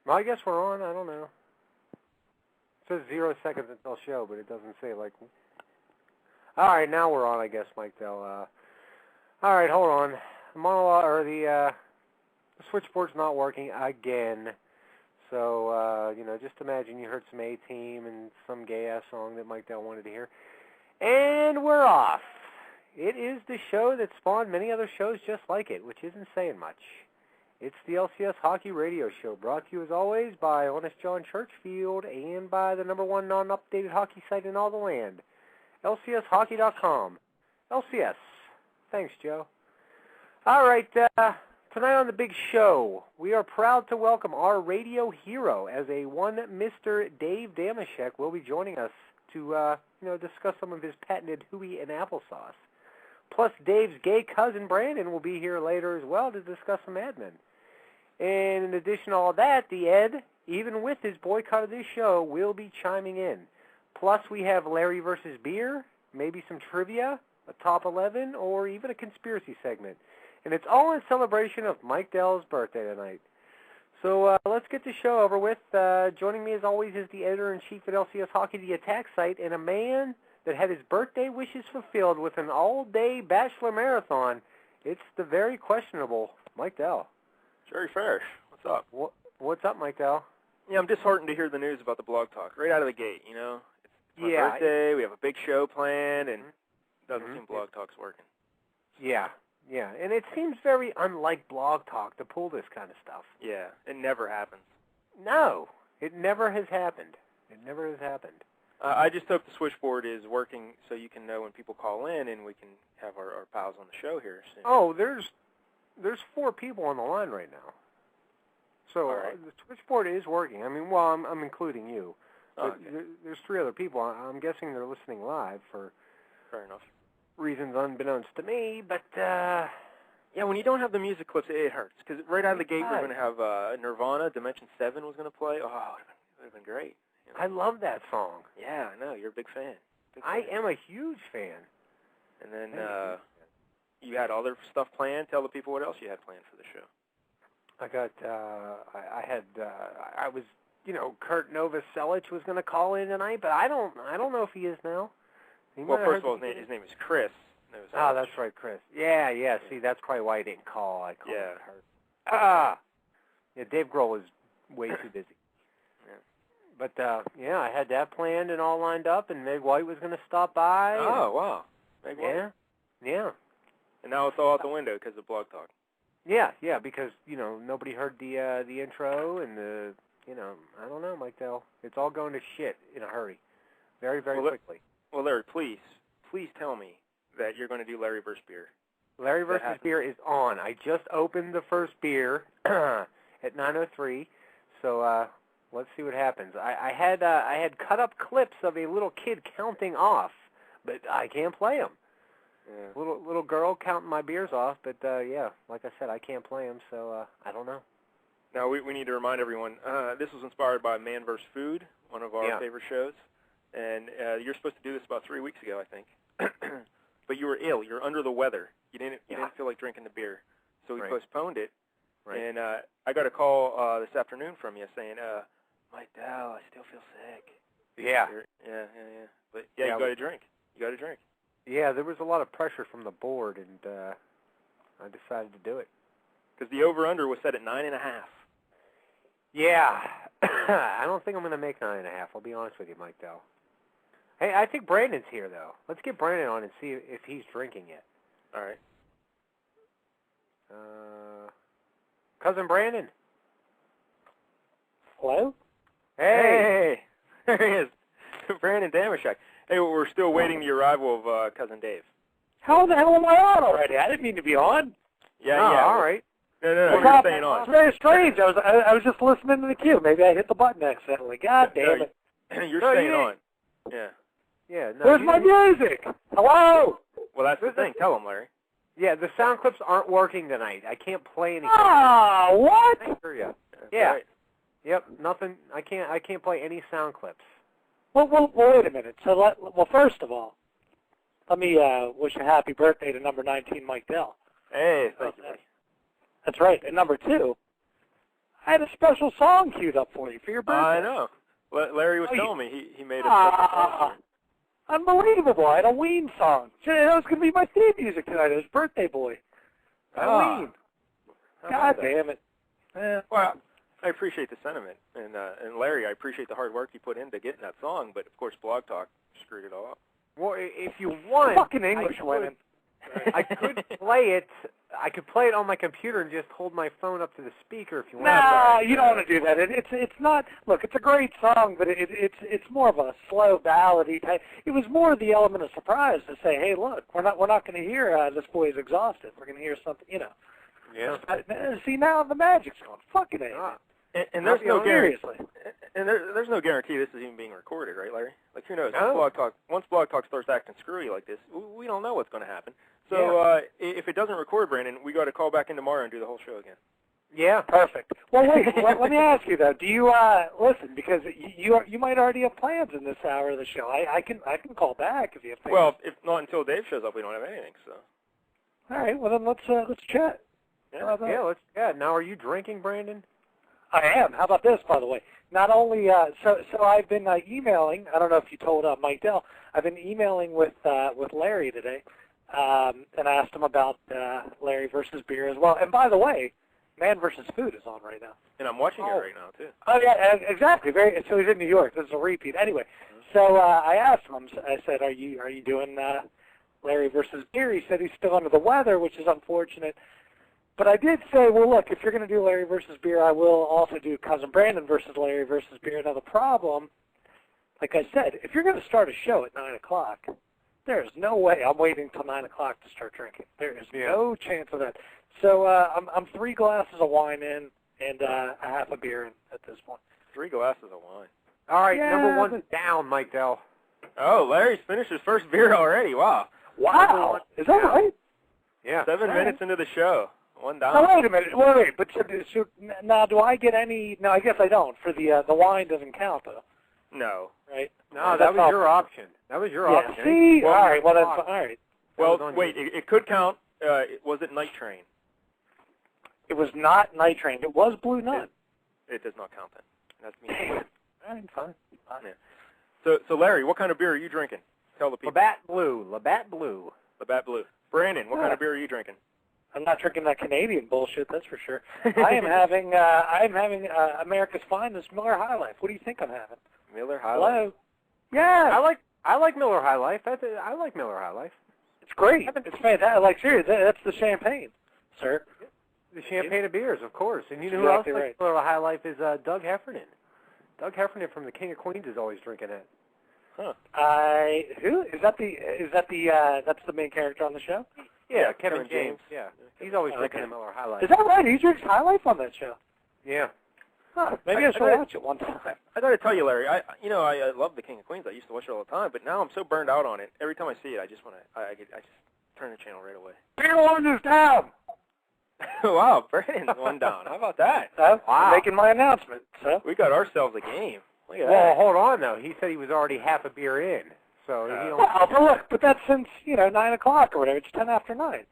Well, I guess we're on. I don't know. It says 0 seconds until show, but it doesn't say, like... All right, now we're on, I guess, Mike Dell. All right, hold on. The switchboard's not working again. So, just imagine you heard some A-Team and some gay-ass song that Mike Dell wanted to hear. And we're off. It is the show that spawned many other shows just like it, which isn't saying much. It's the LCS Hockey Radio Show, brought to you as always by Honest John Churchfield and by the #1 non-updated hockey site in all the land, LCSHockey.com. LCS. Thanks, Joe. All right, tonight on the big show, we are proud to welcome our radio hero as one Mr. Dave Damashek will be joining us to, discuss some of his patented hooey and applesauce. Plus, Dave's gay cousin, Brandon, will be here later as well to discuss some admin. And in addition to all that, the Ed, even with his boycott of this show, will be chiming in. Plus, we have Larry versus Beer, maybe some trivia, a top 11, or even a conspiracy segment. And it's all in celebration of Mike Dell's birthday tonight. So let's get the show over with. Joining me as always is the editor-in-chief at LCS Hockey, the Attack site, and a man that had his birthday wishes fulfilled with an all-day bachelor marathon. It's the very questionable Mike Dell. Jerry Farish, what's up? What's up, Mike Dell? Yeah, I'm disheartened to hear the news about the blog talk right out of the gate, It's my birthday, we have a big show planned, and it doesn't seem blog talk's working. Yeah, and it seems very unlike blog talk to pull this kind of stuff. Yeah, it never happens. No, it never has happened. I just hope the switchboard is working so you can know when people call in and we can have our pals on the show here soon. Oh, there's 4 people on the line right now. So right. The switchboard is working. I mean, well, I'm including you. But Okay. There's 3 other people. I'm guessing they're listening live for Fair enough. reasons unbeknownst to me, but... Yeah, when you don't have the music clips, it hurts. Because right out of the gate, we're going to have Nirvana, Dimension 7 was going to play. Oh, it would have been great. I love that song. Yeah, I know. You're a big fan. I am a huge fan. And then you had other stuff planned. Tell the people what else you had planned for the show. I got, I was, Kurt Novoselic was going to call in tonight, but I don't know if he is now. Well, first of all, his name is Chris. Oh, that's right, Chris. Yeah. See, that's probably why he didn't call. I called him Kurt. Yeah, Dave Grohl was way too busy. But, I had that planned and all lined up, and Meg White was going to stop by. Oh, wow. Meg White. Yeah. And now it's all out the window because of Blog Talk. Yeah, because, nobody heard the intro and I don't know, Mike Dell. It's all going to shit in a hurry. Very, very quickly. Well, Larry, please tell me that you're going to do Larry vs. Beer. Larry vs. Beer is on. I just opened the first beer at 9:03, so let's see what happens. I had cut up clips of a little kid counting off, but I can't play them. Yeah. Little girl counting my beers off, but like I said, I can't play them, so I don't know. Now we need to remind everyone this was inspired by Man vs. Food, one of our favorite shows, and you're supposed to do this about 3 weeks ago, I think. But you were ill. You're under the weather. You didn't feel like drinking the beer, so we postponed it. Right. And I got a call this afternoon from you saying, Mike Dow, I still feel sick. Yeah. But you got to drink. Yeah, there was a lot of pressure from the board, and I decided to do it. Because the over-under was set at 9.5. Yeah. I don't think I'm going to make 9.5. I'll be honest with you, Mike Dow. Hey, I think Brandon's here, though. Let's get Brandon on and see if he's drinking yet. All right. Cousin Brandon. Hello? Hey. There he is. Brandon Damashek. Hey, we're still waiting the arrival of Cousin Dave. How the hell am I on already? I didn't mean to be on. Yeah. All right. No, you're staying on. It's very strange. I was just listening to the queue. Maybe I hit the button accidentally. God damn it. You're staying on. Yeah. Yeah. No, where's my music? Hello? Well, that's the thing. Tell him, Larry. Yeah, the sound clips aren't working tonight. I can't play anything. What? I hear you. Yeah. Right. Yep. Nothing. I can't play any sound clips. Well, wait a minute. So, first of all, let me wish a happy birthday to number 19, Mike Dell. Hey, thank you, buddy. That's right. And number 2, I had a special song queued up for you for your birthday. I know. Larry was telling me he made a special song. Unbelievable. I had a Ween song. That was going to be my theme music tonight. It was Birthday Boy. Ween. God damn it. Well, I appreciate the sentiment. And Larry, I appreciate the hard work you put into getting that song, but, of course, Blog Talk screwed it all up. Well, if you want... Fucking English women. I could play it. I could play it on my computer and just hold my phone up to the speaker if you want. No, you don't want to do that. It's not. Look, it's a great song, but it's more of a slow ballady type. It was more the element of surprise to say, hey, look, we're not going to hear this boy is exhausted. We're going to hear something, you know. Yeah. See, now the magic's gone. Fucking A. And there's no guarantee. And there's no guarantee this is even being recorded, right, Larry? Like, who knows? No. Once Blog Talk starts acting screwy like this, we don't know what's going to happen. So if it doesn't record, Brandon, we got to call back in tomorrow and do the whole show again. Yeah. Perfect. Well, wait. let me ask you though. Do you listen? Because you might already have plans in this hour of the show. I can call back if you have things. Well, if not until Dave shows up, we don't have anything. So. All right. Well, then let's chat. Let's chat. Now, are you drinking, Brandon? I am. How about this, by the way? Not only so I've been emailing. I don't know if you told Mike Dell. I've been emailing with Larry today. And asked him about Larry versus beer as well. And by the way, Man versus Food is on right now. And I'm watching it right now, too. Oh, yeah, exactly. So he's in New York. This is a repeat. Anyway, so I asked him, I said, are you doing Larry versus beer? He said he's still under the weather, which is unfortunate. But I did say, well, look, if you're going to do Larry versus beer, I will also do Cousin Brandon versus Larry versus beer. Now, the problem, like I said, if you're going to start a show at 9 o'clock, there's no way I'm waiting till 9 o'clock to start drinking. There is no chance of that. So I'm 3 glasses of wine in and a half a beer in at this point. 3 glasses of wine. All right, number one's down, Mike Dell. Oh, Larry's finished his first beer already. Wow. Wow. Is that right? Yeah. 7 minutes into the show. One down. Now, wait a minute. Wait. But so now, do I get any? No, I guess I don't. For the wine doesn't count though. No. Right. No, that was your option. That was your option. See, all right. Well, that's all right. Well, wait. It could count. Was it Night Train? It was not Night Train. It was Blue Nut. It does not count then. That's me. All right, fine. Yeah. So Larry, what kind of beer are you drinking? Tell the people. Labatt Blue. Labatt Blue. Labatt Blue. Brandon, what kind of beer are you drinking? I'm not drinking that Canadian bullshit, that's for sure. I'm having America's Finest Miller High Life. What do you think I'm having? Miller High Life. Hello. Yeah. I like Miller High Life. I like Miller High Life. It's great. It's fantastic. Like seriously, that's the champagne, sir. The champagne of beers, of course. And you know exactly who else likes Miller High Life is Doug Heffernan. Doug Heffernan from the King of Queens is always drinking it. Huh. Who is that? That's the main character on the show. Yeah, Kevin James. Yeah, he's always drinking the Miller High Life. Is that right? He drinks High Life on that show. Yeah. Huh, maybe I should watch it one time. I got to tell you, Larry. I love the King of Queens. I used to watch it all the time, but now I'm so burned out on it. Every time I see it, I just just turn the channel right away. Beer one is down. Wow, Brandon's one down. How about that? Wow. Wow. Making my announcement. So we got ourselves a game. Look at well, that. hold on though. He said he was already half a beer in, so he only... but that's since 9 o'clock or whatever. It's 10 after 9.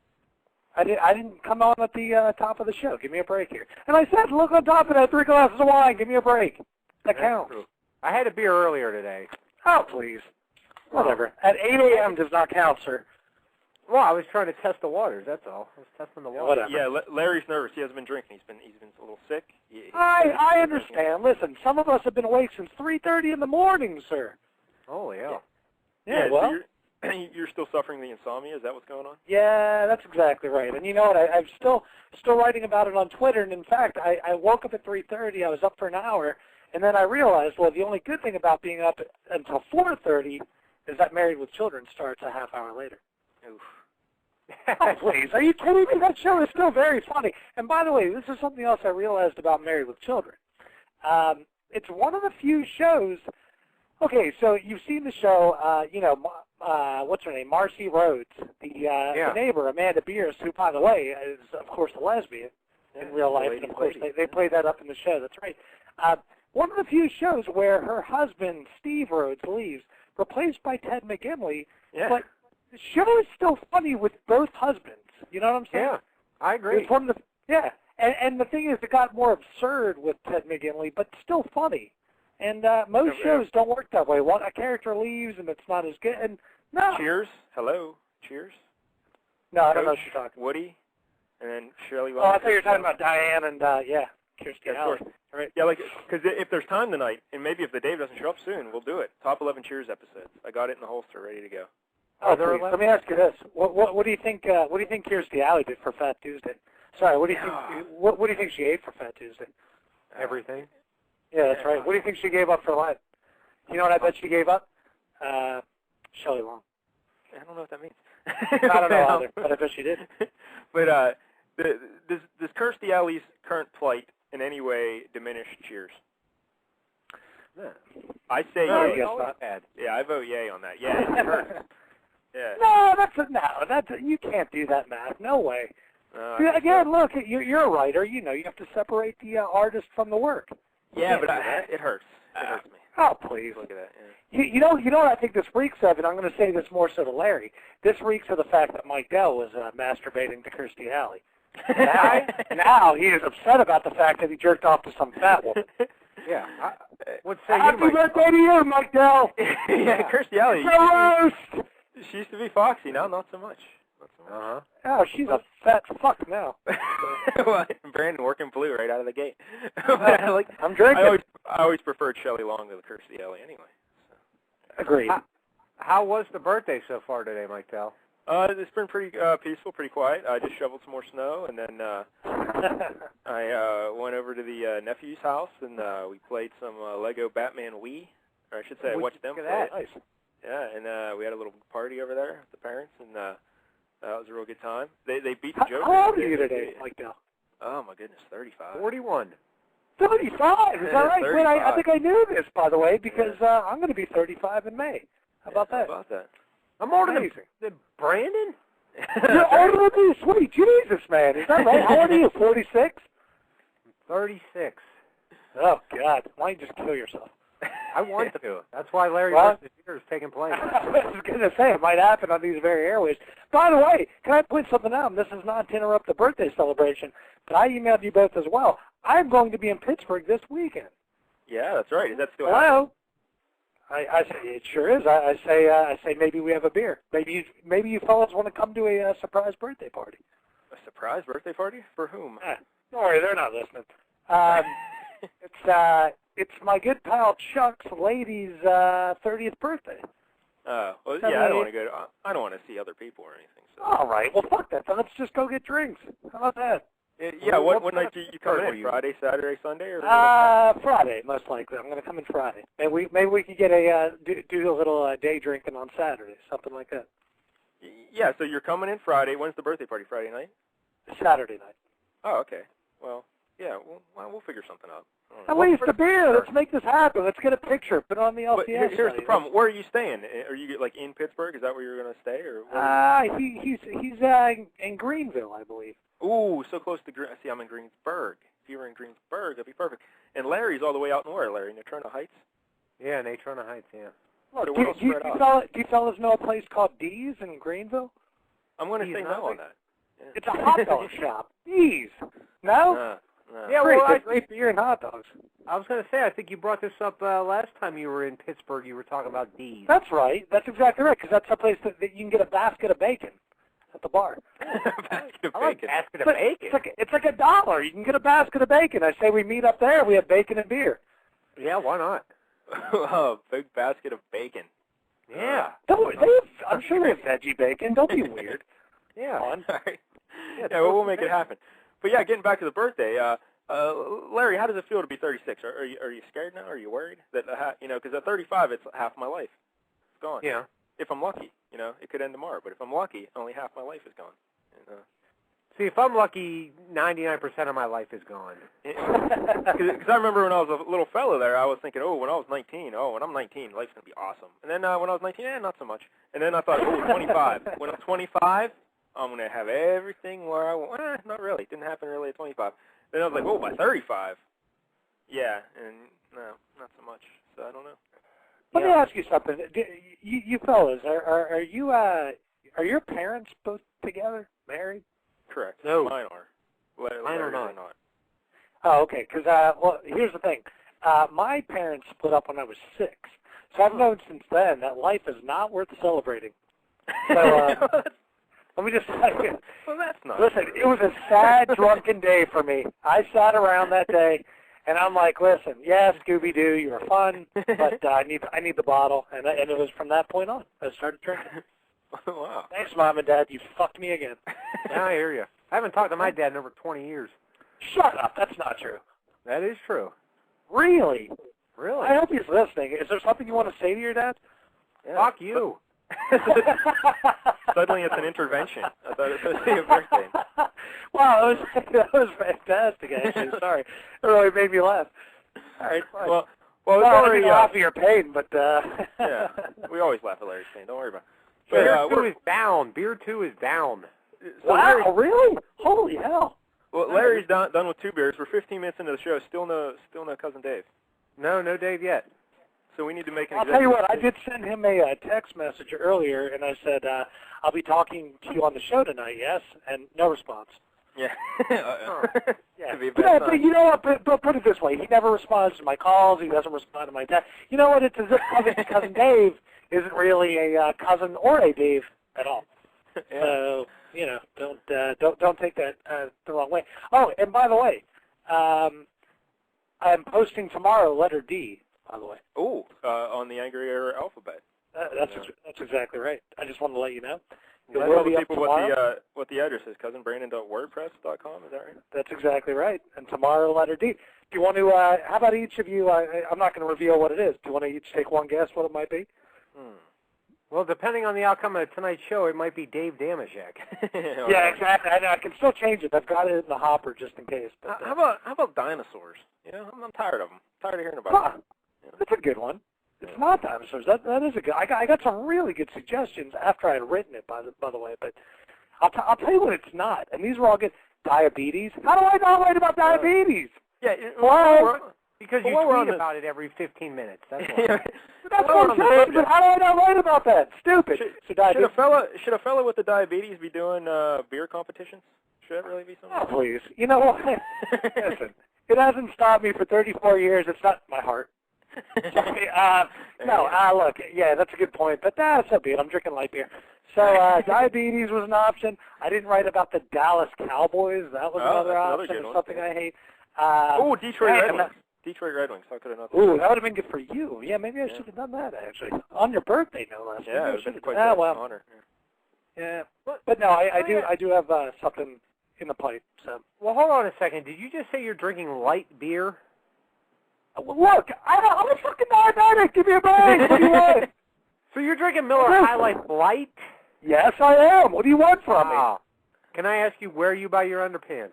I didn't come on at the top of the show. Give me a break here. And I said, look on top of that, 3 glasses of wine. Give me a break. That counts. True. I had a beer earlier today. Oh, please. Whatever. At 8 a.m. does not count, sir. Well, I was trying to test the waters. That's all. I was testing the waters. Yeah, Larry's nervous. He hasn't been drinking. He's been a little sick. I understand. Listen, some of us have been awake since 3:30 in the morning, sir. Oh yeah. Yeah. Well. So you're still suffering the insomnia? Is that what's going on? Yeah, that's exactly right. And you know what? I'm still writing about it on Twitter. And in fact, I woke up at 3:30. I was up for an hour, and then I realized, well, the only good thing about being up until 4:30 is that Married with Children starts a half hour later. Oof. Oh, please. Are you kidding me? That show is still very funny. And by the way, this is something else I realized about Married with Children. It's one of the few shows. Okay, so you've seen the show, what's her name? Marcy Rhodes, the neighbor, Amanda Beers, who, by the way, is, of course, a lesbian in real life. And, of course, they play that up in the show. That's right. One of the few shows where her husband, Steve Rhodes, leaves, replaced by Ted McGinley. Yeah. But the show is still funny with both husbands. You know what I'm saying? Yeah, I agree. It's one of the, And the thing is, it got more absurd with Ted McGinley, but still funny. And most shows don't work that way. A character leaves, and it's not as good. And no. Cheers. Hello. Cheers. No, I don't know what you're talking about. Woody, and then Shirley. Oh, I thought you were talking about Diane and, Kirstie Alley. Right. Yeah, because if there's time tonight, and maybe if the Dave doesn't show up soon, we'll do it. Top 11 Cheers episodes. I got it in the holster, ready to go. Oh, please. Let me ask you this: what do you think? What do you think Kirstie Alley did for Fat Tuesday? Sorry, what do you think? What do you think she ate for Fat Tuesday? Everything. Yeah, that's right. What do you think she gave up for life? You know what I bet she gave up? Shelley Long. I don't know what that means. I don't know either, but I bet she did. But does Kirstie Alley's current plight in any way diminish Cheers? Yeah. I say no, yay. Yeah, I vote yay on that. Yeah, it hurts. Yeah. No, you can't do that math. No way. Again, look, you're a writer. You know, you have to separate the artist from the work. Yeah, but it hurts. It hurts me. Oh, please. Look at that. Yeah. You know what I think this reeks of, and I'm going to say this more so to Larry. This reeks of the fact that Mike Dell was masturbating to Kirstie Alley. Now he is upset about the fact that he jerked off to some fat woman. Yeah. Let's say Happy birthday to you, Mike Dell. Yeah, Kirstie Alley. Roast. She used to be foxy. Now, not so much. Uh-huh. Oh, she's a fat fuck now. Well, Brandon working blue right out of the gate. I'm drinking. I always preferred Shelley Long to the Kirstie Alley anyway. So. Agreed. How was the birthday so far today, Mike Dell? It's been pretty peaceful, pretty quiet. I just shoveled some more snow, and then I went over to the nephew's house, and we played some Lego Batman Wii. Or I should say, I watched them play it. Nice. Yeah, and we had a little party over there with the parents, and that was a real good time. They beat the Joker. How old are you today, Mike Dell? Oh, my goodness, 35. 41. 35? Is that right? 35. Wait, I think I knew this, by the way, because I'm going to be 35 in May. How about that? How about that? I'm older than Brandon? You're older than me? Sweet Jesus, man. Is that right? How old are you, 46? 36. Oh, God. Why don't you just kill yourself? I want to. That's why Larry versus Cheers is taking place. I was going to say, it might happen on these very airways. By the way, can I point something out? This is not to interrupt the birthday celebration, but I emailed you both as well. I'm going to be in Pittsburgh this weekend. Yeah, that's right. Is that still happening? Hello? I say it sure is. I say maybe we have a beer. Maybe you fellas want to come to a surprise birthday party. A surprise birthday party for whom? Don't worry, they're not listening. It's my good pal Chuck's lady's 30th birthday. Well, yeah, I don't want to go. I don't want to see other people or anything. So. All right, well, fuck that. Then let's just go get drinks. How about that? Yeah, what night do you come in? Friday, Saturday, Sunday, or? Friday, most likely. I'm going to come in Friday. Maybe we could get do a little day drinking on Saturday, something like that. Yeah, so you're coming in Friday. When's the birthday party? Friday night? Saturday night. Oh, okay. Well, yeah, we'll figure something out. At least the beer. Let's make this happen. Let's get a picture. Put it on the LCS. But here's the problem. Where are you staying? Are you like in Pittsburgh? Is that where you're going to stay, or? He's in Greenville, I believe. Ooh, so close to See, I'm in Greensburg. If you were in Greensburg, that'd be perfect. And Larry's all the way out in where, Larry? Natrona Heights? Yeah, Natrona Heights, yeah. Oh, Do you fellas know a place called D's in Greenville? I'm going to say no on that. Yeah. It's a hot dog shop. D's. No? No. Yeah, well, great beer and hot dogs. I was going to say, I think you brought this up last time you were in Pittsburgh. You were talking about D's. That's right. That's exactly right, because that's a place that you can get a basket of bacon at the bar. Basket of I like bacon. basket of bacon. It's like $1. You can get a basket of bacon. I say we meet up there. We have bacon and beer. Yeah, why not? Oh, big basket of bacon. Yeah. I'm sure they have veggie bacon. Don't be weird. Yeah. All right. Yeah, well, we'll make it happen. But yeah, getting back to the birthday, Larry, how does it feel to be 36? Are you scared now? Are you worried that because at 35 it's half my life. It's gone. Yeah. If I'm lucky, it could end tomorrow. But if I'm lucky, only half my life is gone. And, See, if I'm lucky, 99% of my life is gone. Because I remember when I was a little fellow there, I was thinking, when I was 19, when I'm 19, life's going to be awesome. And then when I was 19, not so much. And then I thought, 25. When I'm 25, I'm going to have everything where I want. Not really. It didn't happen really at 25. Then I was like, by 35. Yeah, and no, not so much. So I don't know. Let me ask you something. You fellas, are your parents both together, married? Correct. No. Mine are. Mine or not. Oh, okay. Because well, here's the thing. My parents split up when I was 6, so I've known since then that life is not worth celebrating. So let me just tell you. Well, that's not. Listen, it was a sad, drunken day for me. I sat around that day, and I'm like, listen, yeah, Scooby-Doo, you were fun, but I need the bottle, and it was from that point on I started drinking. Wow. Thanks, Mom and Dad. You fucked me again. Yeah, I hear you. I haven't talked to my dad in over 20 years. Shut up. That's not true. That is true. Really? Really? I hope he's listening. Is there something you want to say to your dad? Yeah. Fuck you. Suddenly it's an intervention. I thought it was supposed to be a birthday. Wow, that was fantastic, actually. Sorry. It really made me laugh. All right, fine. Well, it's I already don't laugh at your pain, but... yeah, we always laugh at Larry's pain. Don't worry about it. But, Beer 2 is down. Beer 2 is down. So wow, really? Holy hell. Well, Larry's done with 2 beers. We're 15 minutes into the show. Still no Cousin Dave. No Dave yet. So we need to make an I'll tell you what, I did send him a text message earlier, and I said, I'll be talking to you on the show tonight, yes? And no response. Yeah. Yeah. But you know what, but put it this way, he never responds to my calls, he doesn't respond to my text. You know what, it's as if Cousin Dave isn't really a cousin or a Dave at all. Yeah. So, you know, don't take that the wrong way. Oh, and by the way, I'm posting tomorrow letter D, by the way. Oh, on the Angrier alphabet. That's exactly right. I just wanted to let you know. Tell the people what the address is. cousinbrandon.wordpress.com. Is that right? That's exactly right. And tomorrow, letter D. Do you want to? How about each of you? I'm not going to reveal what it is. Do you want to each take one guess what it might be? Well, depending on the outcome of tonight's show, it might be Dave Damashek. Yeah, exactly. I know. I can still change it. I've got it in the hopper just in case. But, how about dinosaurs? You know, I'm tired of them. Tired of hearing about them. That's a good one. It's not dinosaurs. That is a good. I got some really good suggestions after I had written it, by the way. But I'll tell you what it's not. And these were all good. Diabetes. How do I not write about diabetes? Yeah. Because you tweet about it every 15 minutes. That's why. That's what I'm saying. But how do I not write about that? Stupid. Should a fellow with the diabetes be doing beer competitions? Should that really be something? Oh, please. You know what? Listen, it hasn't stopped me for 34 years. It's not my heart. Look, yeah, that's a good point, but that's so be it. I'm drinking light beer. So diabetes was an option. I didn't write about the Dallas Cowboys. That was another option. It's something I hate. Detroit Red Wings. Detroit Red Wings. How could I not? Ooh, that would have been good for you. Yeah, maybe I should have done that actually on your birthday, no less. Yeah, it would have been quite an honor. Yeah, but no, I do have something in the pipe. So. Well, hold on a second. Did you just say you're drinking light beer? Look, I'm a fucking diabetic. Give me a break. What do you want? So you're drinking Miller High Life Light? Yes, I am. What do you want from me? Can I ask you where you buy your underpants?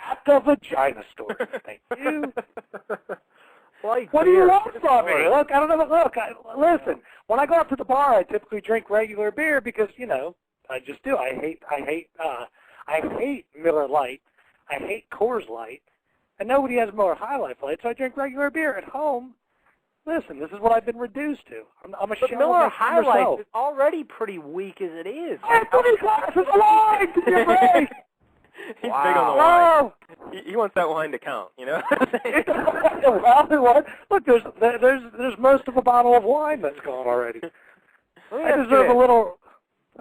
At the vagina store. Thank you. What do you want from me? Look, I don't know. Look, listen. When I go out to the bar, I typically drink regular beer because I just do. I hate Miller Lite. I hate Coors Light. And nobody has Miller High Life Light, so I drink regular beer at home. Listen, this is what I've been reduced to. I'm a shell Miller of my High Life is already pretty weak as it is. I have 20 glasses of wine! Give me a break! He's big on the wine. He wants that wine to count, you know? Well, look, there's most of a bottle of wine that's gone already. I deserve a little...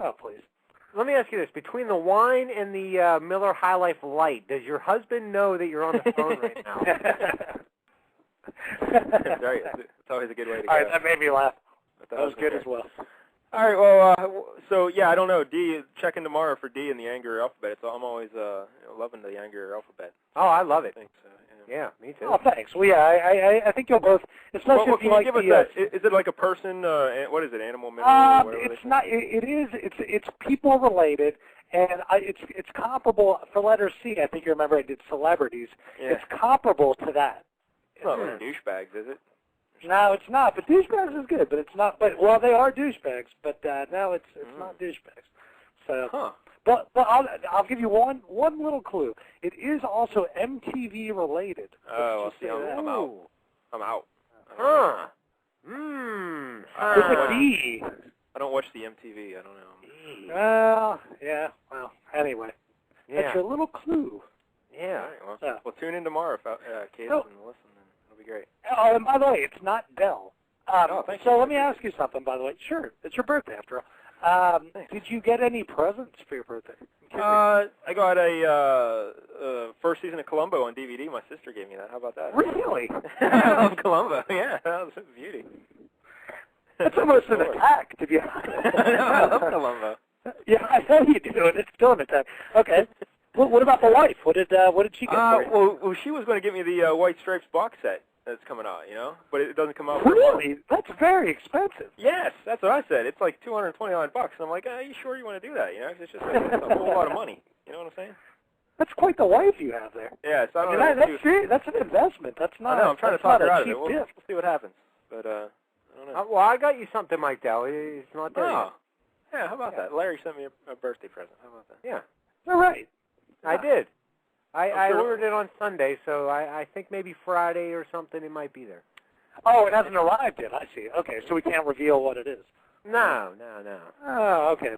Oh, please. Let me ask you this. Between the wine and the Miller High Life Light, does your husband know that you're on the phone right now? Sorry, it's always a good way to go. All right, that made me laugh. That was good as well. All right, well, so, yeah, I don't know. D, check in tomorrow for D in the Angrier alphabet. So I'm always loving the Angrier alphabet. Oh, I love it. Thanks. Yeah, me too. Oh, thanks. Well, yeah, I think you'll both, especially if you like give us that? Is it like a person? What is it? Animal, mineral? It's not. It is. It's people related, and it's comparable for letter C. I think you remember I did celebrities. Yeah. It's comparable to that. It's not like douchebags, is it? No, it's not. But douchebags is good. But it's not. But they are douchebags. But no, it's not douchebags. So. Huh. But I'll give you one little clue. It is also MTV related. Oh, see, I'm out. I'm out. Huh. With a D. I don't watch the MTV. I don't know. Well, yeah. Well, anyway. Yeah. That's your little clue. Yeah. Well, tune in tomorrow, kids, Oh. and listen, and it'll be great. Oh, and by the way, it's not Dell. Thank so you. let me ask you something, by the way. Sure, it's your birthday after all. Did you get any presents for your birthday? I got a first season of Columbo on DVD. My sister gave me that. How about that? Really? I love Columbo. Yeah, that was a beauty. That's almost an attack, to be honest. I love Columbo. Yeah, I know you do, and it's still an attack. Okay. What about the wife? What did she get for you? Well, she was going to get me the White Stripes box set that's coming out, but it doesn't come out for a month. Really? That's very expensive. Yes, that's what I said. It's like $229. And I'm like, are you sure you want to do that? It's just a whole lot of money. You know what I'm saying? That's quite the wife you have there. Yeah, so I don't know. That's an investment. That's not. I know. I'm trying to talk her out of it. We'll see what happens. But I don't know. Well, I got you something, Mike Dell. It's not there yet. Yeah, how about that? Larry sent me a birthday present. How about that? Yeah. All right. I did. I sure. ordered it on Sunday, so I think maybe Friday or something it might be there. Oh, it hasn't arrived yet. I see. Okay, so we can't reveal what it is. No. Oh, okay.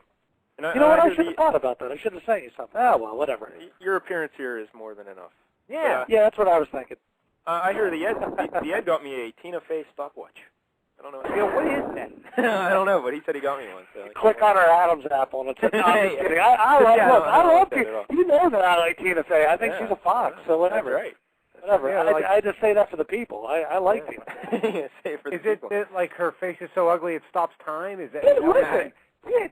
And you know what? I should have thought about that. I should have sent you something. Oh, well, whatever. Your appearance here is more than enough. Yeah. Yeah, that's what I was thinking. I hear the Ed got me a Tina Fey stopwatch. I don't know. What is that? I don't know, but he said he got me one. So Click on our Adam's apple, and it's no, I'm just kidding. I love Tina. You know that I like Tina Fey. I think she's a fox, so whatever. That's right. Whatever. Yeah, I just say that for the people. I like Tina Fey. Say it for the Is people. it like her face is so ugly it stops time? Is that? Hey, listen,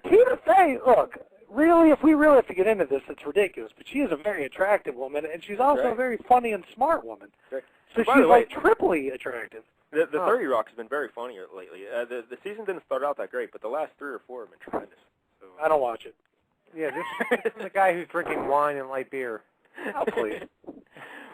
Tina Fey, look, really, if we really have to get into this, it's ridiculous, but she is a very attractive woman, and she's also a very funny and smart woman. Right. So By she's the way, like triply attractive. The 30 Rock has been very funny lately. The season didn't start out that great, but the last 3 or 4 have been tremendous. So, I don't watch it. Yeah, this is the guy who's drinking wine and light beer. Oh, please.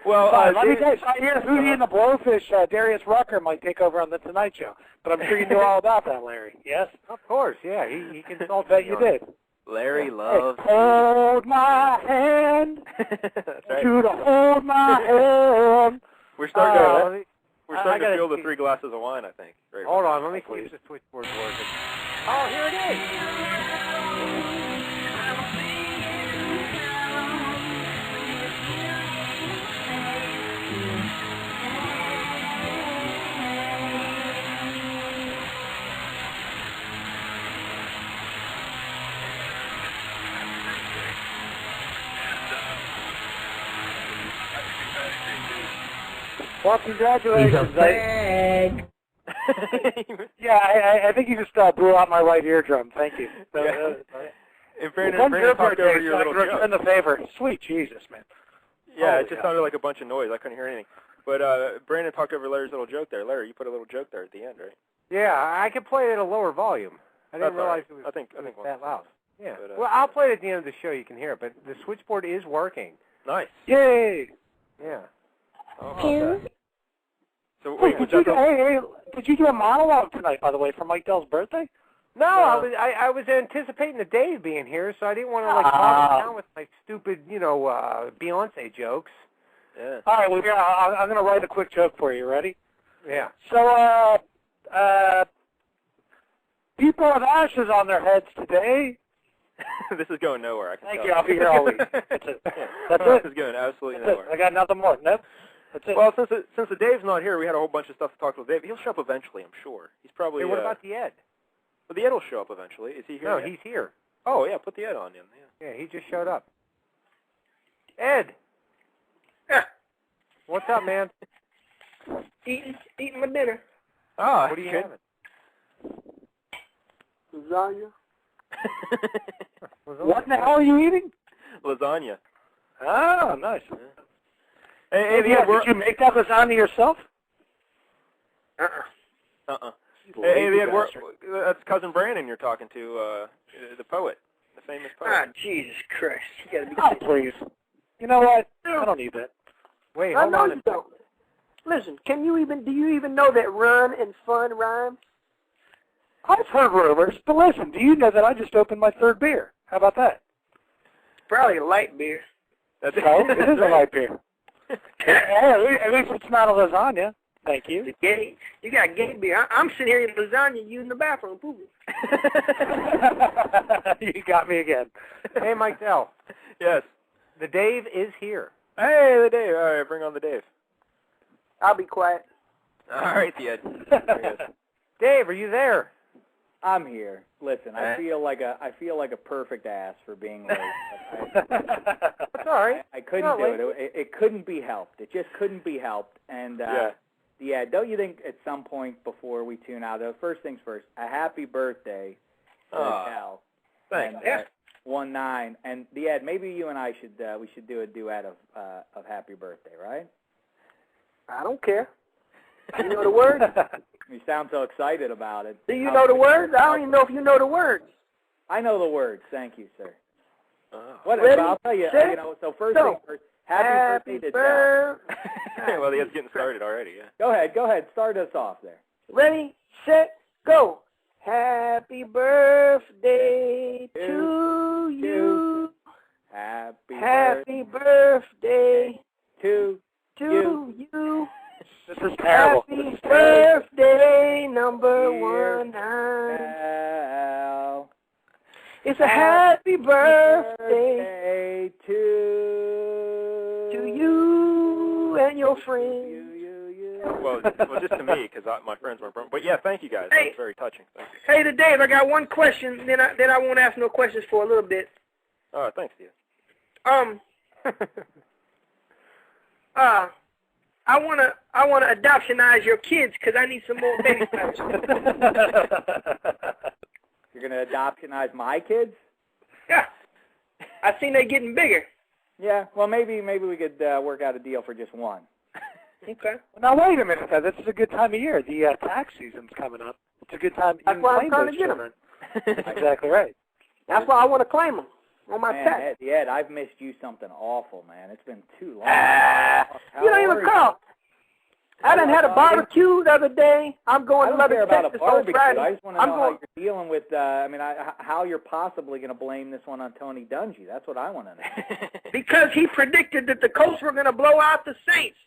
Well, let me tell you, I hear Hootie and the Blowfish, Darius Rucker might take over on The Tonight Show, but I'm sure you knew all about that, Larry. Yes? Of course, yeah. He consulted Bet you did. Larry loves. Hey, hold my hand. That's right. To the hold my hand. We're starting to. We're starting to feel the 3 glasses of wine, I think. Right. Hold on, let me see if the switchboard's working. Oh, here it is. Well, congratulations. Yeah, I think you just blew out my right eardrum. Thank you. And Brandon talked over your little joke. Return the favor. Sweet Jesus, man. Yeah, it just sounded like a bunch of noise. I couldn't hear anything. But Brandon talked over Larry's little joke there. Larry, you put a little joke there at the end, right? Yeah, I could play it at a lower volume. I didn't realize it was I think that loud. Yeah. But, well, I'll play it at the end of the show. You can hear it, but the switchboard is working. Nice. Yay! Yeah. So Wait, wait, did you do a monologue tonight, by the way, for Mike Dell's birthday? No, I was anticipating the Dave being here, so I didn't want to bog him down with my stupid, Beyonce jokes. Yeah. All right, well, I'm going to write a quick joke for you. Ready? Yeah. So, people have ashes on their heads today. This is going nowhere. I can Thank tell. you. I'll be here all week. That's it. That's This it. is going absolutely That's nowhere. it. I got nothing more. Nope. That's it. Well, since the Dave's not here, we had a whole bunch of stuff to talk to Dave. He'll show up eventually, I'm sure. He's probably. Hey, what about the Ed? Well, the Ed will show up eventually. Is he here? No, yet? he's here. Oh yeah, put the Ed on him. Yeah, he just showed up. Ed. Yeah. What's up, man? Eating my dinner. Oh, What are you having? Lasagna. What the hell are you eating? Lasagna. Oh, nice. Yeah. Hey, Did you make that lasagna yourself? Uh-uh. Hey, Ed, that's Cousin Brandon you're talking to, the poet, the famous poet. Ah, Jesus Christ. You gotta be Oh, please. You know what? I don't need that. Wait, I hold know on. you don't. Listen, do you even know that run and fun rhyme? I've heard rumors, but listen, do you know that I just opened my 3rd beer? How about that? Probably a light beer. That's No, it is a light beer. Hey, at least it's not a lasagna. Thank you. The gay, you got gay beer. I'm sitting here in lasagna, you in the bathroom pooping. You got me again. Hey, Mike Dell. Yes. The Dave is here. Hey, the Dave. All right, bring on the Dave. I'll be quiet. All right, the Ed. Dave, are you there? I'm here. Listen, I feel like a perfect ass for being late. That's all right. I couldn't do it. It couldn't be helped. It just couldn't be helped. And yeah, don't you think at some point before we tune out, though, first things first, a happy birthday to Cal. Thanks. And, 1-9. And the Ed, maybe you and I should do a duet of Happy Birthday, right? I don't care. You know the words? You sound so excited about it. Do you know the words? I don't even know if you know the words. I know the words. Thank you, sir. Ready, I'll tell you. set, So first thing first. Happy birthday to Cal. Well, he's getting started already. Yeah. Go ahead. Start us off there. Ready, set, go. Happy birthday to you. Happy birthday to you. This is terrible. Happy birthday, number Dear 19. Cal. It's a happy birthday to you and your friends. Well, just to me, because my friends weren't. But yeah, thank you guys. Hey. That's very touching. Thank you. Hey, to Dave, I got one question. Then I won't ask no questions for a little bit. Oh, thanks, Steve. I wanna adoptionize your kids because I need some more babysitters. You're gonna adoptionize my kids? Yeah, I seen they getting bigger. Yeah. Well, maybe we could work out a deal for just one. Okay. Now, wait a minute, though. This is a good time of year. The tax season's coming up. It's a good time to That's why I'm claim trying those to get 'em. children. That's exactly right. That's why I want to claim them on my Man, tax. Ed, I've missed you something awful, man. It's been too long. You don't even call. I done had a barbecue the other day. I'm going I to don't care Lubbock, about a Texas on barbecue. Friday. I just want to know how you're dealing with, how you're possibly going to blame this one on Tony Dungy. That's what I want to know. Because he predicted that the Colts were going to blow out the Saints.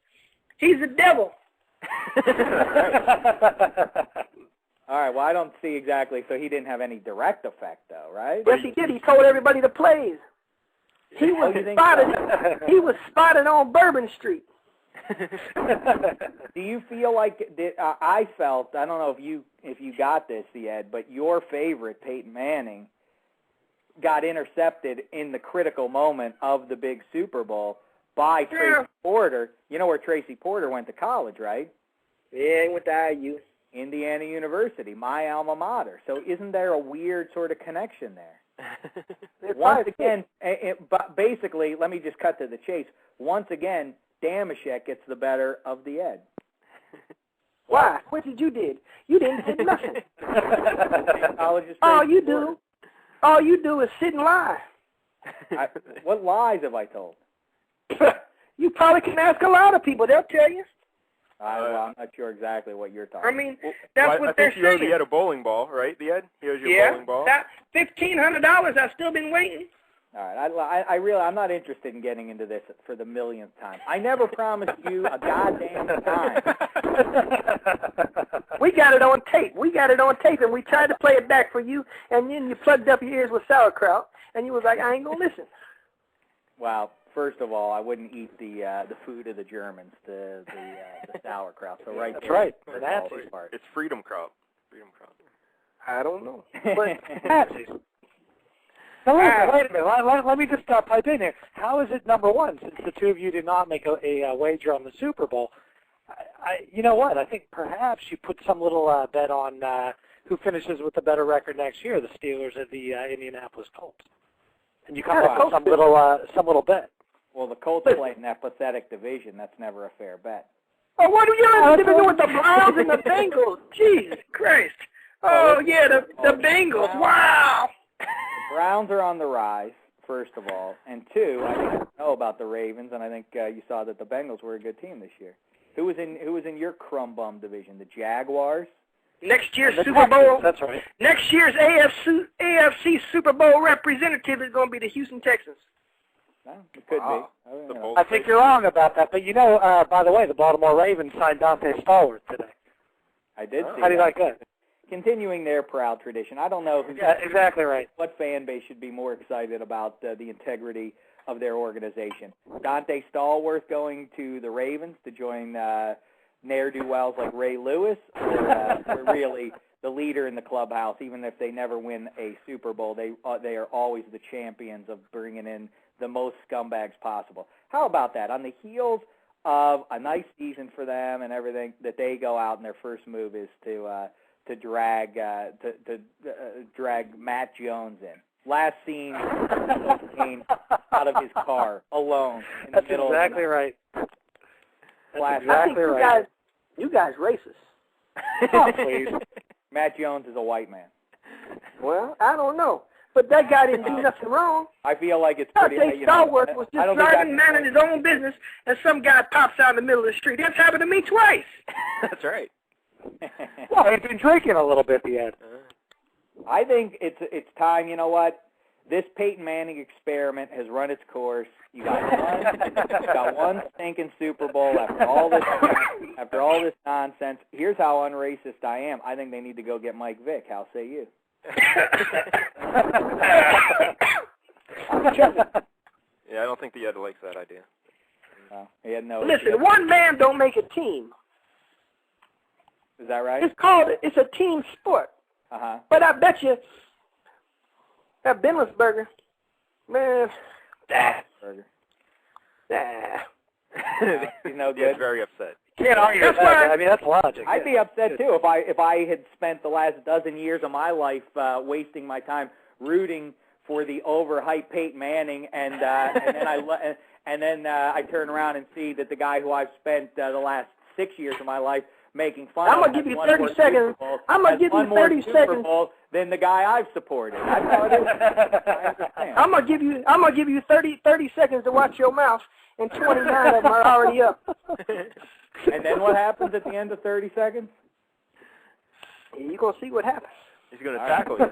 He's a devil. All right, well, I don't see exactly, so he didn't have any direct effect, though, right? Yes, he did. He told everybody the plays. He was spotted. He was spotted on Bourbon Street. Do you feel like I felt? I don't know if you got this, Ed, but your favorite Peyton Manning got intercepted in the critical moment of the big Super Bowl by Tracy Porter. You know where Tracy Porter went to college, right? Yeah, he went to IU. Indiana University, my alma mater. So isn't there a weird sort of connection there? Once again, but basically, let me just cut to the chase. Once again, Damashek gets the better of the Ed. Why? What did you did? You didn't do nothing. All you do is sit and lie. What lies have I told? You probably can ask a lot of people. They'll tell you. Well, I'm not sure exactly what you're talking about. I mean, that's what they're saying. I think you owe the Ed a bowling ball, right, the Ed? He owes you a bowling ball. Yeah, $1,500. I've still been waiting. All right, I'm not interested in getting into this for the millionth time. I never promised you a goddamn time. We got it on tape. And we tried to play it back for you, and then you plugged up your ears with sauerkraut, and you was like, I ain't gonna listen. Well, first of all, I wouldn't eat the food of the Germans, the sauerkraut. So right That's there, right. the Nazis. Nazis part. It's Freedom Kraut. I don't know. But Nazis. Now, wait a minute. Let me just pipe in here. How is it number one, since the two of you did not make a wager on the Super Bowl? You know what? I think perhaps you put some little bet on who finishes with the better record next year, the Steelers or the Indianapolis Colts. And you come up with some little bet. Well, the Colts play in that pathetic division. That's never a fair bet. Oh, what do you have to do with the Browns and the Bengals? Jesus Christ. Oh, yeah, the Bengals. Wow. The Browns are on the rise, first of all. And two, I think you know about the Ravens, and I think you saw that the Bengals were a good team this year. Who was in your crumb bum division? The Jaguars? Next year's Super Bowl. That's right. Next year's AFC Super Bowl representative is going to be the Houston Texans. No, it could be. I think you're wrong about that. But, you know, by the way, the Baltimore Ravens signed Dante Stallworth today. I did see How do you that. like that? Continuing their proud tradition. I don't know Yeah, exactly right. what fan base should be more excited about the integrity of their organization. Dante Stallworth going to the Ravens to join ne'er-do-wells like Ray Lewis, or really the leader in the clubhouse. Even if they never win a Super Bowl, they are always the champions of bringing in the most scumbags possible. How about that? On the heels of a nice season for them and everything, that they go out and their first move is to drag Matt Jones in. Last seen out of his car alone in the middle exactly of the right. That's exactly right. You guys racist. Oh, please. Matt Jones is a white man. Well, I don't know. But that guy didn't do nothing wrong. I feel like it's pretty. Dante Stallworth was just driving, minding his own business, and some guy pops out in the middle of the street. That's happened to me twice. That's right. Well, he's been drinking a little bit, the Ed. I think it's time. You know what? This Peyton Manning experiment has run its course. You got one stinking Super Bowl after all this nonsense. Here's how unracist I am. I think they need to go get Mike Vick. How say you? Yeah, I don't think the Ed likes that idea. He had no. Listen, one man don't make a team. Is that right? It's a team sport. Uh-huh. But I bet you that Bindlesburger, man, Burger. He's no good. He's very upset. Can't argue with that. I mean, that's logic. I'd be upset too if I had spent the last dozen years of my life wasting my time rooting for the overhyped Peyton Manning, and then I turn around and see that the guy who I've spent the last 6 years of my life making fun of. I'm gonna give you 30 seconds. I'm gonna give you 30 seconds. Than the guy I've supported. That's how it is. I'm gonna give you 30 seconds to watch your mouth, and 29 of them are already up. And then what happens at the end of 30 seconds? You're gonna see what happens. He's gonna tackle you.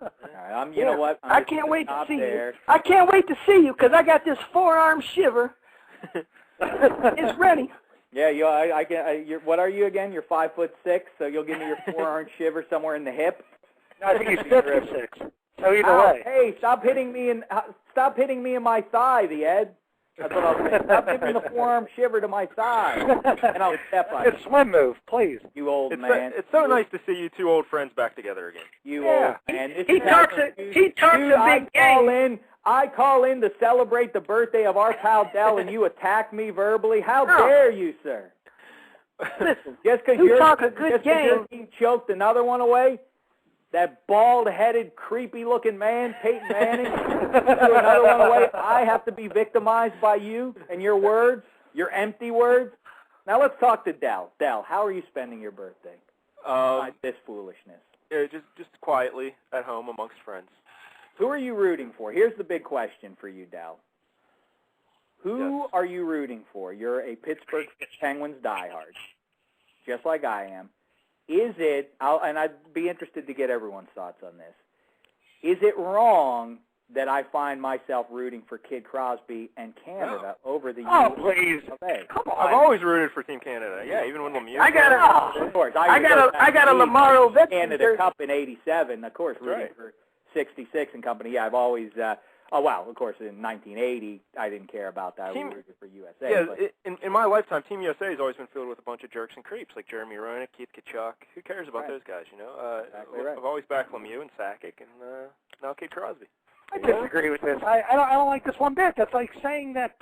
All right, you know what? I can't wait to see you. I can't wait to see you because I got this forearm shiver. It's ready. Yeah, what are you again? You're 5'6", so you'll give me your forearm shiver somewhere in the hip. No, I think he's 56. So either way. Hey, stop hitting me in my thigh, the Ed. That's what I'll say. Stop giving the forearm shiver to my thigh, and I'll step on it. Good swim move, please. You old man. It's so nice to see you two old friends back together again. You old man. He talks a big game. I call in to celebrate the birthday of our pal Dell, and you attack me verbally? How dare you, sir? Listen, just because your team choked another one away, that bald-headed, creepy-looking man, Peyton Manning, threw another one away, I have to be victimized by you and your words, your empty words? Now let's talk to Dell. Dell, how are you spending your birthday? This foolishness. Just quietly at home amongst friends. Who are you rooting for? Here's the big question for you, Dell. Who are you rooting for? You're a Pittsburgh Penguins diehard, just like I am. Is it, and I'd be interested to get everyone's thoughts on this, is it wrong that I find myself rooting for Kid Crosby and Canada over the U.S. please. Come on. I've always rooted for Team Canada. Yeah, even when Lemieux. I got a Lamar Ovechkin Canada Cup in '87. Of course, rooting for '66 and company. Yeah, I've always. Of course, in 1980, I didn't care about that. We rooted for USA. Yeah, in my lifetime, Team USA has always been filled with a bunch of jerks and creeps like Jeremy Roenick, Keith Tkachuk. Who cares about those guys? You know. Exactly right. I've always backed Lemieux and Sakic, and now Kid Crosby. I disagree with this. I don't like this one bit. That's like saying that.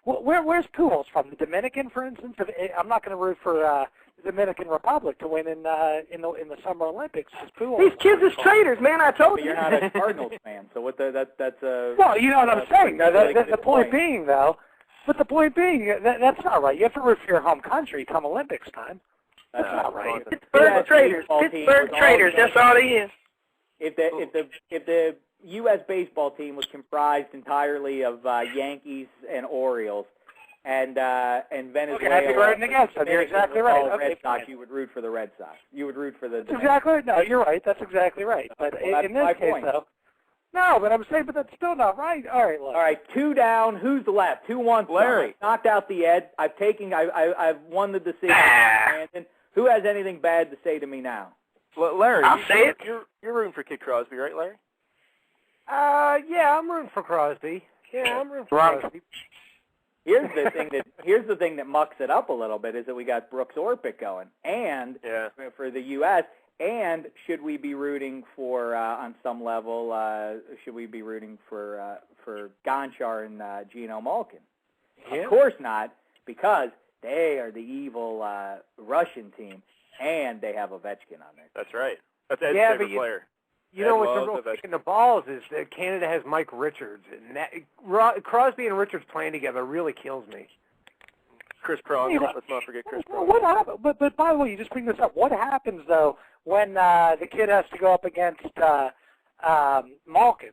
Where's Pujols from? The Dominican, for instance. I'm not going to root for the Dominican Republic to win in the Summer Olympics. These kids is traitors, man. I told but you. You're not a Cardinals fan, so what? That's a. Well, you know what I'm saying. The point being, though. But the point being, that's not right. You have to root for your home country come Olympics time. That's not right. Pittsburgh traitors. Pittsburgh traitors. That's all he is. If the U.S. baseball team was comprised entirely of Yankees and Orioles, and Venezuela. Okay, I'd be rooting against them. You're exactly right. Red Sox, you would root for the Red Sox. You would root for the. That's exactly right. No, you're right. That's exactly right. But in this case, though. No, but I'm saying, but that's still not right. All right, look. All right, 2 down. Who's left? 2 wants Larry. Knocked out the Ed. I've won the decision. Who has anything bad to say to me now? Well, Larry, I'll say it. You're rooting for Kid Crosby, right, Larry? Yeah, I'm rooting for Crosby. Yeah, I'm rooting for Crosby. Here's the thing that mucks it up a little bit is that we got Brooks Orpik going, and for the U.S. And should we be rooting for on some level? Should we be rooting for Gonchar and Geno Malkin? Yeah. Of course not, because they are the evil Russian team, and they have Ovechkin on there. That's right. That's Ed's favorite player. You know what's the real kick in the balls is that Canada has Mike Richards, and Crosby and Richards playing together really kills me. Chris Pronger. Let's not forget Chris Pronger. What happened? But by the way, you just bring this up. What happens though when the kid has to go up against Malkin?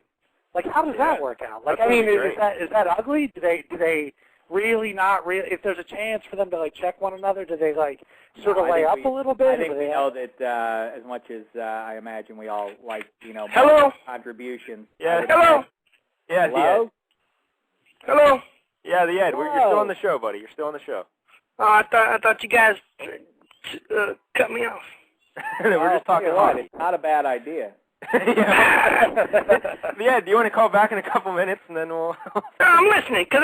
Like, how does that work out? Like, I mean, is that ugly? Do they really not really? If there's a chance for them to like check one another, do they like sort of lay up a little bit? I think we know that as much as I imagine we all like contributions. Yeah. Hello. Yeah. Hello. Hello. Yeah, the Ed. You're still on the show, buddy. You're still on the show. Oh, I thought you guys cut me off. We're just talking hockey. It's not a bad idea. Yeah, do you want to call back in a couple minutes and then we'll... No, I'm listening, because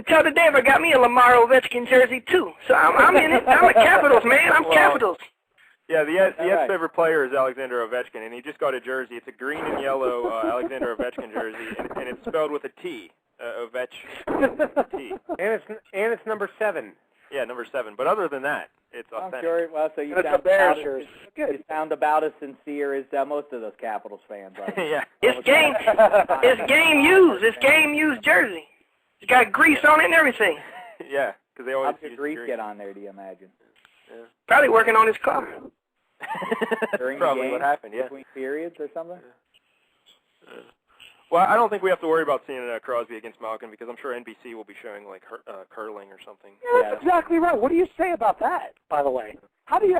tell the Dave I got me a Lamar Ovechkin jersey, too. So I'm in it. I'm a Capitals, man. I'm Capitals. Yeah, the Ed's favorite player is Alexander Ovechkin, and he just got a jersey. It's a green and yellow Alexander Ovechkin jersey, and it's spelled with a T, T. And it's number 7. Yeah, number 7. But other than that, it's authentic. I'm sure. Well, so you sound about as sincere as most of those Capitals fans are. Yeah. It's game used jersey. It's got grease on it and everything. Yeah, because they always How did grease get on there, do you imagine? Yeah. Probably working on his car. During probably the game, what happened, yeah. Between periods or something? Well, I don't think we have to worry about seeing Crosby against Malkin because I'm sure NBC will be showing like curling or something. Yeah, that's exactly right. What do you say about that, by the way? How do you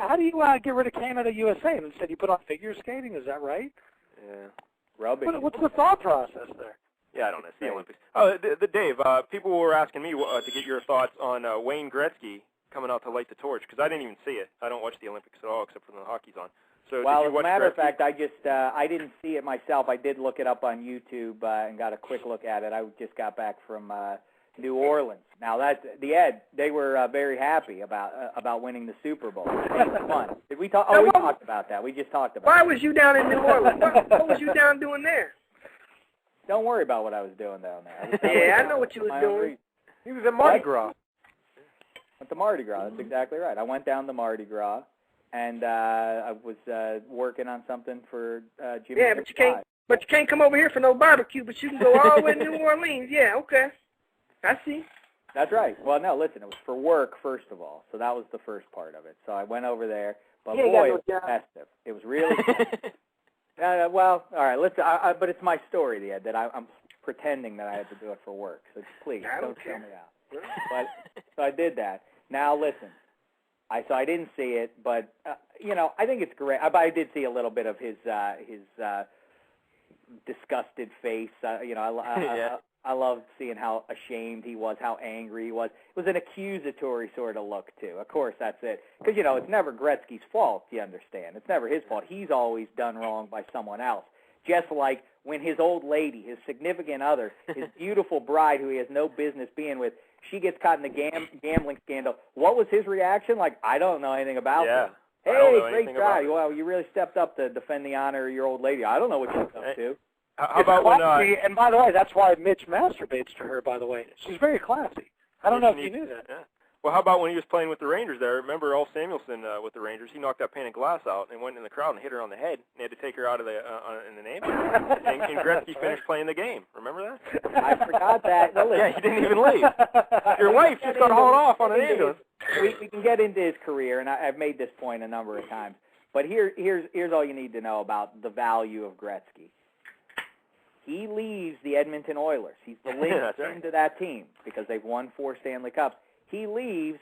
get rid of Canada USA and instead you put on figure skating? Is that right? Yeah. Rugby. What's the thought process there? Yeah, I don't know. It's the Olympics. Oh, the Dave, people were asking me to get your thoughts on Wayne Gretzky coming out to light the torch because I didn't even see it. I don't watch the Olympics at all except for when the hockey's on. So well, as a matter of fact, I didn't see it myself. I did look it up on YouTube and got a quick look at it. I just got back from New Orleans. Now that's the Ed. They were very happy about winning the Super Bowl. It was fun. Did we talk? Oh, we talked about that. We just talked about. Why was you down in New Orleans? What was you down doing there? Don't worry about what I was doing down there. I know what you was doing. He was at Mardi Gras. Went to Mardi Gras. That's exactly right. I went down to Mardi Gras. And I was working on something for Jimmy. Yeah, but you can't come over here for no barbecue. But you can go all the way to New Orleans. Yeah, okay. I see. That's right. Well, no, listen, it was for work first of all, so that was the first part of it. So I went over there, but boy, it was festive. It was really fun. Well, all right, let's. But it's my story, Ed, that I'm pretending that I had to do it for work. So please don't tell me out. But so I did that. Now listen. I didn't see it, but I think it's great. I did see a little bit of his disgusted face. I loved seeing how ashamed he was, how angry he was. It was an accusatory sort of look too. Of course, that's it, because it's never Gretzky's fault. You understand? It's never his fault. He's always done wrong by someone else. Just like when his old lady, his significant other, his beautiful bride, who he has no business being with. She gets caught in the gambling scandal. What was his reaction? Like, I don't know anything about this. Hey, great try. Well, you really stepped up to defend the honor of your old lady. I don't know what she's up to. How about when... and by the way, that's why Mitch masturbates to her, by the way. She's very classy. I don't know if you knew that. Yeah. Well, how about when he was playing with the Rangers there? Remember Al Samuelson with the Rangers? He knocked that pane of glass out and went in the crowd and hit her on the head. And they had to take her out of in an ambulance. and Gretzky finished playing the game. Remember that? I forgot that. No, yeah, he didn't even leave. Your wife just got hauled off on an ambulance. We can get into his career, and I've made this point a number of times. But here's all you need to know about the value of Gretzky. He leaves the Edmonton Oilers. He's the link into that team because they've won 4 Stanley Cups. He leaves,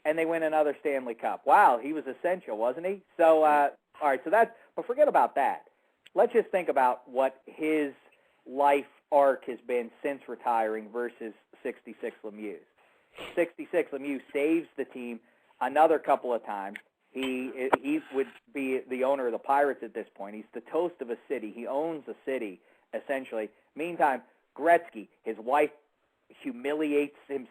and they win another Stanley Cup. Wow, he was essential, wasn't he? So, all right, but forget about that. Let's just think about what his life arc has been since retiring versus 66 Lemieux. 66 Lemieux saves the team another couple of times. He would be the owner of the Pirates at this point. He's the toast of a city. He owns the city, essentially. Meantime, Gretzky, his wife humiliates him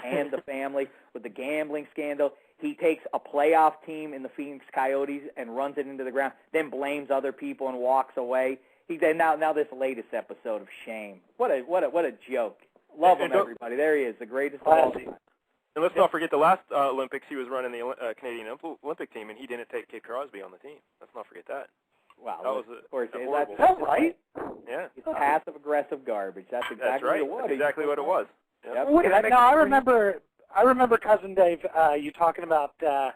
and the family with the gambling scandal. He takes a playoff team in the Phoenix Coyotes and runs it into the ground, then blames other people and walks away. Now this latest episode of shame. What a joke. Love him, everybody. There he is, the greatest of all time. And let's not forget the last Olympics, he was running the Canadian Olympic team, and he didn't take Kid Crosby on the team. Let's not forget that. Wow. That was of course, horrible. That's right. Yeah. It's passive-aggressive garbage. That's exactly right. what it was. That's exactly what it was. Yep. Wait, now I remember Cousin Dave, you talking about the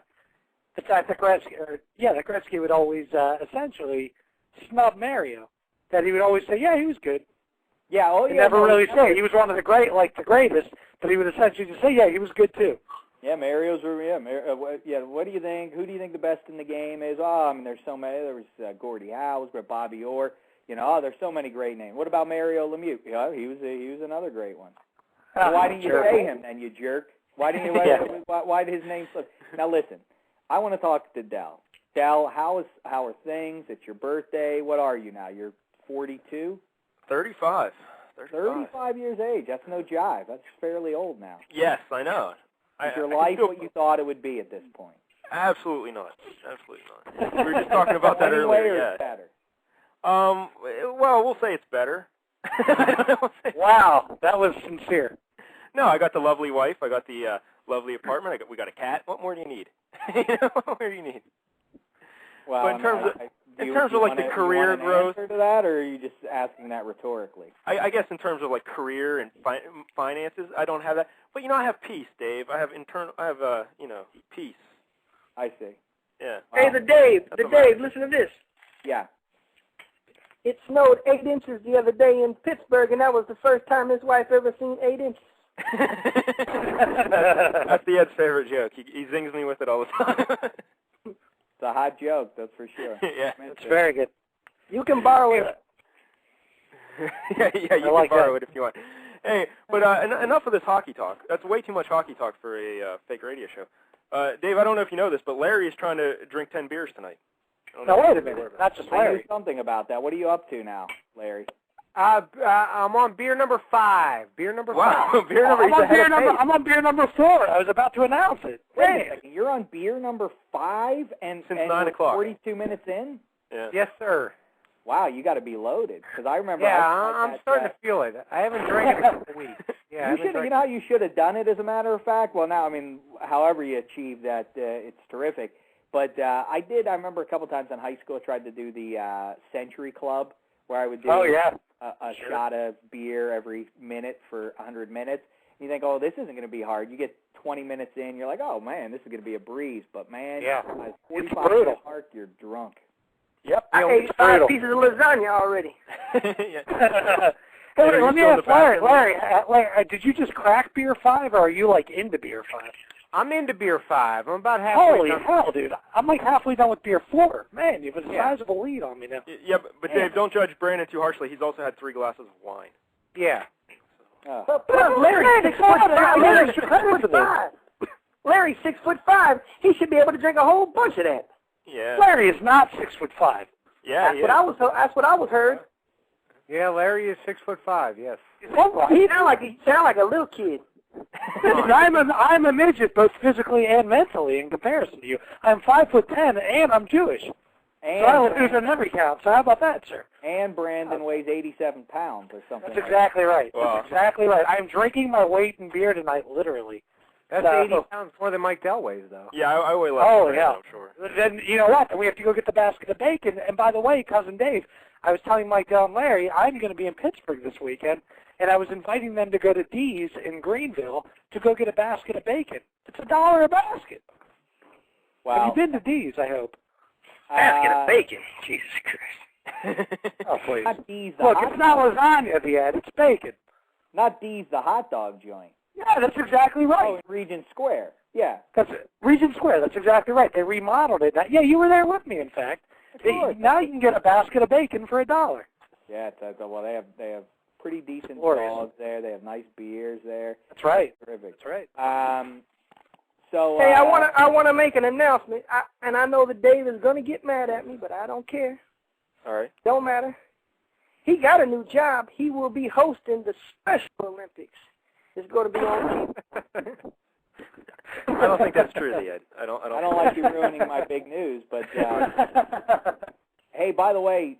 fact that Gretzky would always essentially snub Mario. That he would always say, yeah, he was good. Yeah, He never really say he was one of the greatest, but he would essentially just say, yeah, he was good too. Yeah, Mario's. What do you think? Who do you think the best in the game is? Oh, I mean, there's so many. There was Gordie Howe, Bobby Orr. There's so many great names. What about Mario Lemieux? Yeah, he was another great one. Well, why didn't you say him then, you jerk? Why didn't you? Why did his name slip? Now listen, I want to talk to Del. Del, how are things? It's your birthday. What are you now? You're 42? 35. 35 years age. That's no jive. That's fairly old now. Yes, I know. Is your life what you thought it would be at this point? Absolutely not. Absolutely not. We were just talking about that earlier. Yeah. Better? Well, we'll say it's better. Wow, that was sincere. No, I got the lovely wife. I got the lovely apartment. We got a cat. What more do you need? What more do you need? Well, but in terms of like the career growth, answer to that, or are you just asking that rhetorically? I guess in terms of like career and finances, I don't have that. But I have peace, Dave. I have peace. I see. Yeah. Hey, the Dave, listen to this. Yeah. It snowed 8 inches the other day in Pittsburgh, and that was the first time his wife ever seen 8 inches. That's the Ed's favorite joke. He zings me with it all the time. It's a hot joke, that's for sure. Yeah. It's very good. You can borrow it. yeah, you can borrow it if you want. Hey, but enough of this hockey talk. That's way too much hockey talk for a fake radio show. Dave, I don't know if you know this, but Larry is trying to drink 10 beers tonight. No, wait a minute. Not just I Larry. knew something about that. What are you up to now, Larry? I'm on beer number 5. Beer number 5. Wow, beer number. I'm on beer number 4. I was about to announce it. Wait a second. You're on beer number 5 since 9 o'clock. 42 minutes in? Yeah. Yes, sir. Wow, you got to be loaded. Because I remember. Yeah, I'm starting to feel it. I haven't drank in a couple weeks. Yeah, you know how you should have done it, as a matter of fact? Well, now, I mean, however you achieve that, it's terrific. But I remember a couple times in high school, I tried to do the Century Club, where I would do a shot of beer every minute for 100 minutes. And you think, oh, this isn't going to be hard. You get 20 minutes in, you're like, oh, man, this is going to be a breeze. But, man, by 45 minute mark, you're drunk. Yep. I ate 5 pieces of lasagna already. Hey, let me ask Larry, did you just crack beer 5, or are you, like, into beer 5? I'm into beer 5. I'm about halfway done. Holy hell, dude. I'm like halfway done with beer 4. Man, you have a sizable lead on me now. Yeah, but Dave, don't judge Brandon too harshly. He's also had 3 glasses of wine. Yeah. But Larry's 6'5". Larry's 6'5". He should be able to drink a whole bunch of that. Yeah. Larry is not 6'5". Yeah, That's what I was heard. Yeah, Larry is 6'5". Yes. Is that right? He sound like a little kid. Listen, I'm a midget, both physically and mentally, in comparison to you. I'm 5'10", and I'm Jewish. And so I would lose on every count. So how about that, sir? And Brandon weighs 87 pounds or something. That's exactly right. Wow. That's exactly right. I'm drinking my weight in beer tonight, literally. That's 80 pounds more than Mike Dell weighs, though. Yeah, I weigh less. Oh, than yeah. I'm sure. Then you know what? Then we have to go get the basket of bacon. And by the way, Cousin Dave, I was telling Mike Dell and Larry, I'm going to be in Pittsburgh this weekend, and I was inviting them to go to D's in Greenville to go get a basket of bacon. It's $1 a basket. Wow. Have you been to D's, I hope? Basket of bacon. Jesus Christ. Oh, please. Not D's the Look, hot it's not lasagna at the end. It's bacon. Not D's the hot dog joint. Yeah, that's exactly right. Oh, in Regent Square. Yeah. That's it. Regent Square, that's exactly right. They remodeled it. Yeah, you were there with me, in fact. Now you can get a basket of bacon for $1. Yeah, well, they have pretty decent Glorious. dogs there. They have nice beers there. That's right. Terrific. That's right. So Hey, I wanna make an announcement, and I know that Dave is gonna get mad at me, but I don't care. All right. Don't matter. he got a new job. He will be hosting the Special Olympics. It's going to be on TV. I don't think that's true, Ed. I don't like you ruining my big news, but hey, by the way,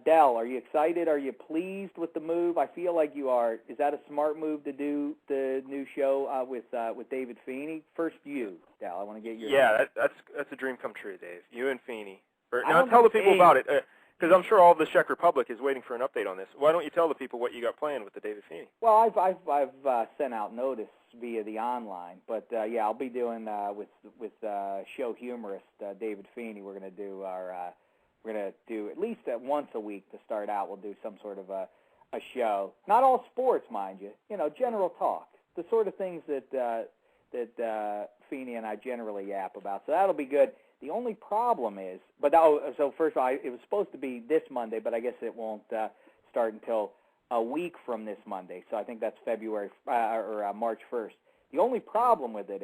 Del, are you excited? Are you pleased with the move? I feel like you are. Is that a smart move to do the new show with David Feeney? First, you, Del. I want to get your. Yeah, that's a dream come true, Dave. You and Feeney. Now tell the people about it, because I'm sure all of the Czech Republic is waiting for an update on this. Why don't you tell the people what you got planned with the David Feeney? Well, I've sent out notice via the online, but yeah, I'll be doing with show humorist David Feeney. We're going to do we're going to do at least once a week to start out. We'll do some sort of a show. Not all sports, mind you. You know, general talk, the sort of things that Feeney and I generally yap about. So that'll be good. The only problem is, so first of all, it was supposed to be this Monday, but I guess it won't start until a week from this Monday. So I think that's February or March 1st. The only problem with it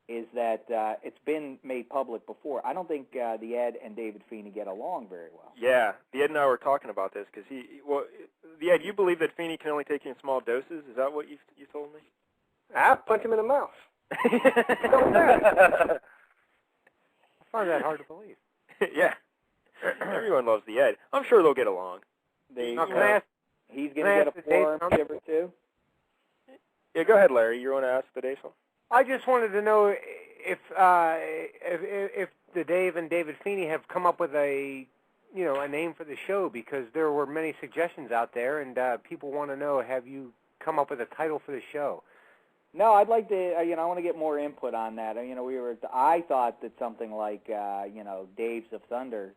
is that it's been made public before. I don't think the Ed and David Feeney get along very well. Yeah, the Ed and I were talking about this because the Ed, you believe that Feeney can only take you in small doses? Is that what you told me? I punch him in the mouth. I find that hard to believe. Yeah. Everyone loves the Ed. I'm sure they'll get along. He's can going to get a forearm giver, too? Yeah, go ahead, Larry. You want to ask the Dave something? I just wanted to know if the Dave and David Feeney have come up with a name for the show, because there were many suggestions out there, and people want to know, have you come up with a title for the show? No, I'd like to. I want to get more input on that. I thought that something like Daves of Thunder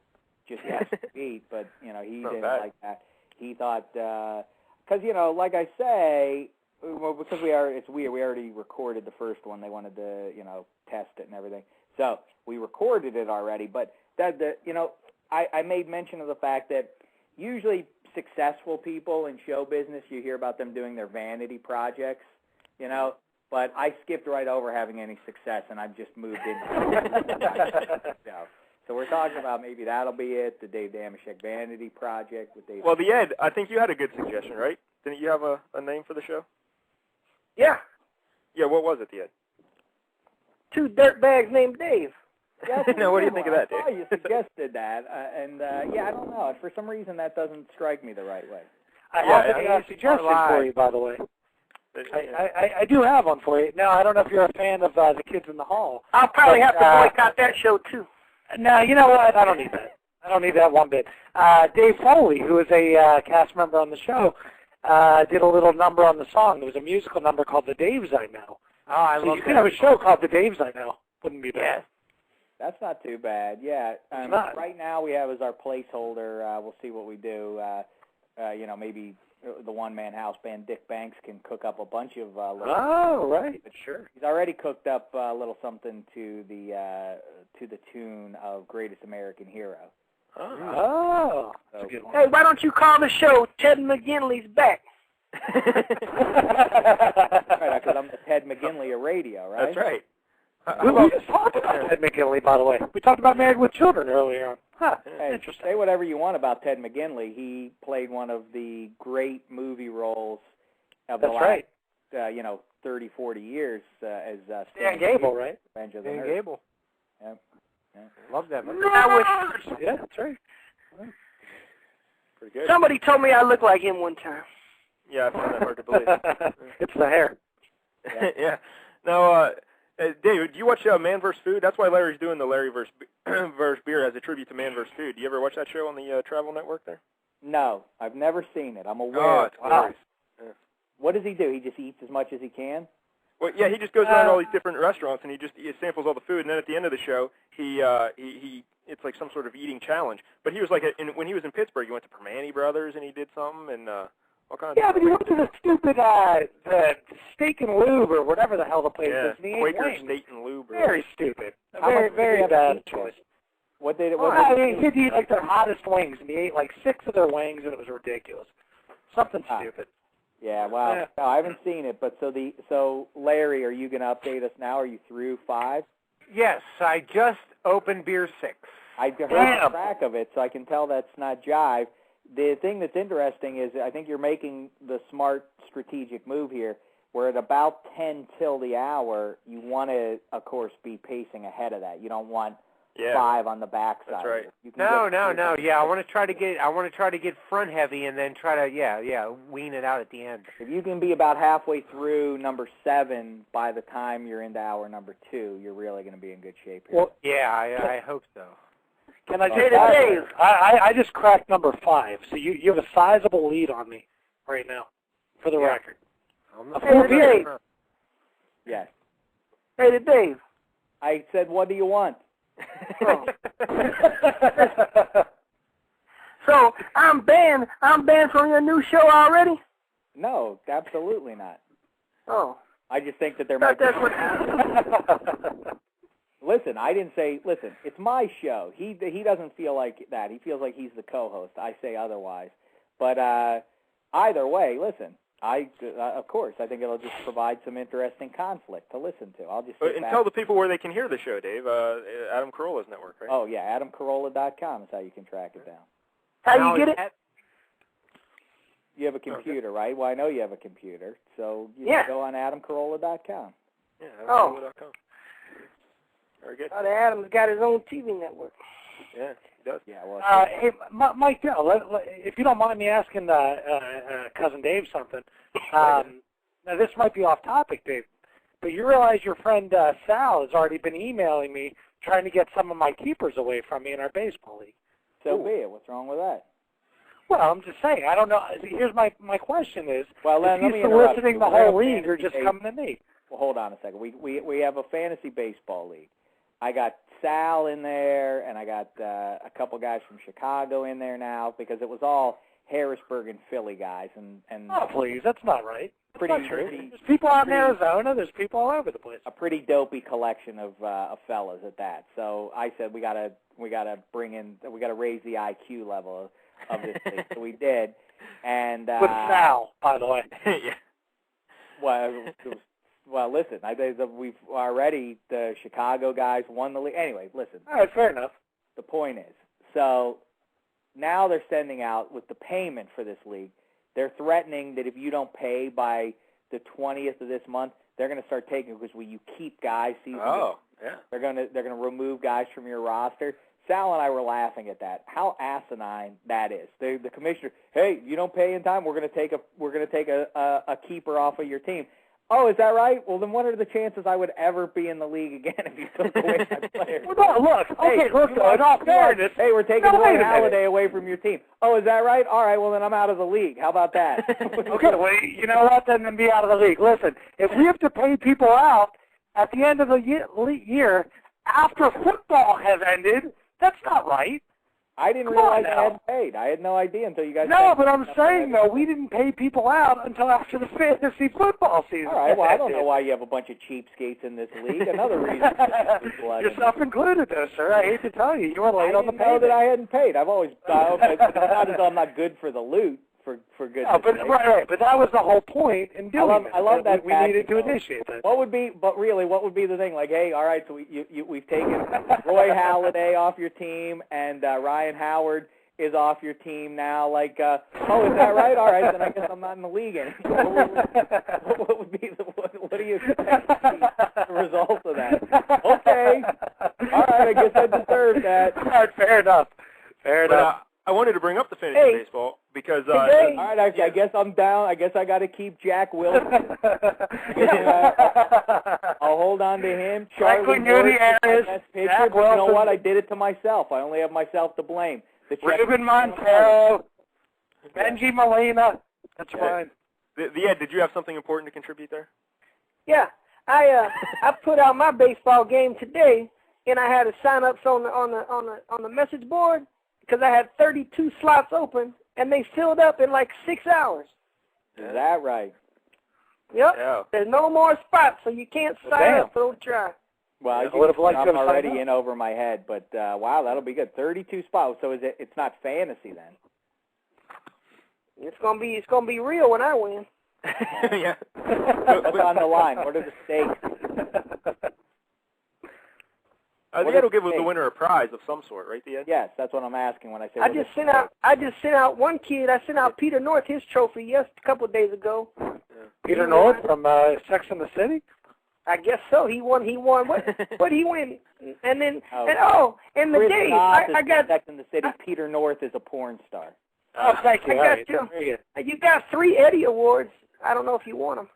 just has to beat, but he didn't like that. He thought because like I say, well, because we already recorded the first one. They wanted to test it and everything, so we recorded it already. But I made mention of the fact that usually successful people in show business, you hear about them doing their vanity projects. But I skipped right over having any success, and I've just moved into So we're talking about maybe that'll be it, the Dave Damashek Vanity Project with Dave. Well, the Ed, I think you had a good suggestion, right? Didn't you have a name for the show? Yeah. Yeah, what was it, the Ed? Two dirtbags named Dave. Now, what do you think of that, Dave? I saw you suggested that, and I don't know. For some reason, that doesn't strike me the right way. I have a suggestion for you, by the way. I do have one for you. Now, I don't know if you're a fan of The Kids in the Hall. I'll probably have to boycott that show, too. No, you know what? I don't need that. I don't need that one bit. Dave Foley, who is a cast member on the show, did a little number on the song. There was a musical number called The Daves I Know. Oh, I love that. You could have a show called The Daves I Know. Wouldn't be bad. Yes. That's not too bad. Yeah. Right now we have as our placeholder. We'll see what we do. Maybe the one-man house band Dick Banks can cook up a bunch of right. Sure. He's already cooked up a little something to the tune of Greatest American Hero. Oh. So, hey, why don't you call the show Ted McGinley's Back? Right, because I'm the Ted McGinley of radio, right? That's right. We just talked about Ted McGinley, by the way. We talked about Married with Children earlier on. Huh, hey, interesting. Say whatever you want about Ted McGinley. He played one of the great movie roles of the last, 30, 40 years as Stan Gable, right? Revenge of the Stan Nerds. Gable. Yep. Love that movie. Yeah, that's right. Pretty good. Somebody told me I looked like him one time. Yeah, I found that hard to believe. It's the hair. Yeah. Now, Dave, do you watch Man vs. Food? That's why Larry's doing the Larry versus Beer as a tribute to Man vs. Food. Do you ever watch that show on the Travel Network there? No, I've never seen it. I'm aware. Oh, it's hilarious. Yeah. What does he do? He just eats as much as he can? Well, yeah, he just goes around all these different restaurants and he samples all the food, and then at the end of the show, he it's like some sort of eating challenge. But he was like when he was in Pittsburgh, he went to Permane Brothers and he did something and all kinds. Yeah, of but he went to the stupid the Steak and Lube or whatever the hell the place is. And he ate Quaker wings. Steak and Lube. Very stupid. How Very, much very did he bad eat? choice. What did He did eat like their hottest wings, and he ate like 6 of their wings, and it was ridiculous. Something stupid. Yeah, wow. Yeah. No, I haven't seen it, but so Larry, are you going to update us now? Are you through 5? Yes, I just opened Beer 6. I heard the track of it, so I can tell that's not jive. The thing that's interesting is I think you're making the smart strategic move here, where at about 10 till the hour, you want to, of course, be pacing ahead of that. You don't want 5 on the backside. That's right. No. Yeah, I want to try to get front heavy and then try to wean it out at the end. If you can be about halfway through number 7 by the time you're into hour number 2, you're really going to be in good shape here. Well, yeah, I hope so. Can I say that, Dave? I just cracked number 5, so you have a sizable lead on me right now, for the record. Hey, Dave. Yes. Hey, Dave. I said, what do you want? Oh. So I'm banned from your new show already? No, absolutely not. Oh. I just think that there might be... That's what... Listen, I didn't say, listen, it's my show. He doesn't feel like that. He feels like he's the co-host. I say otherwise. But either way, listen, of course, I think it'll just provide some interesting conflict to listen to. I'll just and tell the people where they can hear the show, Dave. Adam Carolla's network, right? Oh, yeah, AdamCarolla.com is how you can track it down. How you get it? You have a computer, right? Well, I know you have a computer, so you can go on AdamCarolla.com. Yeah, AdamCarolla.com. Very good. Adam's got his own TV network. Yeah, he does. Yeah, well, hey, Mike, if you don't mind me asking Cousin Dave something, now this might be off topic, Dave, but you realize your friend Sal has already been emailing me trying to get some of my keepers away from me in our baseball league. So be it. What's wrong with that? Well, I'm just saying. I don't know. Here's my question is, well, is he soliciting the whole league or just coming to me? Well, hold on a second. We have a fantasy baseball league. I got Sal in there, and I got a couple guys from Chicago in there now because it was all Harrisburg and Philly guys. And oh, please, that's not right. Pretty true. There's people out in Arizona. There's people all over the place. A pretty dopey collection of fellas at that. So I said we gotta raise the IQ level of this league. So we did, and with Sal, by the way. Yeah. Well, listen, we've already, the Chicago guys won the league. Anyway, listen. All right, fair enough. The point is, so now they're sending out, with the payment for this league, they're threatening that if you don't pay by the 20th of this month, they're going to start taking, because you keep guys. Oh, yeah. They're going to remove guys from your roster. Sal and I were laughing at that. How asinine that is. The commissioner, hey, you don't pay in time, we're going to take a keeper off of your team. Oh, is that right? Well, then what are the chances I would ever be in the league again if you took away my players? Well, no, look. Okay, look, in all fairness. Hey, we're taking Roy Halladay away from your team. Oh, is that right? All right, well, then I'm out of the league. How about that? Okay, well, you know what? Then be out of the league. Listen, if we have to pay people out at the end of the year after football has ended, that's not right. I didn't realize I hadn't paid. I had no idea until you guys. No, but I'm saying, though, we didn't pay people out until after the fantasy football season. All right, well, I don't know why you have a bunch of cheapskates in this league. Another reason. Yourself included, though, sir. I hate to tell you. You were late on the payment. I didn't know that I hadn't paid. I've always thought, it's not as though I'm not good for the loot, for goodness sake. Right, but that was the whole point in doing I love that we needed to initiate that. What would be the thing? Like, hey, all right, so we've taken Roy Halladay off your team, and Ryan Howard is off your team now. Like, oh, is that right? All right, then I guess I'm not in the league anymore. What do you expect to be the result of that? Okay, all right, I guess I deserve that. All right, fair enough. I wanted to bring up the fantasy baseball because all right, I guess I'm down. I guess I got to keep Jack Wilson. I'll hold on to him. Charlie Harris, best pitcher, but you know what? I did it to myself. I only have myself to blame. Ruben Montero, Benji Molina. That's fine. The Ed, did you have something important to contribute there? Yeah, I put out my baseball game today, and I had to sign up on the message board because I had 32 slots open, and they filled up in like 6 hours. Is that right? Yep. Yeah. There's no more spots, so you can't sign up. Don't try. Well, I'm already in over my head, but wow, that'll be good. 32 spots. So it's not fantasy then? It's gonna be real when I win. Yeah. What's on the line? What are the stakes? The Ed will give the winner a prize of some sort, right, the Ed? Yes, that's what I'm asking when I say. I just sent out one kid. I sent out Peter North his trophy a couple of days ago. Yeah. Peter North from Sex and the City? I guess so. He won. What he win? And then and the Chris day Knott I got Sex and the City. Peter North is a porn star. Oh, thank you. I got you. You got 3 Eddie Awards. I don't know if you won them.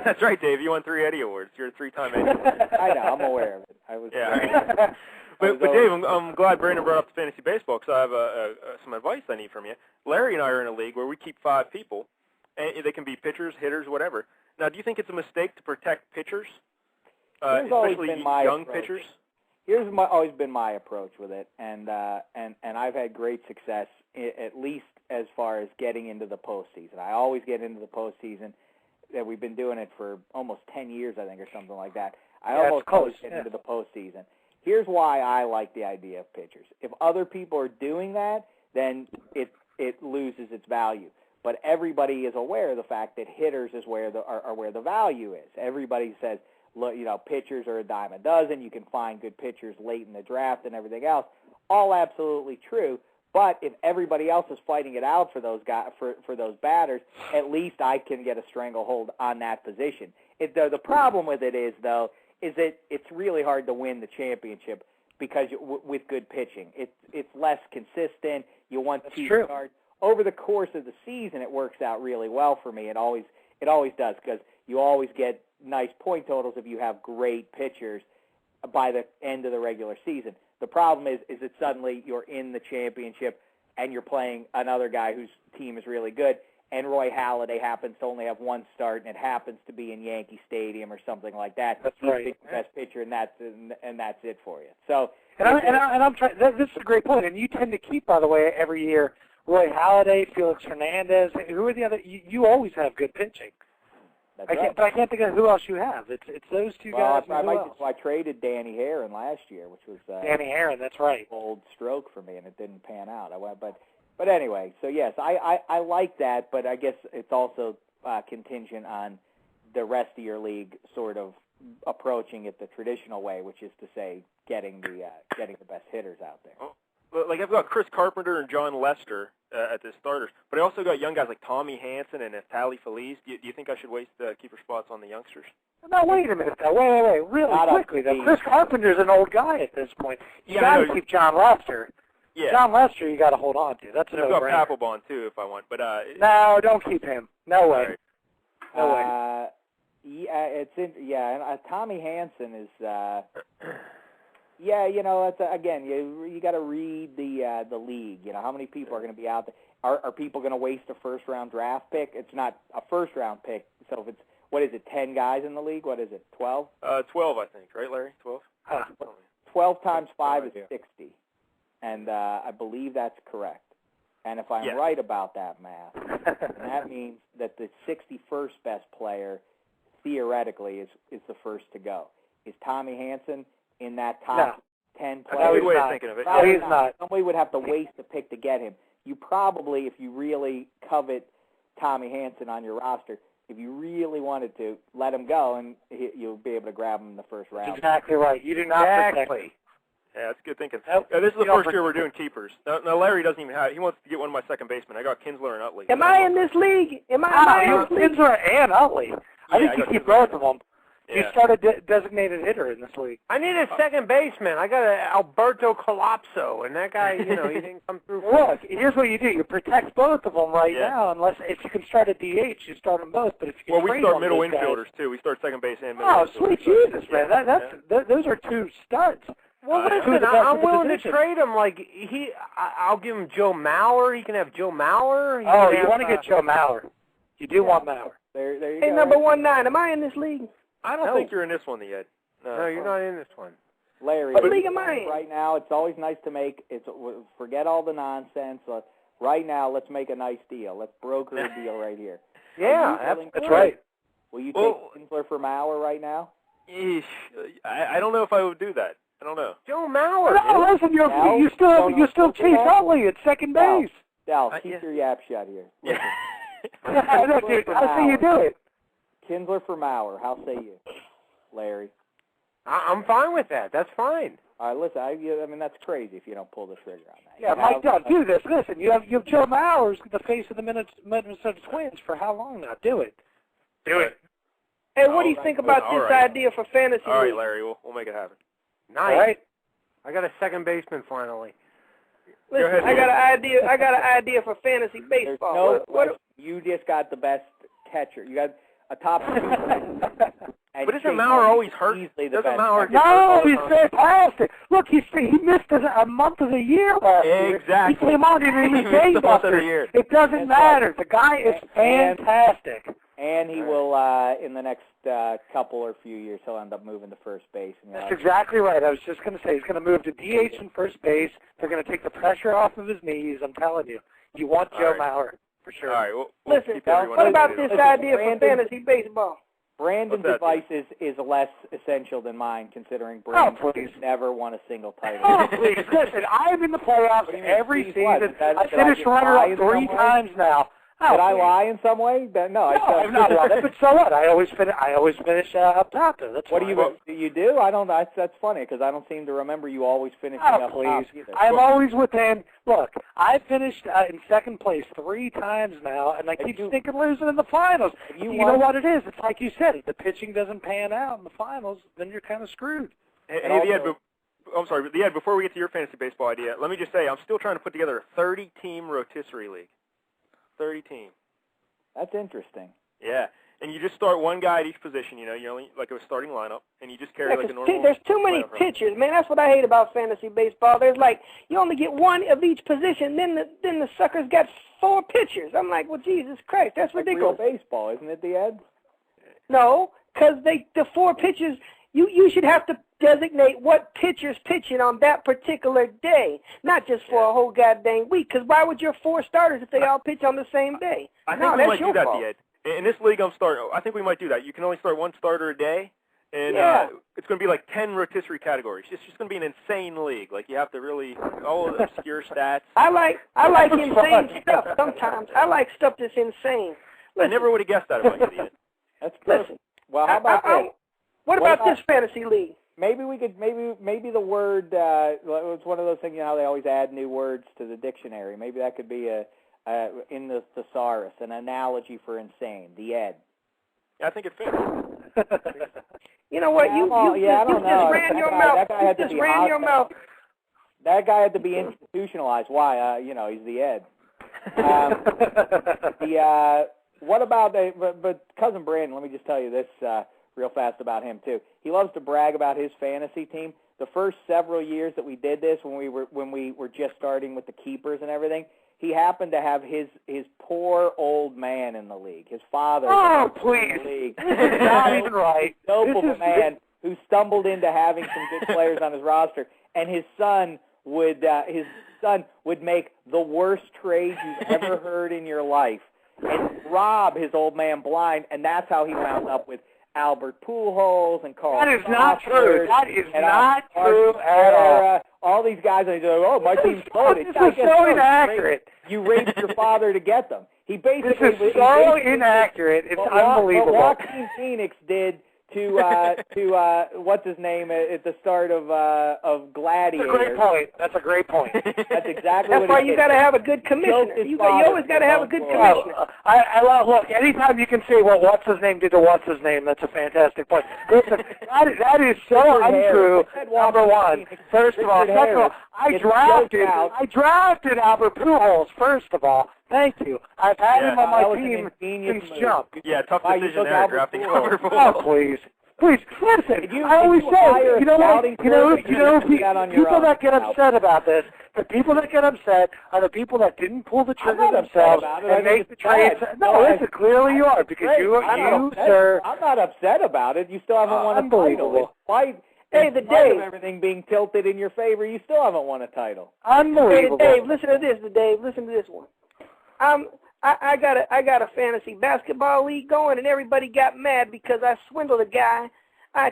That's right, Dave. You won 3 Eddie Awards. You're a 3-time Eddie Award. I know. I'm aware of it. I was. Yeah. But Dave, I'm glad Brandon brought up the fantasy baseball because I have some advice I need from you. Larry and I are in a league where we keep 5 people, and they can be pitchers, hitters, whatever. Now, do you think it's a mistake to protect pitchers, especially young pitchers? Here's always been my approach with it, and I've had great success, at least as far as getting into the postseason. I always get into the postseason. We've been doing it for almost 10 years, I think, or something like that. I almost always get into the postseason. Here's why I like the idea of pitchers. If other people are doing that, then it loses its value. But everybody is aware of the fact that hitters is where the value is. Everybody says, look, pitchers are a dime a dozen. You can find good pitchers late in the draft and everything else. All absolutely true. But if everybody else is fighting it out for those guys, for those batters, at least I can get a stranglehold on that position. The problem with it is that it's really hard to win the championship because with good pitching, it's less consistent. You want 2 starts. Over the course of the season, it works out really well for me. It always does because you always get nice point totals if you have great pitchers by the end of the regular season. The problem is that suddenly you're in the championship and you're playing another guy whose team is really good, and Roy Halladay happens to only have 1 start, and it happens to be in Yankee Stadium or something like that. That's He's right. the best pitcher, and that's it for you. So, I'm trying. This is a great point, and you tend to keep, by the way, every year Roy Halladay, Felix Hernandez. Who are the other? You always have good pitching. That's right. But I can't think of who else you have. It's those 2 guys. I traded Danny Herron last year, which was Danny Herron. That's right. Bold stroke for me, and it didn't pan out. But anyway, so yes, I like that, but I guess it's also contingent on the rest of your league sort of approaching it the traditional way, which is to say getting the best hitters out there. Oh, like I've got Chris Carpenter and John Lester at the starters, but I also got young guys like Tommy Hanson and Natali Feliz. Do you think I should waste keeper spots on the youngsters? No, wait a minute. Wait. Really quickly. Chris Carpenter's an old guy at this point. You got to keep John Lester. Yeah. John Lester, you got to hold on to. That's a no-brainer. I've got Papelbon too, if I want, but no, don't keep him. No way. Right. No way. And Tommy Hanson is. That's again. You got to read the league. How many people are going to be out there? Are people going to waste a first-round draft pick? It's not a first-round pick. So if it's 10 guys in the league? What is it? 12? 12, I think. Right, Larry? 12. 12 times 5 is 60, and I believe that's correct. And if I'm right about that math, that means that the 61st best player theoretically is the first to go. Is Tommy Hanson in that top 10 players? That's a good way of thinking of it. No, he's not. Somebody would have to waste a pick to get him. You probably, if you really covet Tommy Hanson on your roster, if you really wanted to, let him go, and you'll be able to grab him in the first round. Exactly right. You do not protect him. Yeah, that's good thinking. Nope. This is the first year we're doing keepers. Now Larry doesn't even have. He wants to get one of my second basemen. I got Kinsler and Utley. Am I in this league? Am I in this league? Kinsler and Utley. I think you keep both of them. Yeah. You started designated hitter in this league. I need a second baseman. I got Alberto Colapso, and that guy, he didn't come through. Look, here's what you do. You protect both of them now, unless if you can start a DH, you start them both. But if you we start middle infielders too. We start second base and middle. Oh, infielders. sweet Jesus, man! Those are 2 studs. Well, listen, I'm willing to trade him. Like I'll give him Joe Mauer. He can have Joe Mauer. You want to get Joe Mauer? You do want Mauer. There you hey, go. number 19. Am I in this league? I don't think you're in this one yet. No, you're not in this one. Larry, What league am I in? right now, it's always nice to forget all the nonsense. Right now, let's make a nice deal. Let's broker a deal right here. Yeah, that's right. Will you take Kinsler for Mauer right now? I don't know if I would do that. I don't know. Joe Mauer. No, listen, you still chase Utley at second base. Dal, keep your yap shut here. Yeah. Dude, how say you do it? Kinsler for Mauer. How say you, Larry? I'm fine with that. That's fine. All right, listen, I mean, that's crazy if you don't pull the trigger on that. Yeah, Mike, don't do this. Listen, you have Joe Mauer, the face of the Minnesota Twins, for how long now? Do it. Do it. Hey, what do you think about this idea for fantasy? All right, Larry, we'll make it happen. Nice. All right. I got a second baseman finally. Listen, Go ahead, I got an idea for fantasy baseball. There's no question. You just got the best catcher. You got a top. But isn't Mauer always hurt? Doesn't Mauer get No, hurt? he's fantastic. Look, he missed a month of the year last year. Exactly. He came on and he was game buster. It doesn't matter. The guy is fantastic. And he will, in the next couple or few years, he'll end up moving to first base. And That's exactly right. I was just going to say, he's going to move to DH and first base. They're going to take the pressure off of his knees. I'm telling you. You want Joe Mauer, for sure. All right, we'll listen, what about this idea for fantasy baseball? Brandon's advice is less essential than mine, considering Brandon never won a single title. Oh, please. Listen, I'm in the playoffs every season. I finished runner-up 3 times now. Did I lie in some way? No, I'm not lying. But so what? I always finish up top. That's what you do? I don't. That's funny because I don't seem to remember you always finishing up top either. I'm always within. Look, I finished in second place 3 times now, and I keep stinking losing in the finals. You know what it is? It's like you said. If the pitching doesn't pan out in the finals, then you're kind of screwed. Hey, I'm sorry, but Ed, before we get to your fantasy baseball idea, let me just say I'm still trying to put together a 30-team rotisserie league. 30 team. That's interesting. Yeah, and you just start one guy at each position. You only like a starting lineup, and you just carry like a normal. There's too many pitchers, man. That's what I hate about fantasy baseball. There's like you only get one of each position, then the suckers got 4 pitchers. I'm like, well, Jesus Christ, that's ridiculous. Real baseball, isn't it, the Ed? No, because the 4 pitchers. You should have to designate what pitcher's pitching on that particular day, not just for a whole goddamn week. Because why would your 4 starters if they all pitch on the same day? I think we might do that, Ed. In this league I'm starting, I think we might do that. You can only start 1 starter a day, and it's going to be like 10 rotisserie categories. It's just going to be an insane league. Like you have to really all the obscure stats. I like insane stuff sometimes. I like stuff that's insane. Listen, I never would have guessed that if I could eat it. That's perfect. Listen, well, how about this? What about this fantasy league? Maybe we could maybe the word it's one of those things, how they always add new words to the dictionary. Maybe that could be in the thesaurus, an analogy for insane. The Ed. Yeah, I think it fits. You know what? You just ran your mouth. You just ran your mouth. That guy had to be institutionalized. Why? He's the Ed. What about but cousin Brandon? Let me just tell you this. Real fast about him too. He loves to brag about his fantasy team. The first several years that we did this, when we were just starting with the keepers and everything, he happened to have his poor old man in the league. His father. Oh, please! In the league. This is not even right. Noble man who stumbled into having some good players on his roster, and his son would make the worst trades you've ever heard in your life, and rob his old man blind, and that's how he wound up with Albert Pujols and Carl. That is not true. That is not true at all. All these guys, and they go, my team's loaded. This is so inaccurate. You raped your father to get them. He basically. This is so inaccurate. It's unbelievable. What Joaquin Phoenix did to what's his name at the start of Gladiator. That's a great point. That's a great point. That's exactly. That's why you got to have a good commissioner. You always got to have a good commissioner. I love. Look, anytime you can say what what's his name did to what's his name, that's a fantastic point. Listen, that is so untrue. Number one. First of all, second of all, I drafted Albert Pujols. First of all. Thank you. I've had him on my team since jump. Yeah, tough decision there, drafting Albert Pujols. Oh, please. Please, listen, I always say, you know what, people that get upset about this, the people that get upset are the people that didn't pull the trigger themselves and make the trades. No, listen, clearly you are, because you, sir. I'm not upset about it. You still haven't won a title. Hey, in spite of everything being tilted in your favor, you still haven't won a title. Unbelievable. Hey, Dave, listen to this, Dave. Listen to this one. I got a fantasy basketball league going, and everybody got mad because I swindled a guy. I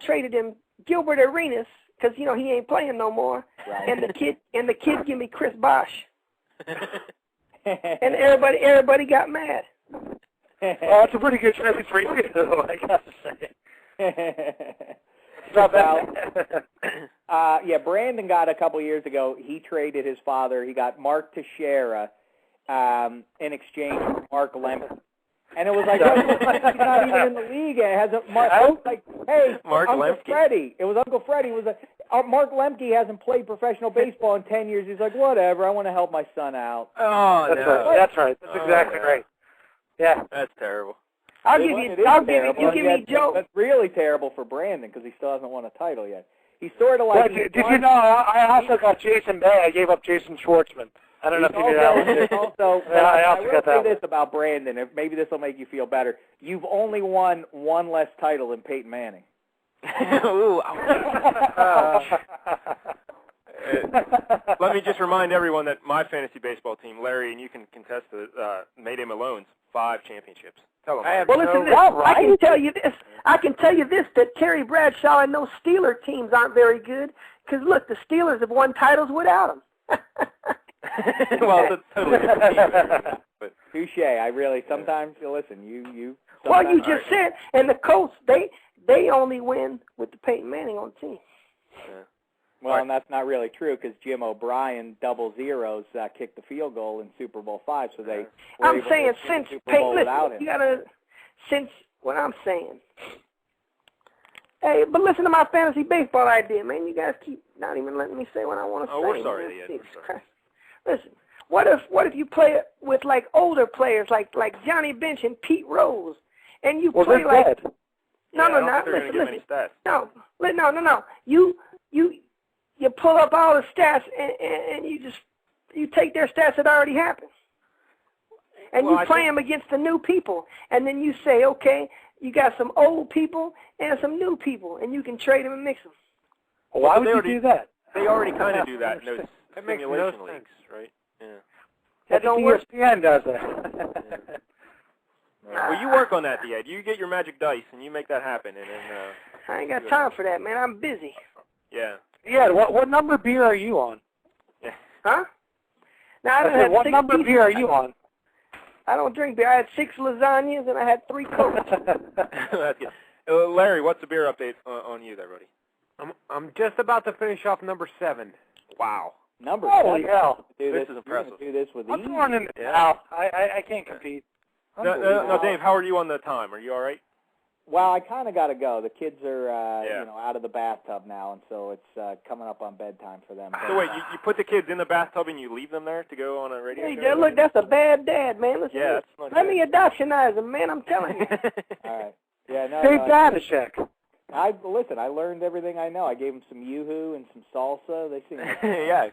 traded him Gilbert Arenas because he ain't playing no more, right. and the kid give me Chris Bosh, and everybody got mad. Well, that's a pretty good trade for you, I gotta say. Yeah, Brandon got a couple years ago. He traded his father. He got Mark Teixeira in exchange for Mark Lemke. And it was like, he's not even in the league. It hasn't. Mark, like, hey, Mark Uncle Lemke. Freddie. It was Uncle Freddie. It was like, Mark Lemke hasn't played professional baseball in 10 years. He's like, whatever. I want to help my son out. Oh, That's right. That's right. That's exactly right. Yeah. That's terrible. I'll give you Joe. That's really terrible for Brandon because he still hasn't won a title yet. He's sort of like. Did you know? I also got Jason Bay. I gave up Jason Schwartzman. I don't know if you knew that one. Also, I also got that say this about Brandon. If maybe this will make you feel better. You've only won one less title than Peyton Manning. Ooh, let me just remind everyone that my fantasy baseball team, Larry, and you can contest it, Mayday Malone's 5 championships. Tell them. Well, listen, I can tell you this. That Terry Bradshaw and those Steeler teams aren't very good because look, the Steelers have won titles without them. Well, that's totally different team, but touche. I really sometimes listen. You. Well, you just said, and the Colts they only win with the Peyton Manning on the team. Yeah. Well, and that's not really true because Jim O'Brien double zeros kicked the field goal in Super Bowl V, so they. I'm saying since Peyton, listen, you gotta since what I'm saying. Hey, but listen to my fantasy baseball idea, man. You guys keep not even letting me say what I want to say. Oh, we're sorry, man. Ed. We're sorry. Listen, what if you play with like older players like Johnny Bench and Pete Rose, and you play like dead. No. You pull up all the stats and you take their stats that already happened, and you play them against the new people, and then you say, okay, you got some old people and some new people, and you can trade them and mix them. Well, why would you do that? They already kind of do that in those simulation leagues, right? Yeah. That don't work. ESPN does that. Well, you work on that, Ed. You get your magic dice and you make that happen, and then. I ain't got time for that, man. I'm busy. Yeah. Yeah. What number beer are you on? Yeah. Huh? Now, I had what 6 number pieces. beer are you on? I don't drink beer. I had 6 lasagnas and I had 3 Cokes. That's good. Larry, what's the beer update on you there, buddy? I'm just about to finish off number 7. Wow. Number Holy 7. hell! This is impressive. Do this with I'm ease. torn in the now. I can't compete. No, Dave, how are you on the time? Are you all right? Well, I kind of got to go. The kids are, out of the bathtub now, and so it's coming up on bedtime for them. So wait, you put the kids in the bathtub and you leave them there to go on a radio show? Look, that's a bad dad, man. Listen, yeah, that's not let good. me adoptionize him, man. I'm telling you. All right. Yeah, no. Dave Danishek. I learned everything I know. I gave them some Yoo-Hoo and some salsa. They seem like yeah.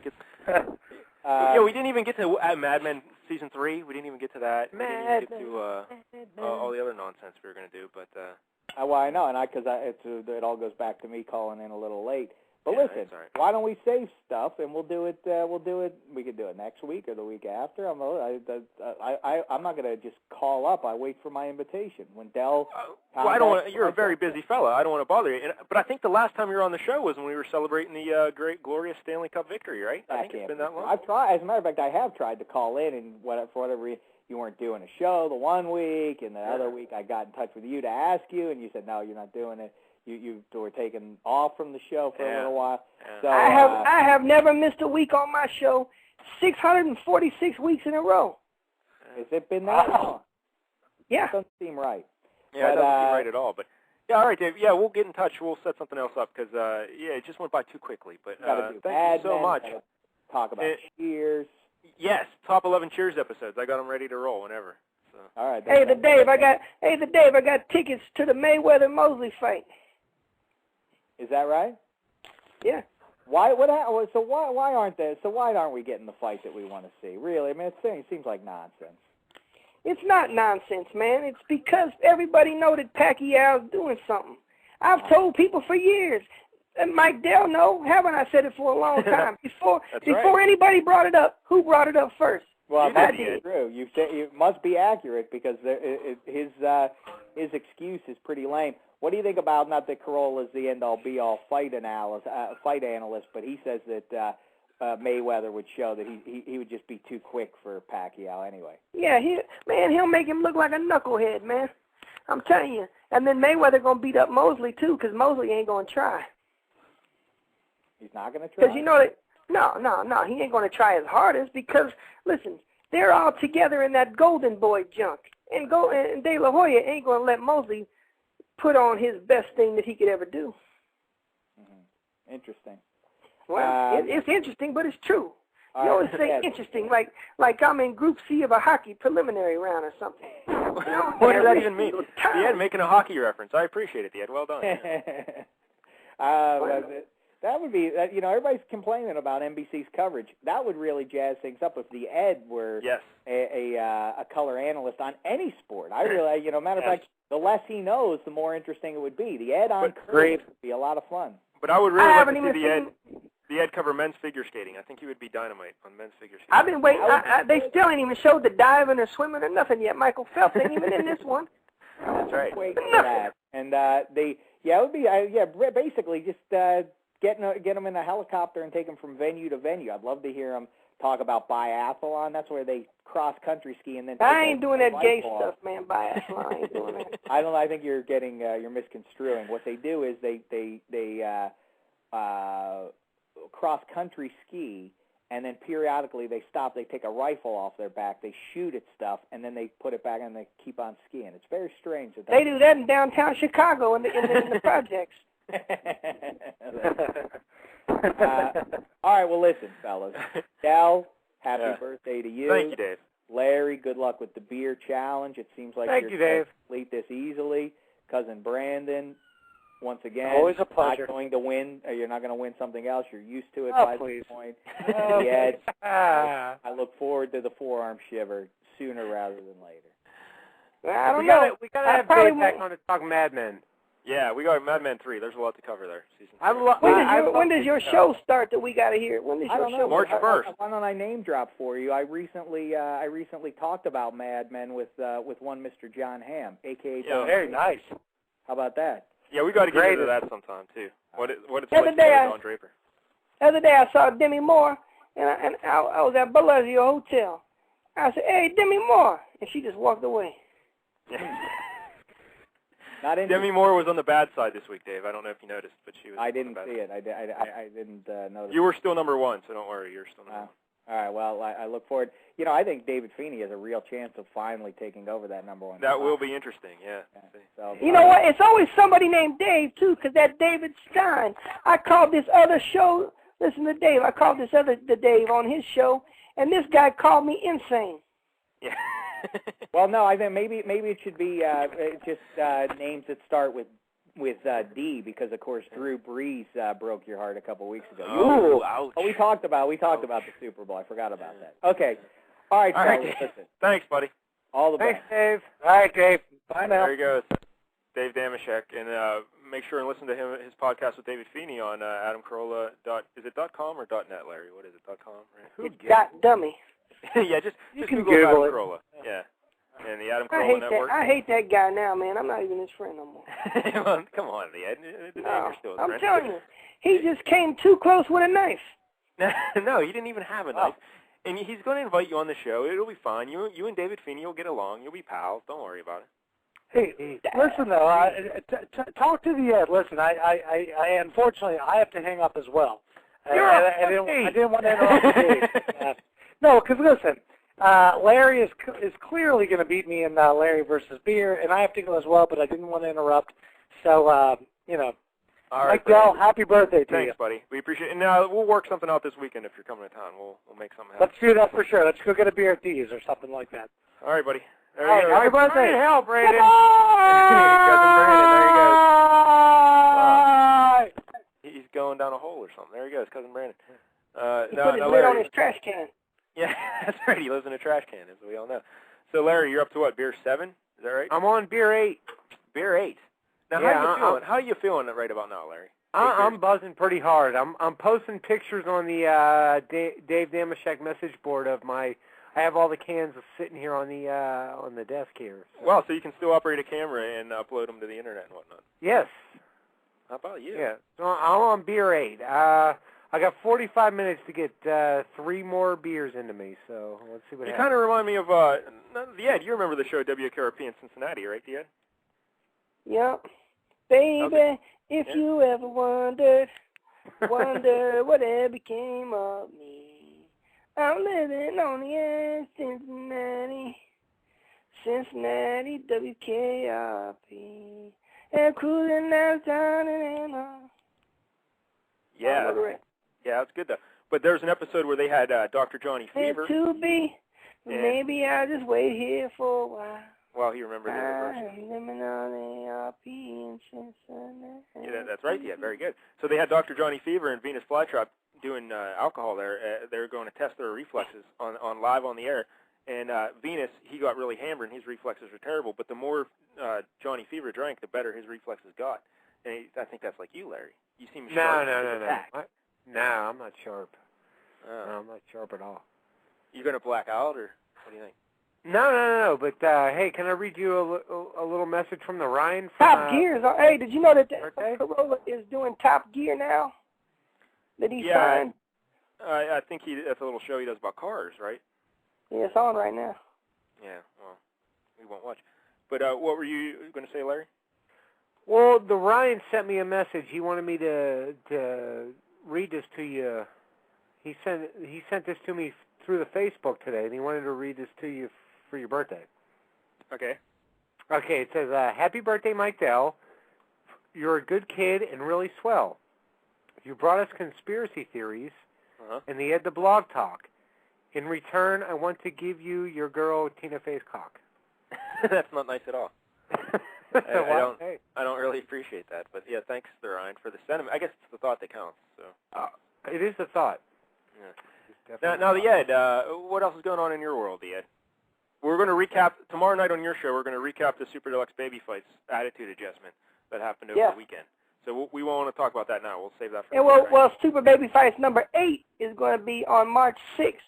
We didn't even get to Mad Men Season 3. We didn't even get to that. We didn't even get to all the other nonsense we were going to do. But well, I know, and it all goes back to me calling in a little late. But yeah, listen, right. why don't we save stuff and we'll do it. We could do it next week or the week after. I'm not going to just call up. I wait for my invitation when Dell. Well, I don't want. You're a very busy fella. I don't want to bother you. But I think the last time you were on the show was when we were celebrating the great, glorious Stanley Cup victory, right? I think it's been that long. I've tried. As a matter of fact, I have tried to call in, and for whatever reason, you weren't doing a show the one week, and the other week I got in touch with you to ask you, and you said no, you're not doing it. You were taken off from the show for a little while. Yeah. So I have never missed a week on my show, 646 weeks in a row. Has it been that long? Yeah. That doesn't seem right. Yeah, it doesn't seem right at all. But yeah, all right, Dave. Yeah, we'll get in touch. We'll set something else up because it just went by too quickly. But thank you so much. Talk about Cheers. Yes, top 11 Cheers episodes. I got them ready to roll whenever. So. All right. Hey, Dave, I got tickets to the Mayweather-Mosley fight. Is that right? Yeah. Why aren't we getting the fight that we want to see? Really? I mean, it seems like nonsense. It's not nonsense, man. It's because everybody know that Pacquiao's doing something. I've told people for years. And Mike Dell know, haven't I said it for a long time? Before anybody brought it up, who brought it up first? Well, that's true. You must be accurate because his excuse is pretty lame. What do you think about, not that Carolla's the end-all, be-all fight analyst, but he says that Mayweather would show that he would just be too quick for Pacquiao anyway. Yeah, he'll make him look like a knucklehead, man. I'm telling you. And then Mayweather going to beat up Mosley, too, because Mosley ain't going to try. He's not going to try? Because you know that, no, he ain't going to try his hardest because, listen, they're all together in that Golden Boy junk. And De La Hoya ain't going to let Mosley put on his best thing that he could ever do. Mm-hmm. Interesting. Well, it's interesting, but it's true. You always say interesting, like I'm in Group C of a hockey preliminary round or something. What does that even mean? The Ed making a hockey reference. I appreciate it, the Ed. Well done. That would be, everybody's complaining about NBC's coverage. That would really jazz things up if the Ed were a color analyst on any sport. I really, matter of fact, the less he knows, the more interesting it would be. The Ed on curve would be a lot of fun. But I would really like to see the Ed cover men's figure skating. I think he would be dynamite on men's figure skating. I've been waiting. They still ain't even showed the diving or swimming or nothing yet. Michael Phelps ain't even in this one. That's right. Waiting for that. And it would be, basically just get them in a helicopter and take them from venue to venue. I'd love to hear them talk about biathlon. That's where they cross-country ski and then I ain't doing that gay stuff, man. Biathlon, I ain't doing that. I think you're getting, you're misconstruing. What they do is they cross-country ski, and then periodically they stop, they take a rifle off their back, they shoot at stuff, and then they put it back and they keep on skiing. It's very strange. They do that in downtown Chicago in the projects. All right, well, listen, fellas. Dal, happy birthday to you. Thank you, Dave. Larry, good luck with the beer challenge. It seems like you're going to complete this easily. Cousin Brandon, once again, always a pleasure. Not going to win. You're not going to win something else. You're used to it by this point. Ed, I look forward to the forearm shiver sooner rather than later. I don't know. We gotta have Dave back on to talk Mad Men. Yeah, we got Mad Men 3. There's a lot to cover there. Season 3. When does your show start that we got to hear? When does your show March 1st. Why don't I name drop for you? I recently talked about Mad Men with one Mr. John Hamm, a.k.a. Oh, very nice. How about that? Yeah, we got to get into that sometime, too. What it's like to be Don Draper. The other day I saw Demi Moore, and I was at Bellagio Hotel. I said, "Hey, Demi Moore," and she just walked away. Demi Moore was on the bad side this week, Dave. I don't know if you noticed, but she was. I didn't see it. I didn't notice. You were still number one, so don't worry. You're still number one. All right. Well, I look forward. I think David Feeney has a real chance of finally taking over that number one. That will be interesting. Yeah. So, you know what? It's always somebody named Dave too, because that David Stein. I called this other show. Listen to Dave. I called the Dave on his show, and this guy called me insane. Yeah. Well, no, I think maybe it should be just names that start with D, because of course Drew Brees broke your heart a couple weeks ago. Oh, ouch! Oh, we talked about the Super Bowl. I forgot about that. Okay, all right, fellas, listen. Thanks, buddy. All the best. Thanks, Dave. All right, Dave. Bye now. There he goes, Dave Damashek, and make sure and listen to his podcast with David Feeney on Adam Carolla. Is it .com or .net, Larry? What is it? .com, right? It's .dummy. Yeah, just Google Adam it. Carolla. Yeah. And the Adam Carolla Network. I hate that guy now, man. I'm not even his friend no more. Well, come on, Ed. You're still his friend. I'm telling you, he just came too close with a knife. No, he didn't even have a knife. And he's going to invite you on the show. It'll be fine. You and David Feeney will get along. You'll be pals. Don't worry about it. Hey, listen though. Talk to the Ed. Listen, I unfortunately I have to hang up as well. I didn't want to interrupt Dave. No, because listen. Larry is clearly going to beat me in Larry versus Beer, and I have to go as well, but I didn't want to interrupt. So, All right, Mike Dell, happy birthday to you. Thanks, buddy. We appreciate it. And we'll work something out this weekend if you're coming to town. We'll make something happen. Let's do that for sure. Let's go get a beer at D's or something like that. All right, buddy. There All you right, go. happy birthday. Hell, Brandon. Cousin Brandon, there he goes. Bye. He's going down a hole or something. There he goes, Cousin Brandon. He put his lid on his trash can. Yeah, that's right. He lives in a trash can, as we all know. So, Larry, you're up to what, beer 7? Is that right? I'm on beer 8. Beer 8. Now, how are you feeling right about now, Larry? I'm buzzing pretty hard. I'm posting pictures on the Dave Damashek message board of I have all the cans sitting here on the desk here. So. Well, so you can still operate a camera and upload them to the internet and whatnot. Yes. How about you? Yeah. So I'm on beer 8. I got 45 minutes to get 3 more beers into me, so let's see what happens. You kind of remind me of the Ed. You remember the show WKRP in Cincinnati, right, the Ed? Yep. Baby, if you ever wondered Wonder whatever became of me. I'm living on the edge, Cincinnati, WKRP. And cruising downtown and Yeah. Yeah, that's good though. But there's an episode where they had Dr. Johnny Fever. To be, maybe I'll just wait here for a while. Well, he remembered the version. I'm living on the RP in Cincinnati. Yeah, that's right. Yeah, very good. So they had Dr. Johnny Fever and Venus Flytrap doing alcohol there. They were going to test their reflexes on live on the air. And Venus, he got really hammered, and his reflexes were terrible. But the more Johnny Fever drank, the better his reflexes got. And I think that's like you, Larry. You seem sharp. No, I'm not sharp. No, I'm not sharp at all. You going to black out, or what do you think? No. But hey, can I read you a little message from the Ryan? Top Gear is. Hey, did you know that Corolla is doing Top Gear now? That he signed. I think that's a little show he does about cars, right? Yeah, it's on right now. Yeah. Well, we won't watch. But what were you going to say, Larry? Well, the Ryan sent me a message. He wanted me to read this to you. He sent this to me through the Facebook today, and he wanted to read this to you for your birthday. Okay. Okay, it says, Happy birthday, Mike Dell. You're a good kid and really swell. You brought us conspiracy theories and the Ed the Blog Talk. In return, I want to give you your girl Tina Fey's cock. That's not nice at all. I don't really appreciate that, but yeah, thanks, Ryan, for the sentiment. I guess it's the thought that counts. So it is the thought. Yeah. Now, the Ed, what else is going on in your world, the Ed? We're going to recap tomorrow night on your show. We're going to recap the Super Deluxe Baby Fights attitude adjustment that happened over the weekend. So we won't want to talk about that now. We'll save that for. Well, Super Baby Fights number 8 is going to be on March 6th.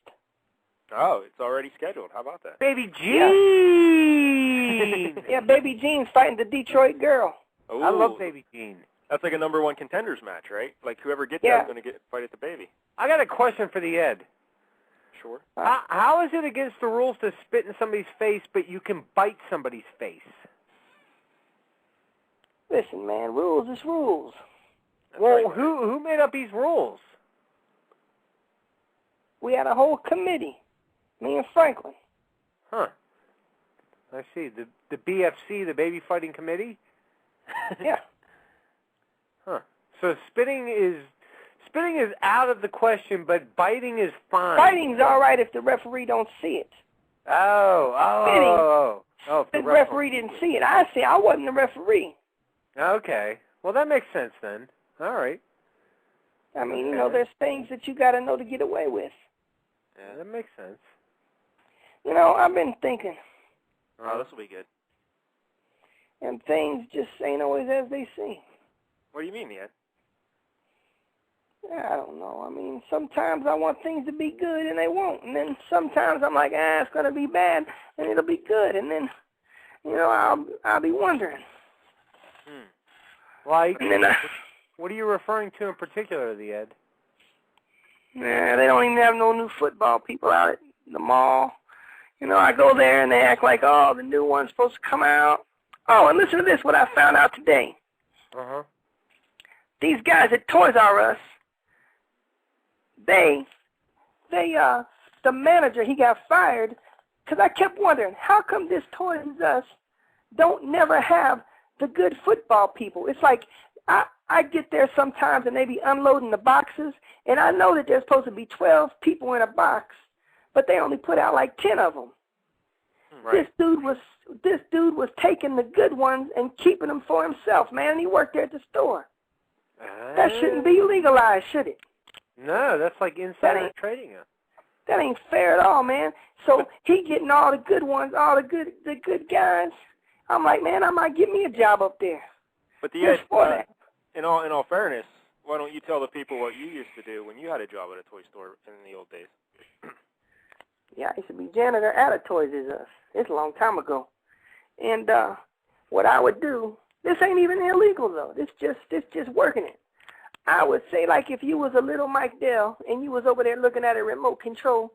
Oh, it's already scheduled. How about that? Baby Jean! Yeah, Baby Jean's fighting the Detroit girl. Ooh. I love Baby Jean. That's like a #1 contenders match, right? Like whoever gets that is going to fight at the Baby. I got a question for the Ed. Sure. How is it against the rules to spit in somebody's face, but you can bite somebody's face? Listen, man, rules is rules. That's well, right. who made up these rules? We had a whole committee. Me and Franklin. Huh. I see. The BFC, the Baby Fighting Committee? Yeah. Huh. So spitting is out of the question, but biting is fine. Biting's all right if the referee don't see it. Oh. The referee didn't see it. I wasn't the referee. Okay. Well, that makes sense then. All right. I mean, there's things that you got to know to get away with. Yeah, that makes sense. I've been thinking. Oh, this will be good. And things just ain't always as they seem. What do you mean, Ed? I don't know. I mean, sometimes I want things to be good and they won't. And then sometimes I'm like, it's going to be bad and it'll be good. And then, I'll be wondering. Like, and then what are you referring to in particular, the Ed? They don't even have no new football people out at the mall. I go there and they act like, the new one's supposed to come out. Oh, and listen to this, what I found out today. Uh-huh. These guys at Toys R Us, the manager, he got fired because I kept wondering, how come this Toys R Us don't never have the good football people? It's like I get there sometimes and they be unloading the boxes, and I know that there's supposed to be 12 people in a box, but they only put out like 10 of them. Right. This dude was taking the good ones and keeping them for himself, man, and he worked there at the store. That shouldn't be legalized, should it? No, that's like insider trading. That ain't fair at all, man. So he getting all the good ones, all the good guys. I'm like, man, I might get me a job up there. But the Ed, in all fairness, why don't you tell the people what you used to do when you had a job at a toy store in the old days? Yeah, I used to be janitor at a Toys R Us. It's a long time ago. And what I would do, this ain't even illegal though. This just working it. I would say, like, if you was a little Mike Dell and you was over there looking at a remote control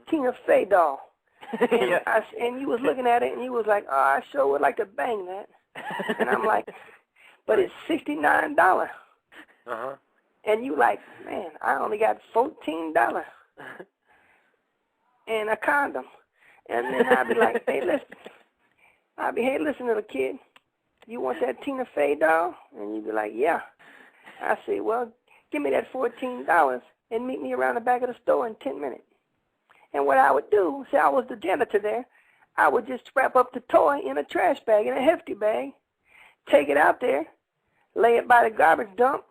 Tina Fey doll, and you was looking at it and you was like, I sure would like to bang that. And I'm like, but it's $69. Uh-huh. and you like, man, I only got $14 and a condom. And then I'd be like, hey, listen, little kid, you want that Tina Fey doll? And you'd be like, yeah. I say, well, give me that $14 and meet me around the back of the store in 10 minutes. And what I would do, say I was the janitor there, I would just wrap up the toy in a trash bag, in a hefty bag, take it out there, lay it by the garbage dump.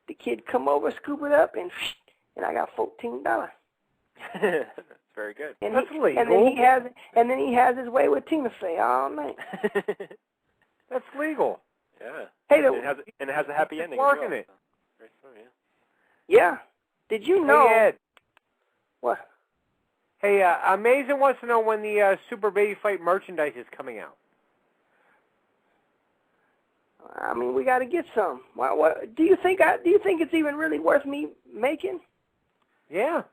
The kid come over, scoop it up, and I got $14. That's very good. And That's legal. And then he has his way with Tina Fey all night. That's legal. Yeah. Hey, it has a happy ending. Working it. Very funny, yeah. Did you know? Hey, Ed. What? Hey, Amazing wants to know when the Super Baby Fight merchandise is coming out. I mean, we got to get some. What do you think? Do you think it's even really worth me making? Yeah.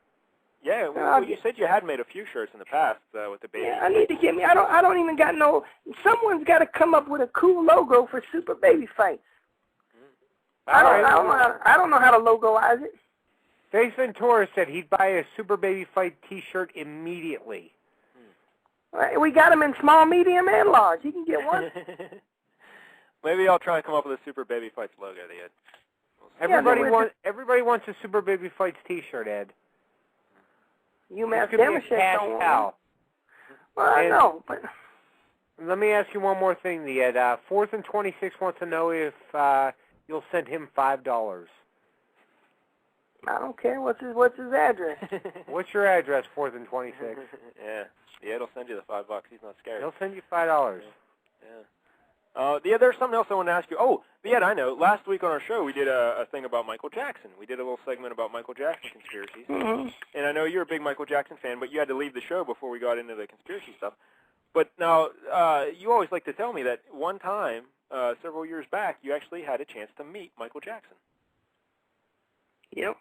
Yeah, well, you said you had made a few shirts in the past with the baby. Yeah, I need to get me. I don't even got no. Someone's got to come up with a cool logo for Super Baby Fights. I don't know how to logoize it. Face Ventura said he'd buy a Super Baby Fight T-shirt immediately. We got them in small, medium, and large. You can get one. Maybe I'll try and come up with a Super Baby Fights logo, Ed. Everybody wants a Super Baby Fights T-shirt, Ed. UMass Democrat don't want. Well, I know, but let me ask you one more thing, Ed. 4th and 26 wants to know if you'll send him $5. I don't care. What's his address? What's your address, 4th and 26? Yeah, Ed'll send you the $5. He's not scared. He'll send you $5. Yeah. There's something else I want to ask you. Oh, Ed, I know. Last week on our show, we did a thing about Michael Jackson. We did a little segment about Michael Jackson conspiracies. Mm-hmm. And I know you're a big Michael Jackson fan, but you had to leave the show before we got into the conspiracy stuff. But now, you always like to tell me that one time, several years back, you actually had a chance to meet Michael Jackson. Yep.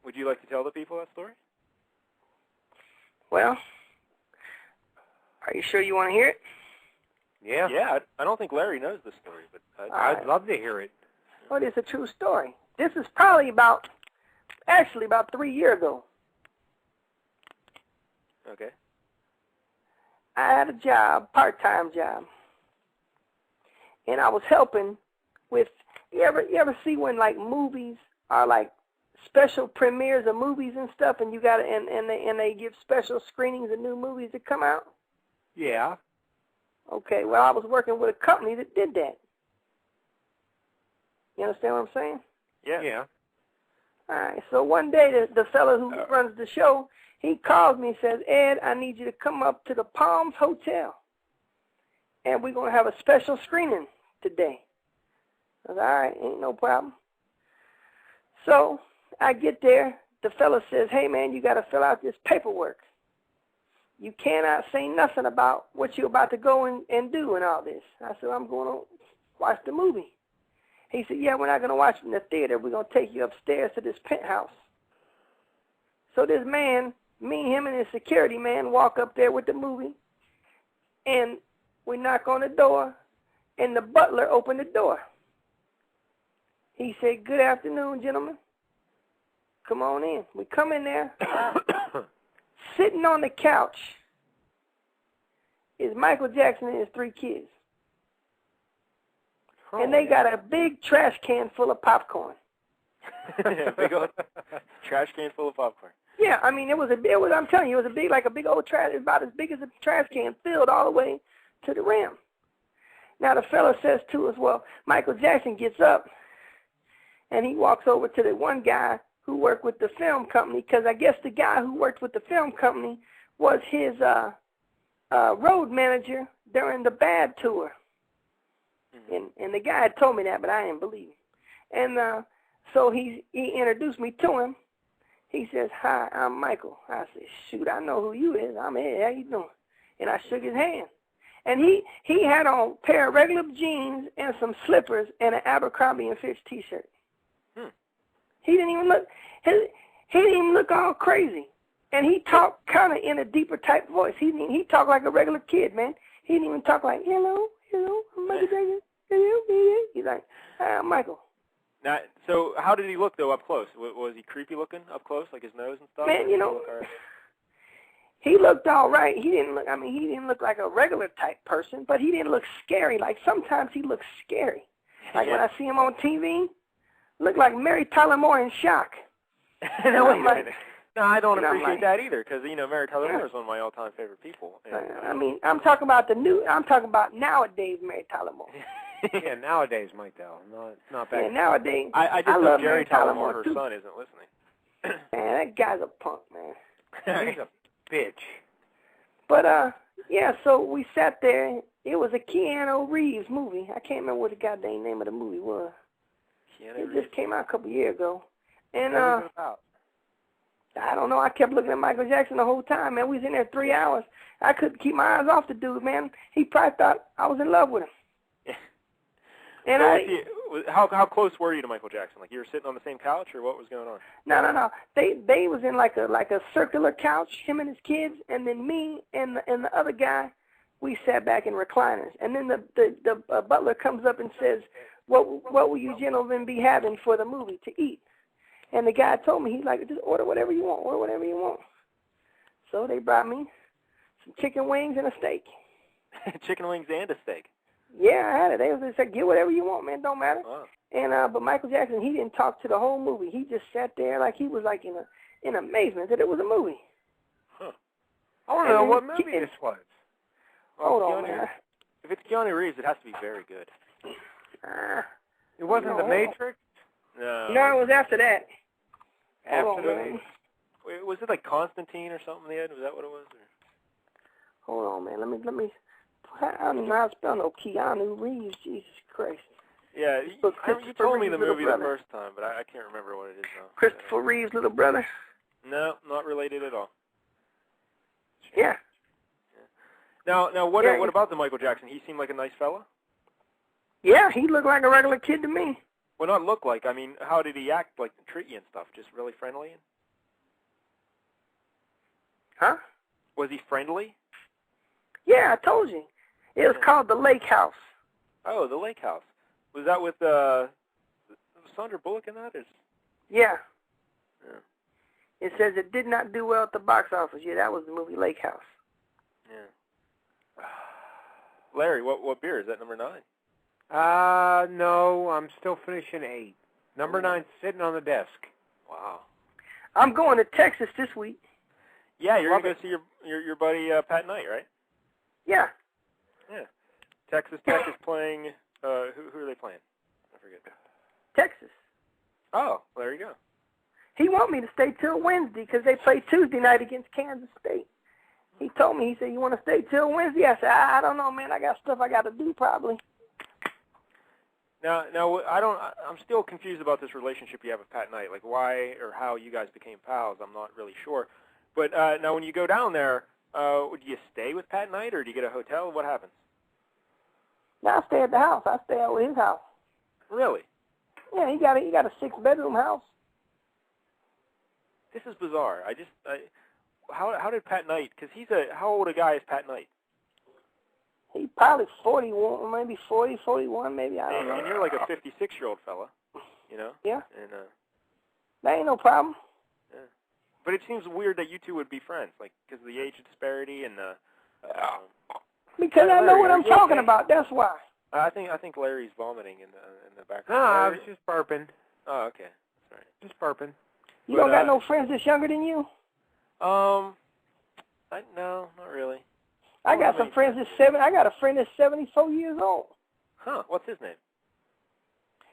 Would you like to tell the people that story? Well, are you sure you want to hear it? Yeah. Yeah, I don't think Larry knows the story, but I'd love to hear it. Well, it's a true story. This is probably about 3 years ago. Okay. I had a job, part-time job, and I was helping with. You ever see when like movies are like special premieres of movies and stuff, and you got and they give special screenings of new movies that come out? Yeah. Okay, well, I was working with a company that did that. You understand what I'm saying? Yeah. Yeah. All right, so one day the fellow who runs the show, he calls me and says, Ed, I need you to come up to the Palms Hotel, and we're going to have a special screening today. I said, all right, ain't no problem. So I get there. The fellow says, hey, man, you got to fill out this paperwork. You cannot say nothing about what you're about to go and do and all this. I said, I'm going to watch the movie. He said, yeah, we're not going to watch it in the theater. We're going to take you upstairs to this penthouse. So this man, me, him, and his security man walk up there with the movie, and we knock on the door, and the butler opened the door. He said, good afternoon, gentlemen. Come on in. We come in there. Sitting on the couch is Michael Jackson and his 3 kids. Oh, and they got a big trash can full of popcorn. Big old trash can full of popcorn. Yeah, I mean, I'm telling you, it was a big old trash, about as big as a trash can, filled all the way to the rim. Now the fellow says to us, well, Michael Jackson gets up and he walks over to the one guy who worked with the film company, because I guess the guy who worked with the film company was his road manager during the Bad tour. And the guy had told me that, but I didn't believe him. And so he introduced me to him. He says, hi, I'm Michael. I said, shoot, I know who you is. I'm Ed. How you doing? And I shook his hand. And he had on a pair of regular jeans and some slippers and an Abercrombie & Fitch T-shirt. He didn't even look all crazy. And he talked kind of in a deeper type voice. He talked like a regular kid, man. He didn't even talk like, hello, I'm Michael Jackson. He's like, hi, I'm Michael. Now, so how did he look though up close? Was he creepy looking up close, like his nose and stuff? Man, you know, he looked all right. He didn't look. I mean, he didn't look like a regular type person, but he didn't look scary. Like sometimes he looks scary. Like when I see him on TV, look like Mary Tyler Moore in shock. No, wait a minute. No, I don't appreciate that either, because Mary Tyler Moore is one of my all-time favorite people. And, I mean, I'm talking about I'm talking about nowadays Mary Tyler Moore. Yeah, nowadays, Mike Dell. Not back. Yeah, nowadays. I just love Mary Tyler Moore. Her son isn't listening. Man, that guy's a punk, man. He's a bitch. But yeah. So we sat there. It was a Keanu Reeves movie. I can't remember what the goddamn name of the movie was. It just came out a couple years ago. And what was it about? I don't know. I kept looking at Michael Jackson the whole time, man. We was in there 3 hours. I couldn't keep my eyes off the dude, man. He probably thought I was in love with him. Yeah. And so how close were you to Michael Jackson? Like you were sitting on the same couch, or what was going on? No. They was in like a circular couch, him and his kids, and then me and the other guy, we sat back in recliners. And then the butler comes up and says, "What will you gentlemen be having for the movie to eat?" And the guy told me, he's like, "Just order whatever you want. Order whatever you want." So they brought me some chicken wings and a steak. Chicken wings and a steak. Yeah, I had it. They was just like, "Get whatever you want, man. Don't matter." Wow. And but Michael Jackson, he didn't talk to the whole movie. He just sat there like he was like in amazement that it was a movie. Huh. I want to know what movie this was. Hold on, man. If it's Keanu Reeves, it has to be very good. It wasn't The Matrix? No. No, it was after that. After the man. Wait, was it like Constantine or something in the end? Was that what it was? Or? Hold on, man. Let me. I don't know how to spell no Keanu Reeves. Jesus Christ. Yeah, you told me the movie the first time, but I can't remember what it is now. Christopher Reeves' little brother. No, not related at all. Yeah. Now, what about the Michael Jackson? He seemed like a nice fella? Yeah, he looked like a regular kid to me. Well, not look like. I mean, how did he act, like, treat you and stuff? Just really friendly? Huh? Was he friendly? Yeah, I told you. It was called the Lake House. Oh, the Lake House. Was that with Sandra Bullock in that? Yeah. Yeah. It says it did not do well at the box office. Yeah, that was the movie Lake House. Yeah. Larry, what beer? Is that number 9? No, I'm still finishing 8. Number 9's sitting on the desk. Wow. I'm going to Texas this week. Yeah, you're going to go see your buddy Pat Knight, right? Yeah. Yeah. Texas Tech is playing, who are they playing? I forget. Texas. Oh, well, there you go. He want me to stay till Wednesday because they play Tuesday night against Kansas State. He told me, he said, "You want to stay till Wednesday?" I said, I don't know, man. I got stuff I got to do probably. Now, I'm still confused about this relationship you have with Pat Knight. Like, why or how you guys became pals, I'm not really sure. But now, when you go down there, do you stay with Pat Knight, or do you get a hotel? What happens? No, I stay at the house. I stay at his house. Really? Yeah, he got a 6-bedroom house. This is bizarre. How did Pat Knight? Because how old a guy is Pat Knight? He probably 41, maybe 40, 41, maybe. I don't know. And you're like a 56-year-old fella, you know? Yeah. And that ain't no problem. yeah. But it seems weird that you two would be friends, like because of the age disparity and because I know what I'm talking about. That's why. I think Larry's vomiting in the background. No, I was just burping. Oh, okay. That's right. Just burping. You don't got no friends that's younger than you? No, not really. I got some friends that's I got a friend that's 74 years old. Huh? What's his name?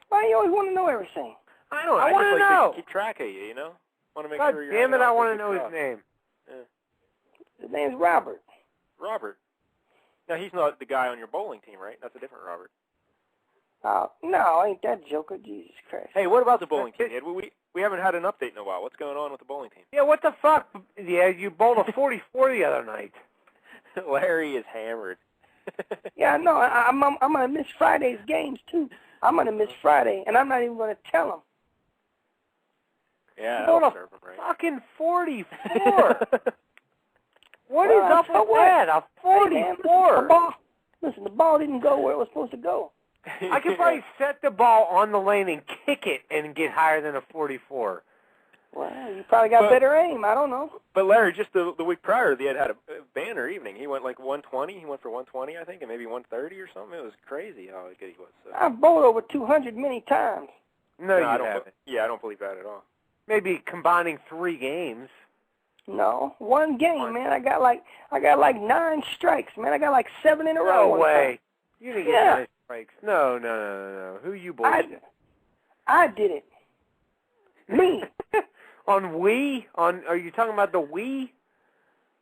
Why you always want to know everything? I don't know. I want to know. Keep track of you, know. Want to make God sure you're. damn it! I want to know his name. Yeah. His name's Robert. Robert. Now he's not the guy on your bowling team, right? That's a different Robert. No, ain't that Joker? Jesus Christ. Hey, what about the bowling team, Ed? We haven't had an update in a while. What's going on with the bowling team? Yeah, what the fuck? Yeah, you bowled a 44 the other night. Larry is hammered. Yeah, I know. I'm gonna miss Friday's games too. I'm gonna miss Friday, and I'm not even gonna tell him. Yeah, Bowled that'll a serve him right. fucking 44. What is up with what? that? A 44. Hey, man, listen, the ball didn't go where it was supposed to go. I could probably set the ball on the lane and kick it and get higher than a 44. Well, you probably got better aim. I don't know. But Larry, just the week prior, they had a banner evening. He went like 120. He went for 120, I think, and maybe 130 or something. It was crazy how good he was. So. I've bowled over 200 many times. No, you haven't. Yeah, I don't believe that at all. Maybe combining 3 games. No, 1 game, man. I got like 9 strikes, man. I got like 7 in a row. No way. You didn't get 9 strikes. No. Who you bullshit? I did it. Me. On Wii? Are you talking about the Wii?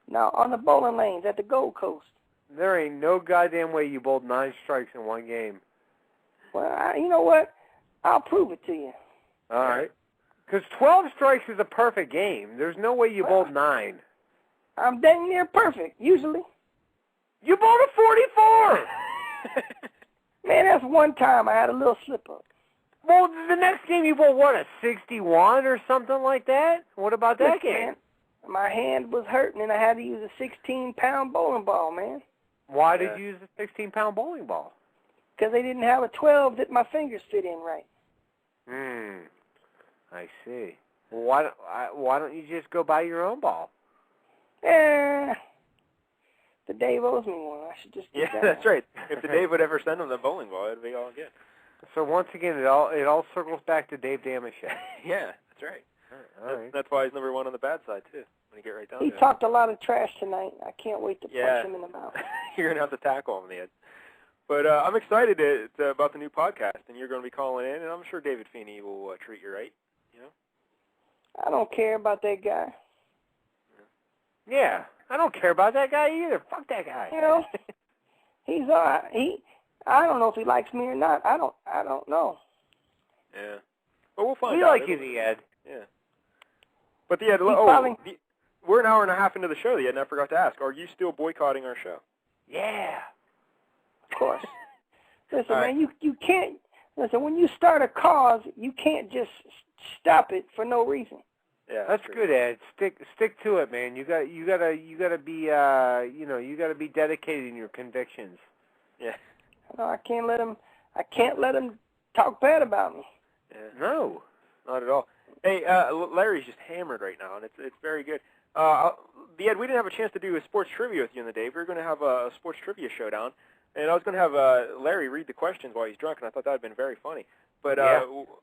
No, on the bowling lanes at the Gold Coast. There ain't no goddamn way you bowled 9 strikes in 1 game. Well, you know what? I'll prove it to you. All right. Because 12 strikes is a perfect game. There's no way you bowled 9. I'm dang near perfect, usually. You bowled a 44! Man, that's one time I had a little slip-up. Well, the next game you bowled, what, a 61 or something like that? What about that game? Man, my hand was hurting, and I had to use a 16-pound bowling ball, man. Why did you use a 16-pound bowling ball? Because they didn't have a 12 that my fingers fit in right. I see. Well, why don't you just go buy your own ball? The Dave owes me one. I should just do that. That's right. If the Dave would ever send him the bowling ball, it'd be all good. So once again, it all circles back to Dave Damashek. Yeah, that's right. All right. That's why he's number 1 on the bad side, too, when you get right down to it. He talked a lot of trash tonight. I can't wait to punch him in the mouth. You're going to have to tackle him in the end. But I'm excited about the new podcast, and you're going to be calling in, and I'm sure David Feeney will treat you right. You know? I don't care about that guy. Yeah, I don't care about that guy either. Fuck that guy. You know, he's all right. I don't know if he likes me or not. I don't know. Yeah. But we'll find we out. We like you, the Ed. Yeah. But the Ed, we're an hour and a half into the show, the Ed, and I forgot to ask, are you still boycotting our show? Yeah. Of course. Listen, man, you can't, listen, when you start a cause, you can't just stop it for no reason. Yeah, that's good, Ed. Stick to it, man. You gotta be you gotta be dedicated in your convictions. Yeah. No, I can't let him talk bad about me. Yeah. No, not at all. Hey, Larry's just hammered right now, and it's very good. The Ed, we didn't have a chance to do a sports trivia with you in the day. We were going to have a sports trivia showdown, and I was going to have Larry read the questions while he's drunk, and I thought that would have been very funny. But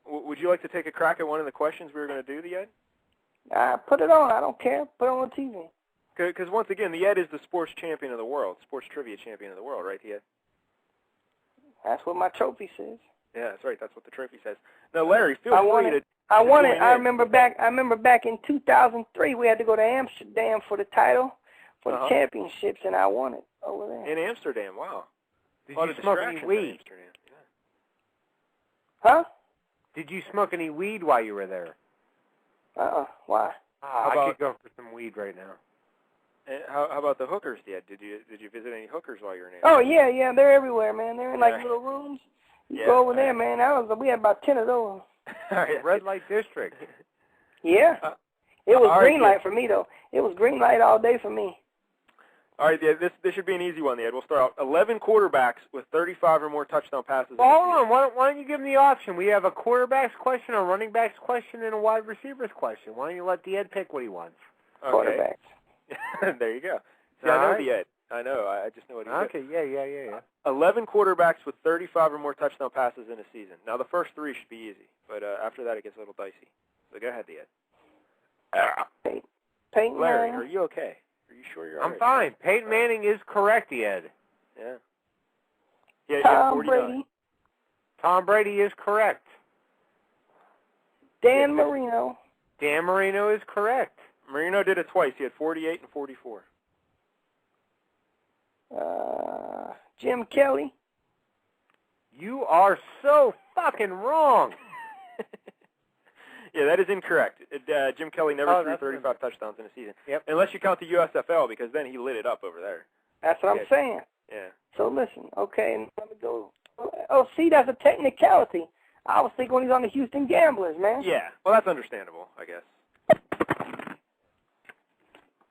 would you like to take a crack at one of the questions we were going to do, the Ed? Put it on. I don't care. Put it on TV. Because once again, the Ed is the sports champion of the world, sports trivia champion of the world, right, the Ed? That's what my trophy says. Yeah, that's right. That's what the trophy says. Now, Larry, feel free to. I won it. I remember back in 2003, we had to go to Amsterdam for the title, for the championships, and I won it over there. In Amsterdam, wow. Did you smoke any weed? Huh? Did you smoke any weed while you were there? Why? I could go for some weed right now. How about the hookers, Dad? Did you visit any hookers while you were in Amsterdam? Oh, yeah, they're everywhere, man. They're in, like, little rooms. You go over there, man. We had about 10 of those. Red light district. Yeah. It was green light for me, though. It was green light all day for me. All right, Ed, this should be an easy one, Ed. We'll start out. 11 quarterbacks with 35 or more touchdown passes. Well, hold on. Why don't you give them the option? We have a quarterback's question, a running back's question, and a wide receiver's question. Why don't you let the Ed pick what he wants? Okay. Quarterbacks. There you go. See, I know the Ed. I know. I just know what he said. Okay, yeah. 11 quarterbacks with 35 or more touchdown passes in a season. Now, the first 3 should be easy, but after that it gets a little dicey. So go ahead, Ed. Peyton Larry, Manning. are you okay? Are you sure you're all right? I'm fine. Peyton Manning is correct, Ed. Yeah. Tom Brady. Tom Brady is correct. Dan Marino. Dan Marino is correct. Marino did it twice. He had 48 and 44. Jim Kelly. You are so fucking wrong. Yeah, that is incorrect. Jim Kelly never threw 35 touchdowns in a season. Yep. Unless you count the USFL, because then he lit it up over there. That's what I'm saying. Yeah. So listen, okay, and let me go. Oh, see, that's a technicality. I was thinking when he's on the Houston Gamblers, man. Yeah. Well, that's understandable, I guess.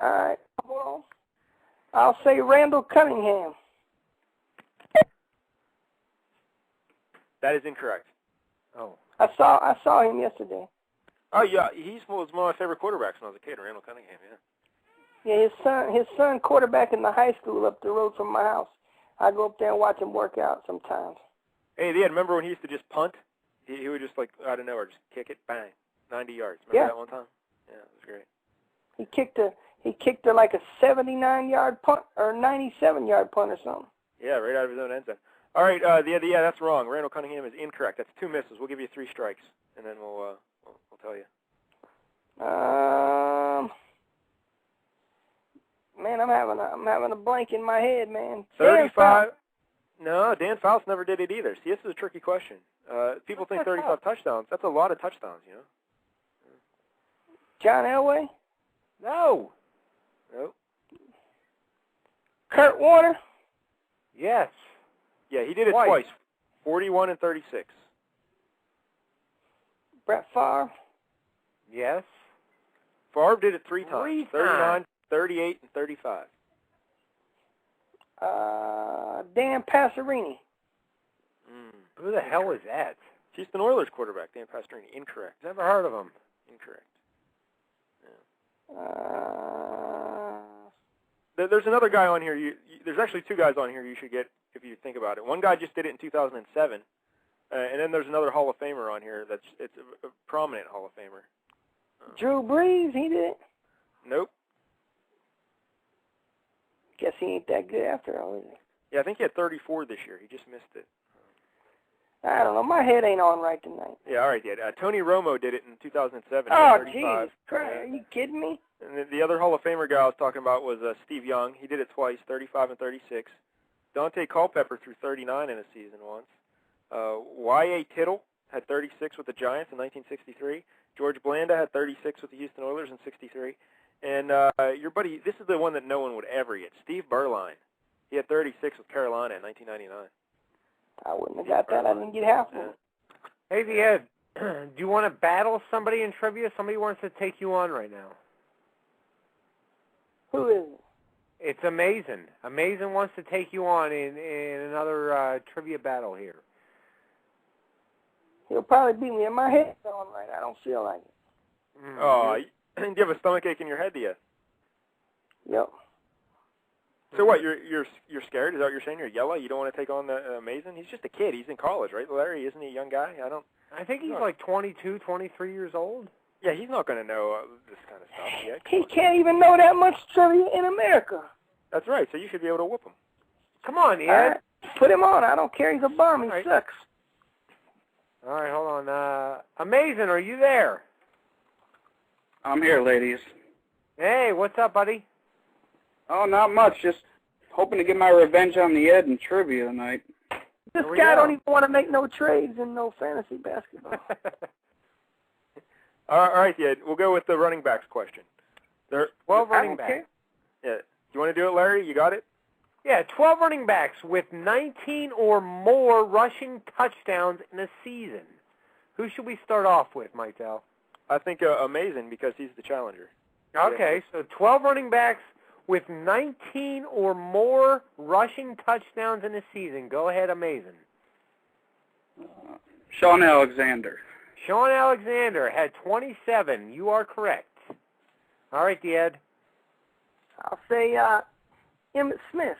All right. Well, I'll say Randall Cunningham. That is incorrect. Oh. I saw him yesterday. Oh, yeah, was one of my favorite quarterbacks when I was a kid, Randall Cunningham, yeah. Yeah, his son quarterback in the high school up the road from my house. I go up there and watch him work out sometimes. Hey, remember when he used to just punt? He would just, like, out of nowhere, just kick it, bang, 90 yards. Remember that one time? Yeah, it was great. He kicked like a 79-yard punt or 97-yard punt or something. Yeah, right out of his own end zone. All right, yeah, that's wrong. Randall Cunningham is incorrect. That's 2 misses. We'll give you 3 strikes, and then we'll tell you. Man, I'm having a blank in my head, man. 35. No, Dan Fouts never did it either. See, this is a tricky question. People think 35 touchdowns. That's a lot of touchdowns, you know. John Elway? No. Nope. Kurt Warner? Yes. Yeah, he did it twice. 41 and 36. Brett Favre? Yes. Favre did it 3 times. 39, 38, and 35. Dan Passerini. Who the hell is that? Houston Oilers quarterback, Dan Pastorini. Incorrect. Never heard of him. Incorrect. Yeah. There's another guy on here. There's actually 2 guys on here you should get if you think about it. One guy just did it in 2007, and then there's another Hall of Famer on here. It's a prominent Hall of Famer. Drew Brees, he did it? Nope. Guess he ain't that good after all, is he? Yeah, I think he had 34 this year. He just missed it. I don't know. My head ain't on right tonight. Yeah, all right, yeah. Tony Romo did it in 2007. Oh, Jesus Christ. Are you kidding me? And the other Hall of Famer guy I was talking about was Steve Young. He did it twice, 35 and 36. Dante Culpepper threw 39 in a season once. Y.A. Tittle had 36 with the Giants in 1963. George Blanda had 36 with the Houston Oilers in 63. And your buddy, this is the one that no one would ever get, Steve Berline. He had 36 with Carolina in 1999. I wouldn't have got that. I didn't get half of it. Hey, Ed, do you want to battle somebody in trivia? Somebody wants to take you on right now. Who is it? It's Amazing. Amazing wants to take you on in another trivia battle here. He'll probably beat me. My head's on right. I don't feel like it. Oh, do you have a stomach ache in your head, do you? Yep. So what? You're scared? Is that what you're saying? You're yellow? You don't want to take on the Amazing? He's just a kid. He's in college, right, Larry? Isn't he a young guy? I think he's like 22, 23 years old. Yeah, he's not going to know this kind of stuff yet. He can't even know that much trivia in America. That's right. So you should be able to whoop him. Come on, Ed. Right. Put him on. I don't care. He's a bum. He sucks. All right, hold on. Amazing, are you there? I'm here, ladies. Hey, what's up, buddy? Oh, not much. Just hoping to get my revenge on the Ed in trivia tonight. This guy don't even want to make no trades in no fantasy basketball. All right, Ed. We'll go with the running backs question. There are 12 running backs. Yeah. You want to do it, Larry? You got it? Yeah, 12 running backs with 19 or more rushing touchdowns in a season. Who should we start off with, Mike Dell? I think Amazing because he's the challenger. Okay, so 12 running backs with 19 or more rushing touchdowns in a season. Go ahead, Amazing. Sean Alexander. Sean Alexander had 27. You are correct. All right, Ed. I'll say Emmitt Smith.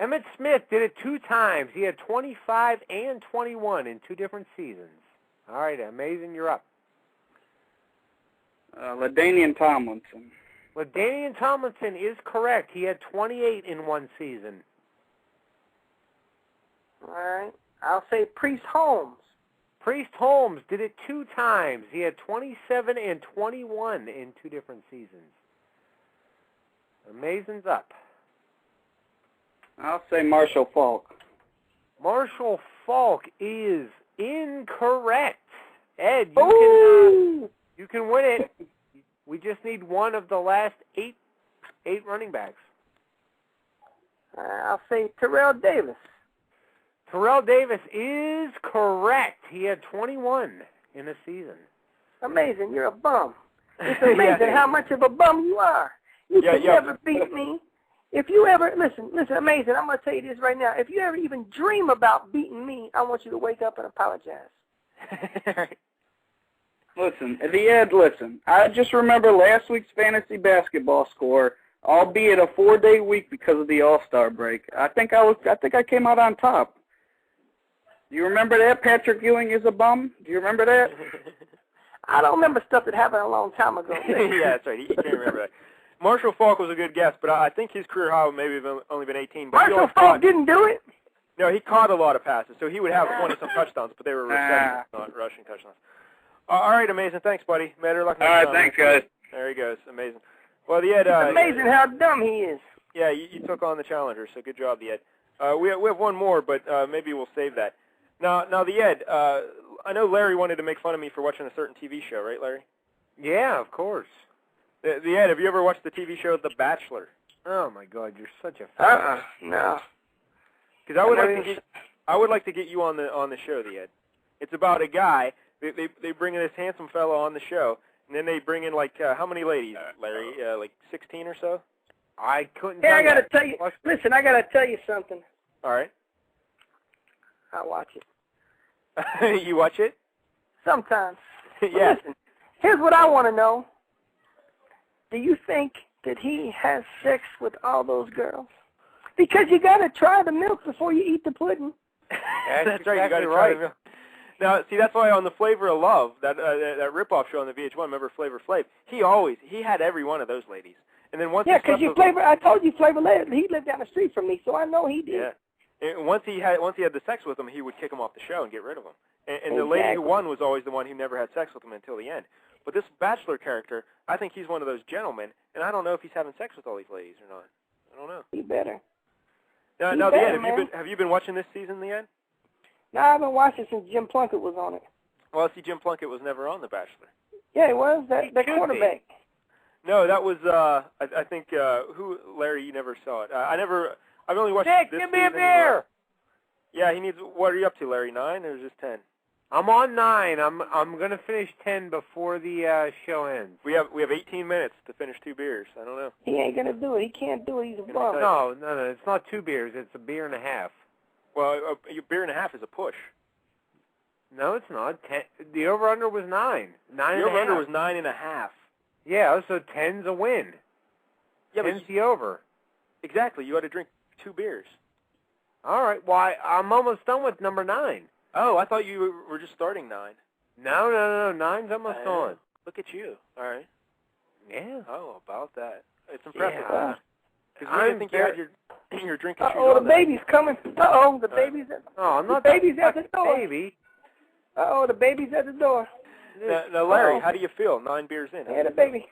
Emmitt Smith did it 2 times. He had 25 and 21 in 2 different seasons. All right, Amazing, you're up. LaDainian Tomlinson. LaDainian Tomlinson is correct. He had 28 in 1 season. All right. I'll say Priest Holmes. Priest Holmes did it 2 times. He had 27 and 21 in 2 different seasons. Amazing's up. I'll say Marshall Faulk. Marshall Faulk is incorrect. Ed, you can win it. We just need one of the last 8 running backs. I'll say Terrell Davis. Terrell Davis is correct. He had 21 in a season. Amazing. You're a bum. It's amazing how much of a bum you are. You can never beat me. if you ever, listen, Amazing, I'm going to tell you this right now. If you ever even dream about beating me, I want you to wake up and apologize. Listen, listen. I just remember last week's fantasy basketball score, albeit a 4-day week because of the All-Star break. I think I came out on top. Do you remember that? Patrick Ewing is a bum? Do you remember that? I don't remember stuff that happened a long time ago. Yeah, that's right. He can't remember that. Marshall Faulk was a good guess, but I think his career high maybe have only been 18. But Marshall Faulk didn't do it? No, he caught a lot of passes, so he would have 20-some touchdowns, but they were receptions, not rushing touchdowns. All right, Amazing. Thanks, buddy. Better luck next time. All right, thanks, guys. There he goes. Amazing. Well, the Ed. It's amazing how dumb he is. Yeah, you took on the challenger, so good job, the Ed. We have one more, but maybe we'll save that. Now, the Ed. I know Larry wanted to make fun of me for watching a certain TV show, right, Larry? Yeah, of course. The Ed, have you ever watched the TV show The Bachelor? Oh my God, you're such a no. Because I would like to get you on the show, the Ed. It's about a guy. They bring in this handsome fellow on the show, and then they bring in how many ladies, Larry? Like 16 or so. I couldn't. Hey, I gotta tell you. Listen, I gotta tell you something. All right. I watch it. You watch it? Sometimes. Yeah. Listen, here's what I want to know. Do you think that he has sex with all those girls? Because you got to try the milk before you eat the pudding. That's right. You got to try the milk. Now, see, that's why on the Flavor of Love, that rip-off show on the VH1, remember Flavor Flav? He had every one of those ladies. And then once because I told you Flavor Flav, he lived down the street from me, so I know he did. Yeah. And once he had the sex with them, he would kick them off the show and get rid of them. And the lady who won was always the one who never had sex with him until the end. But this Bachelor character, I think he's one of those gentlemen, and I don't know if he's having sex with all these ladies or not. I don't know. He better. Now, the Ed, have you been watching this season, the Ed? No, I've been watching since Jim Plunkett was on it. Well, see, Jim Plunkett was never on The Bachelor. Yeah, he was. That quarterback. No, that was, I think, who, Larry, you never saw it. I've only watched Nick, this give me a season. beer! Yeah, he needs, what are you up to, Larry, 9 or just 10? I'm on 9. I'm gonna finish 10 before the show ends. We have 18 minutes to finish 2 beers. I don't know. He ain't gonna do it. He can't do it. He's a bum. No, it's not 2 beers. It's a beer and a half. Well, a beer and a half is a push. No, it's not. 10, the over/under was 9. 9 the over/under was 9.5. Yeah, so 10's a win. Yeah, 10's the over. Exactly. You got to drink 2 beers. All right. Well, I'm almost done with number 9. Oh, I thought you were just starting 9. No. 9's almost on. Look at you. All right. Yeah. Oh, about that. It's impressive. Yeah. Because I think you had your drinking shoes Uh-oh, on the baby's coming. Uh-oh, the baby's at I'm not the baby's at the door. Baby. Uh-oh, the baby's at the door. Now, Larry, how do you feel? 9 beers in. Yeah, the baby.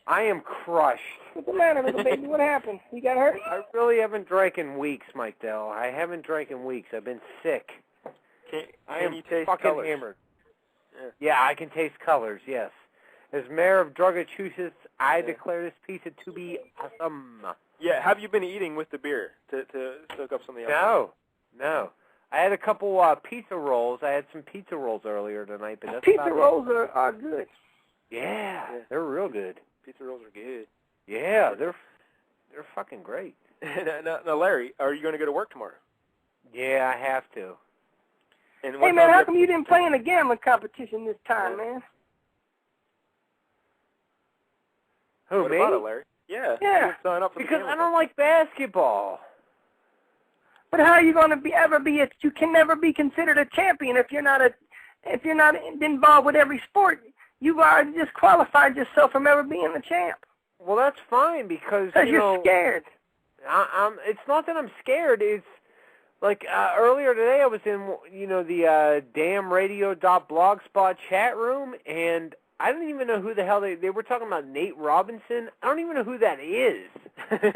I am crushed. What's the matter, little baby? What happened? You got hurt? I really haven't drank in weeks, Mike Dell. I haven't drank in weeks. I've been sick. Can you taste fucking colors? hammered. Yeah, I can taste colors, yes. As mayor of Drugachusetts, I declare this pizza to be awesome. Yeah, have you been eating with the beer to soak up some of the alcohol? No. I had a couple pizza rolls. I had some pizza rolls earlier tonight, but that's Pizza about rolls are good. Yeah, they're real good. Pizza rolls are good. Yeah, they're fucking great. now, Larry, are you going to go to work tomorrow? Yeah, I have to. And hey, man, how come you didn't play in the gambling competition this time, man? Who, what me? about it, Larry? Yeah. Sign up for because I don't like basketball. But how are you going to you can never be considered a champion if you're not involved with every sport. You've already disqualified yourself from ever being the champ. Well, that's fine because you're scared. It's not that I'm scared. It's like earlier today I was in the damnradio.blogspot chat room, and I don't even know who the hell they were talking about. Nate Robinson. I don't even know who that is.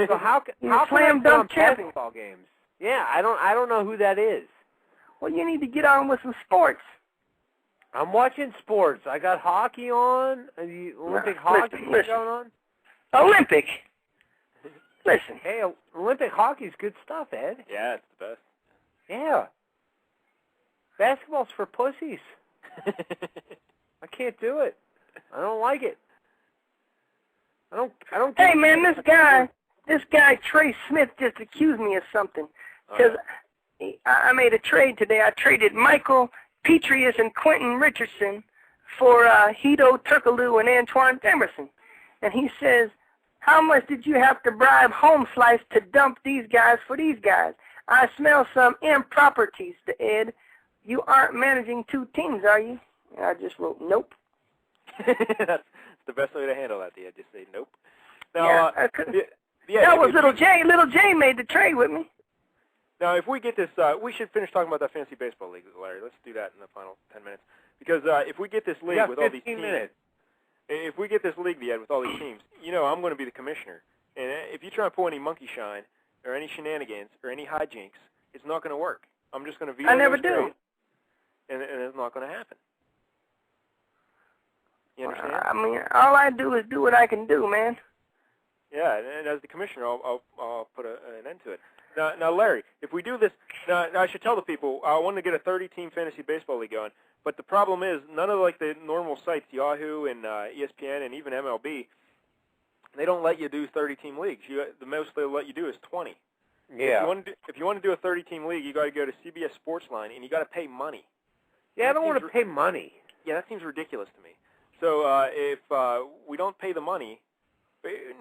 So how can I play on basketball games? Yeah, I don't know who that is. Well, you need to get on with some sports. I'm watching sports. I got hockey on. The Olympic hockey going on. Olympic. Listen. Hey, Olympic hockey's good stuff, Ed. Yeah, it's the best. Yeah. Basketball's for pussies. I can't do it. I don't like it. I don't. Hey, man, this guy this guy Trey Smith just accused me of something. Because I made a trade today. I traded Michael Petrius and Quentin Richardson for Hito Turkaloo and Antoine Emerson. And he says, how much did you have to bribe Home Slice to dump these guys for these guys? I smell some improprieties to Ed. You aren't managing 2 teams, are you? And I just wrote, nope. That's the best way to handle that, Ed. Just say nope. Now, I couldn't. That was Little J. Little J made the trade with me. Now, if we get this, we should finish talking about that fantasy baseball league, Larry. Let's do that in the final 10 minutes. Because if we get this league with all these teams, if we get this league, Ed, with all these teams, you know I'm going to be the commissioner. And if you try to pull any monkey shine or any shenanigans or any hijinks, it's not going to work. I'm just going to veto I never do. And it's not going to happen. You understand? I mean, all I do is do what I can do, man. Yeah, and as the commissioner, I'll put an end to it. Now, Larry, if we do this, now I should tell the people, I want to get a 30-team fantasy baseball league going, but the problem is none of like the normal sites, Yahoo and ESPN and even MLB, they don't let you do 30-team leagues. The most they'll let you do is 20. Yeah. If you want to do a 30-team league, you got to go to CBS Sportsline and you got to pay money. Yeah, I don't want to pay money. Yeah, that seems ridiculous to me. So if we don't pay the money,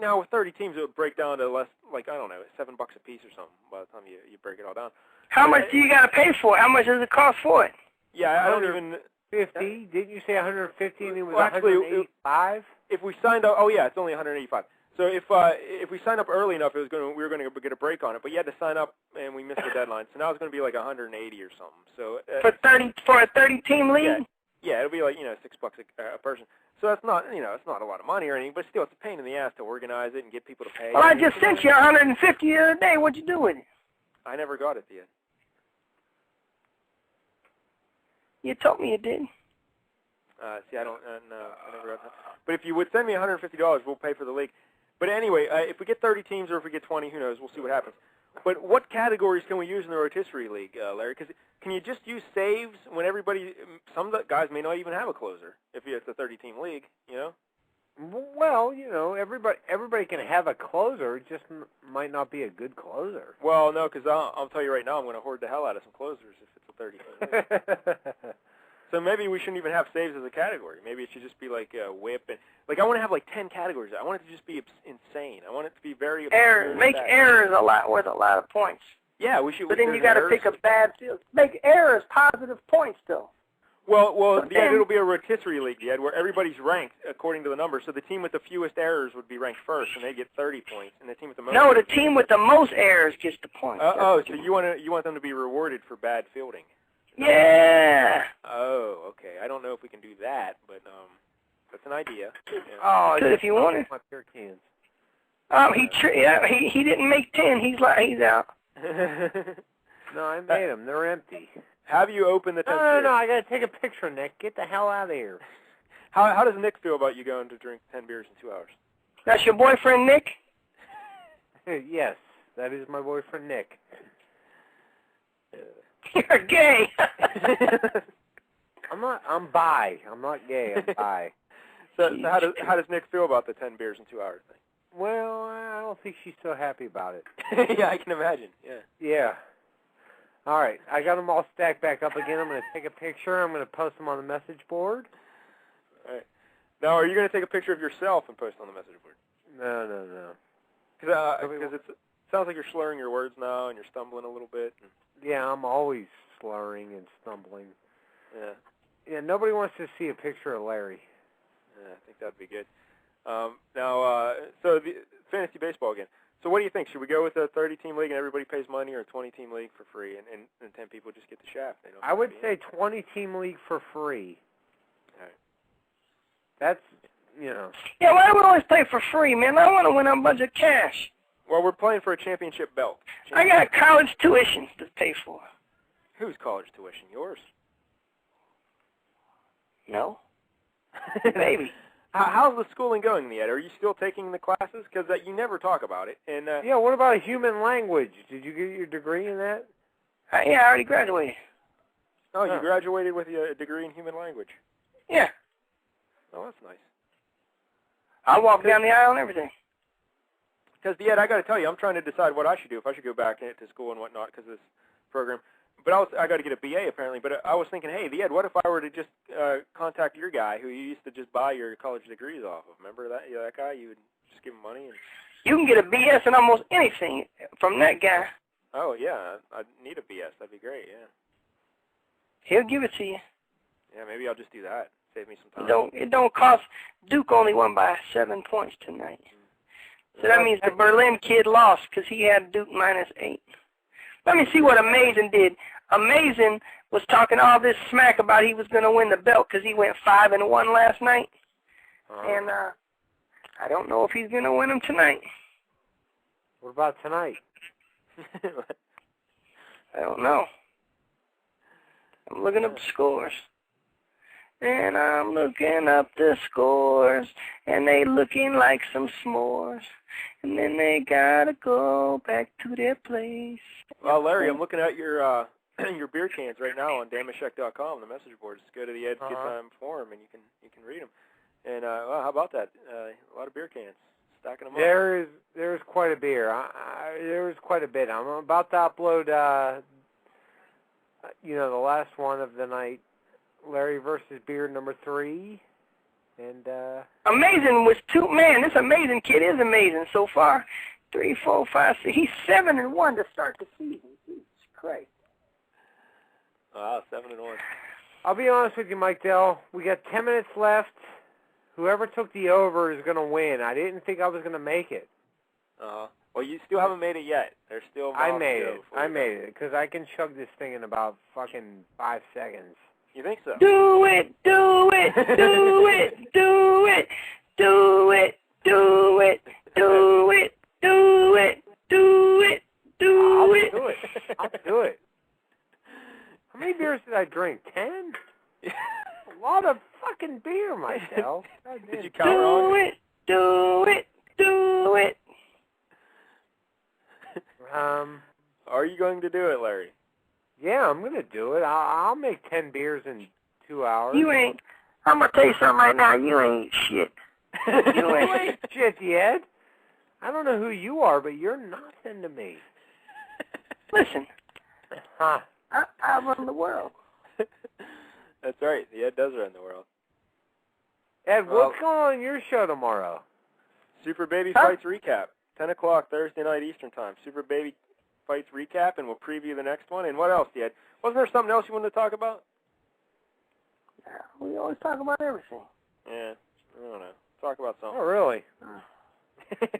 now with 30 teams, it would break down to less, like, I don't know, $7 a piece or something by the time you break it all down. How much do you got to pay for it? How much does it cost for it? Yeah, I don't even... 50? Didn't you say 150 and it was actually, 185? If we signed up, it's only 185. So if we signed up early enough, we were going to get a break on it. But you had to sign up, and we missed the deadline. So now it's going to be like 180 or something. So for a 30-team league. Yeah, it'll be like $6 a person. So that's not it's not a lot of money or anything, but still it's a pain in the ass to organize it and get people to pay. Well, I just sent you 150 the other day. What'd you do with it? I never got it yet. You told me you did. See, I don't no, I never got that. But if you would send me $150, we'll pay for the league. But anyway, if we get 30 teams or if we get 20, who knows? We'll see what happens. But what categories can we use in the rotisserie league, Larry? Because can you just use saves when some guys may not even have a closer if it's a 30-team league, you know? Well, everybody can have a closer. It just might not be a good closer. Well, no, because I'll tell you right now, I'm going to hoard the hell out of some closers if it's a 30-team league. So maybe we shouldn't even have saves as a category. Maybe it should just be like whip and I want to have like 10 categories. I want it to just be insane. I want it to be very errors. Make errors worth a lot of points. Yeah, we should. But then you got to pick a bad field. Make errors positive points though. Well, it'll be a rotisserie league, Ed, where everybody's ranked according to the numbers. So the team with the fewest errors would be ranked first, and they get 30 points. And the team with the most. No, the team with the most errors gets the points. So you want them to be rewarded for bad fielding. Yeah. Oh, okay. I don't know if we can do that, but that's an idea. Yeah. Oh, if you want it. My pure cans. He didn't make 10. He's out. No, I made them. They're empty. Have you opened the 10 No, I got to take a picture, Nick. Get the hell out of here. How does Nick feel about you going to drink 10 beers in 2 hours? That's your boyfriend, Nick? Yes, that is my boyfriend, Nick. You're gay. I'm bi. I'm not gay. I'm bi. So how does Nick feel about the 10 beers in 2 hours thing? Well, I don't think she's so happy about it. Yeah, I can imagine. Yeah. Yeah. All right, I got them all stacked back up again. I'm going to take a picture. I'm going to post them on the message board. All right. Now, are you going to take a picture of yourself and post on the message board? No. Because it sounds like you're slurring your words now and you're stumbling a little bit. Yeah, I'm always slurring and stumbling. Yeah. Yeah, nobody wants to see a picture of Larry. Yeah, I think that'd be good. So the fantasy baseball again. So what do you think? Should we go with a 30-team league and everybody pays money, or a 20-team league for free and 10 people just get the shaft? I would say 20-team league for free. All right. That's, Yeah, why do we always play for free, man? I want to win a bunch of cash. Well, we're playing for a championship belt. I got college tuition to pay for. Whose college tuition? Yours? No. Maybe. How's the schooling going, Ed? Are you still taking the classes? Because you never talk about it. And yeah, what about human language? Did you get your degree in that? Yeah, I already graduated. Oh, you graduated with a degree in human language? Yeah. Oh, that's nice. I walk down the aisle and everything. Because, Ed, I got to tell you, I'm trying to decide what I should do, if I should go back to school and whatnot because of this program. But I got to get a BA, apparently. But I was thinking, hey, Ed, what if I were to just contact your guy who you used to just buy your college degrees off of? Remember that that guy? You would just give him money? And... You can get a BS in almost anything from that guy. Oh, yeah. I need a BS. That'd be great, yeah. He'll give it to you. Yeah, maybe I'll just do that. Save me some time. It don't cost. Duke only won by 7 points tonight. So that means the Berlin kid lost because he had Duke -8. Let me see what Amazing did. Amazing was talking all this smack about he was going to win the belt because he went 5-1 last night. And I don't know if he's going to win them tonight. What about tonight? I don't know. I'm looking up the scores. And I'm looking up the scores, and they looking like some s'mores. And then they gotta go back to their place. Well, Larry, I'm looking at your your beer cans right now on damashek.com, the message board. Just go to the Ed Good Time forum, and you can read them. And well, how about that? A lot of beer cans, stacking them up. There's quite a beer. There's quite a bit. I'm about to upload, the last one of the night, Larry versus Beer number 3. And Amazing was this Amazing kid is amazing so far. 3, 4, 5, 6. He's 7-1 to start the season. Jesus Christ. Wow, 7-1. I'll be honest with you, Mike Dell. We got 10 minutes left. Whoever took the over is going to win. I didn't think I was going to make it. Well, you still haven't made it yet. There's still. I made it because I can chug this thing in about fucking 5 seconds. You think so? Do it, do it, do it, do it, do it, do it, do it, do it, do it, do it. I'll do it. How many beers did I drink? 10? A lot of fucking beer, myself. Did you count wrong? Do it, do it, do it. Are you going to do it, Larry? Yeah, I'm going to do it. I'll make 10 beers in 2 hours. You ain't. I'm going to tell you something right now. You ain't shit. You ain't shit, Ed. I don't know who you are, but you're nothing to me. Listen. Huh. I run the world. That's right. The Ed does run the world. Ed, what's going on your show tomorrow? Super Baby Fights Recap. 10 o'clock Thursday night Eastern Time. Super Baby Fights Recap, and we'll preview the next one. And what else, Ed? Wasn't there something else you wanted to talk about? Yeah, we always talk about everything. Yeah, I don't know. Talk about something. Oh, really?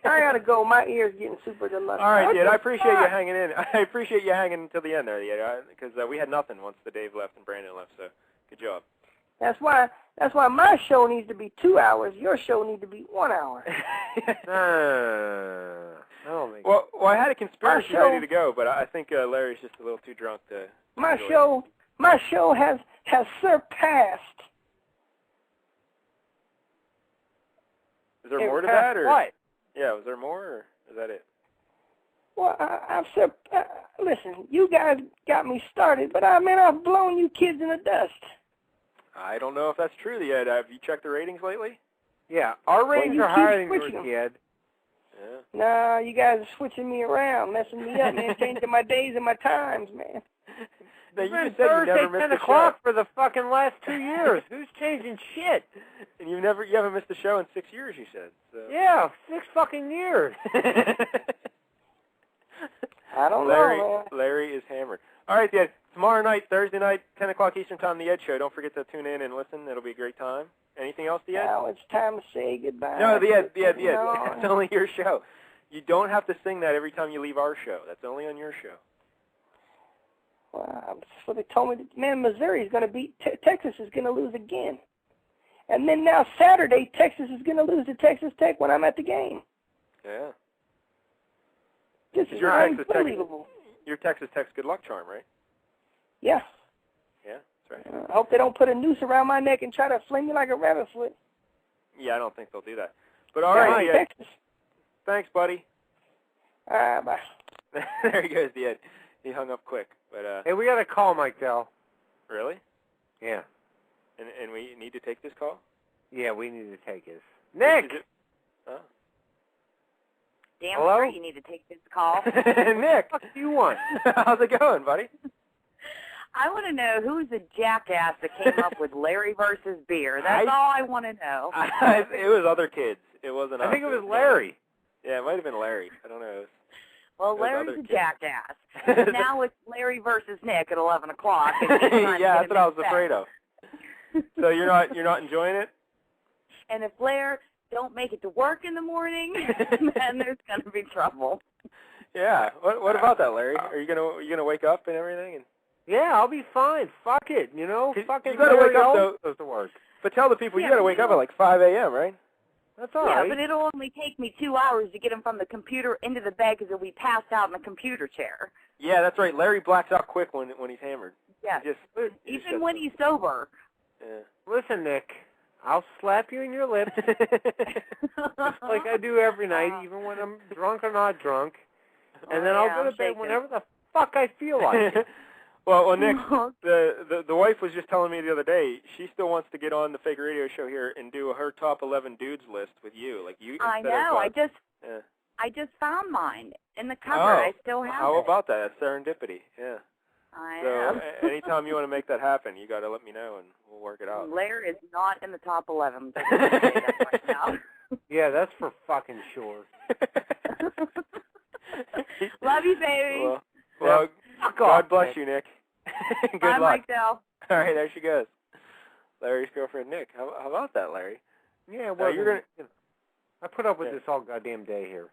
I gotta go. My ear's getting super deluxe. All right, Ed. I appreciate you hanging in. I appreciate you hanging until the end there, Ed, because we had nothing once the Dave left and Brandon left. So, good job. That's why my show needs to be 2 hours. Your show needs to be 1 hour. I don't think. Well, I had a conspiracy ready to go, but I think Larry's just a little too drunk to. My show has surpassed. Is there more to that, or what? Yeah, was there more, or is that it? Well, listen, you guys got me started, but I've blown you kids in the dust. I don't know if that's true, Ed. Have you checked the ratings lately? Yeah, our ratings are higher than yours, Ed. Yeah. Nah, you guys are switching me around, messing me up, man, changing my days and my times, man. Now, you It's just said you Thursday, never missed 10 a o'clock show. for the fucking last 2 years. Who's changing shit? And you haven't missed a show in 6 years, you said. So. Yeah, 6 fucking years. I don't know, man. Larry is hammered. All right, Ed. Tomorrow night, Thursday night, 10 o'clock Eastern Time, The Ed Show. Don't forget to tune in and listen. It'll be a great time. Anything else, Ed? Now it's time to say goodbye. No, the Ed. No. It's only your show. You don't have to sing that every time you leave our show. That's only on your show. Well, that's what they told me. Man, Missouri is going to beat Texas is going to lose again. And then now Saturday, Texas is going to lose to Texas Tech when I'm at the game. Yeah. This is Your unbelievable. Your Texas Tech's good luck charm, right? Yeah. Yeah, that's right. I hope they don't put a noose around my neck and try to fling me like a rabbit foot. Yeah, I don't think they'll do that. But all right, Ed. Texas. Thanks, buddy. All right, bye. There he goes, the Ed. He hung up quick. But Hey, we got a call, Mike Dell. Really? Yeah. And we need to take this call? Yeah, we need to take this. Nick! Oh. Damn Hello? sure you need to take this call. Nick, What do you want? how's it going, buddy? I want to know who's the jackass that came up with Larry versus beer. That's all I want to know. It was other kids. It wasn't us. I think it was Larry. Yeah, it might have been Larry. I don't know. Well, Those Larry's other a kids. jackass. Now it's Larry versus Nick at 11 o'clock. And he's trying to Yeah, get that's what I was him in afraid of. So you're not enjoying it? And if Blair don't make it to work in the morning, then there's going to be trouble. Yeah. What about that, Larry? Are you gonna wake up and everything? And Yeah, I'll be fine. Fuck it, you know? Fucking you gotta wake up Larry goes to work. But tell the people Yeah, you gotta wake up at like 5 a.m., right? That's all Yeah, right. but it'll only take me 2 hours to get him from the computer into the bed because he'll be passed out in the computer chair. Yeah, that's right. Larry blacks out quick when he's hammered. Yeah, He just even when he's sober. Yeah. Listen, Nick, I'll slap you in your lips just like I do every night, even when I'm drunk or not drunk. And then I'll go to bed whenever the fuck I feel like it. Well, Nick, the wife was just telling me the other day she still wants to get on the Fake Radio Show here and do her top 11 dudes list with you, like you. I know. I just found mine in the cupboard. I still have it. How about that? That's serendipity. Yeah. I So know. anytime you want to make that happen, you got to let me know and we'll work it out. Larry is not in the top 11. I'm just gonna say that right now. Yeah, that's for fucking sure. Love you, baby. Well, Fuck God off, bless Nick. you, Nick. Good Bye, luck. Mike Dell. All right, there she goes. Larry's girlfriend, Nick. How about that, Larry? Yeah, well, you're gonna. I put up with this all goddamn day here.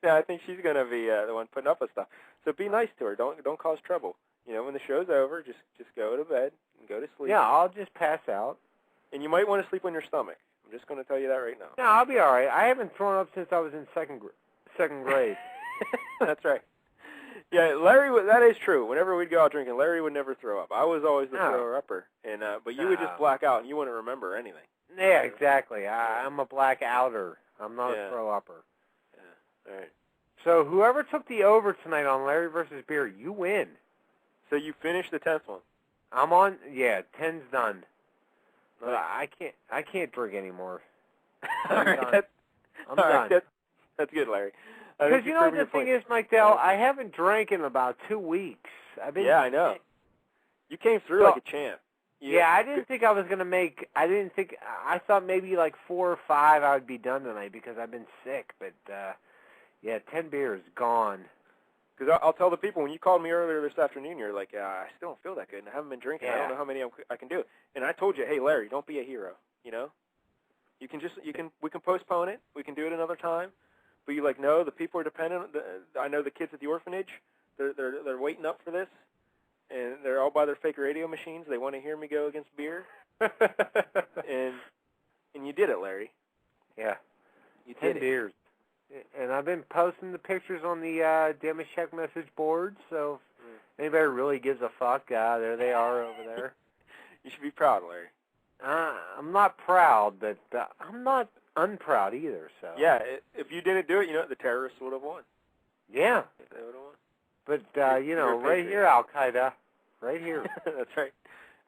No, I think she's gonna be the one putting up with stuff. So be nice to her. Don't cause trouble. You know, when the show's over, just go to bed and go to sleep. Yeah, I'll just pass out. And you might want to sleep on your stomach. I'm just gonna tell you that right now. No, I'll be all right. I haven't thrown up since I was in second grade. That's right. Yeah, Larry. That is true. Whenever we'd go out drinking, Larry would never throw up. I was always the thrower-upper, and but you would just black out and you wouldn't remember anything. Yeah, exactly. I'm a black outer. I'm not a throw-upper. Yeah. All right. So whoever took the over tonight on Larry versus Beer, you win. So you finished the 10th one. I'm on. Yeah, 10's done. But Nice. I can't drink anymore. All right. I'm done. That's good, Larry. Because you know what the thing is, Mike Dell, I haven't drank in about 2 weeks. Yeah, I know. You came through like a champ. Yeah, I didn't think I was gonna make. I thought maybe like 4 or 5 I would be done tonight because I've been sick. But yeah, 10 beers gone. Because I'll tell the people, when you called me earlier this afternoon, you're like, I still don't feel that good, and I haven't been drinking. Yeah. I don't know how many I can do. And I told you, hey, Larry, don't be a hero. You know, we can postpone it. We can do it another time. But you're like, no, the people are dependent. I know the kids at the orphanage. They're waiting up for this, and they're all by their fake radio machines. They want to hear me go against beer. and you did it, Larry. Yeah, You 10 did it. beers. And I've been posting the pictures on the Demashek message board, so if anybody really gives a fuck, there they are over there. You should be proud, Larry. I'm not proud, but I'm not unproud either. So Yeah, if you didn't do it, you know, the terrorists would have won. yeah. They would have won. But you know, You're a right patriot. here, Al Qaeda, right here. That's right.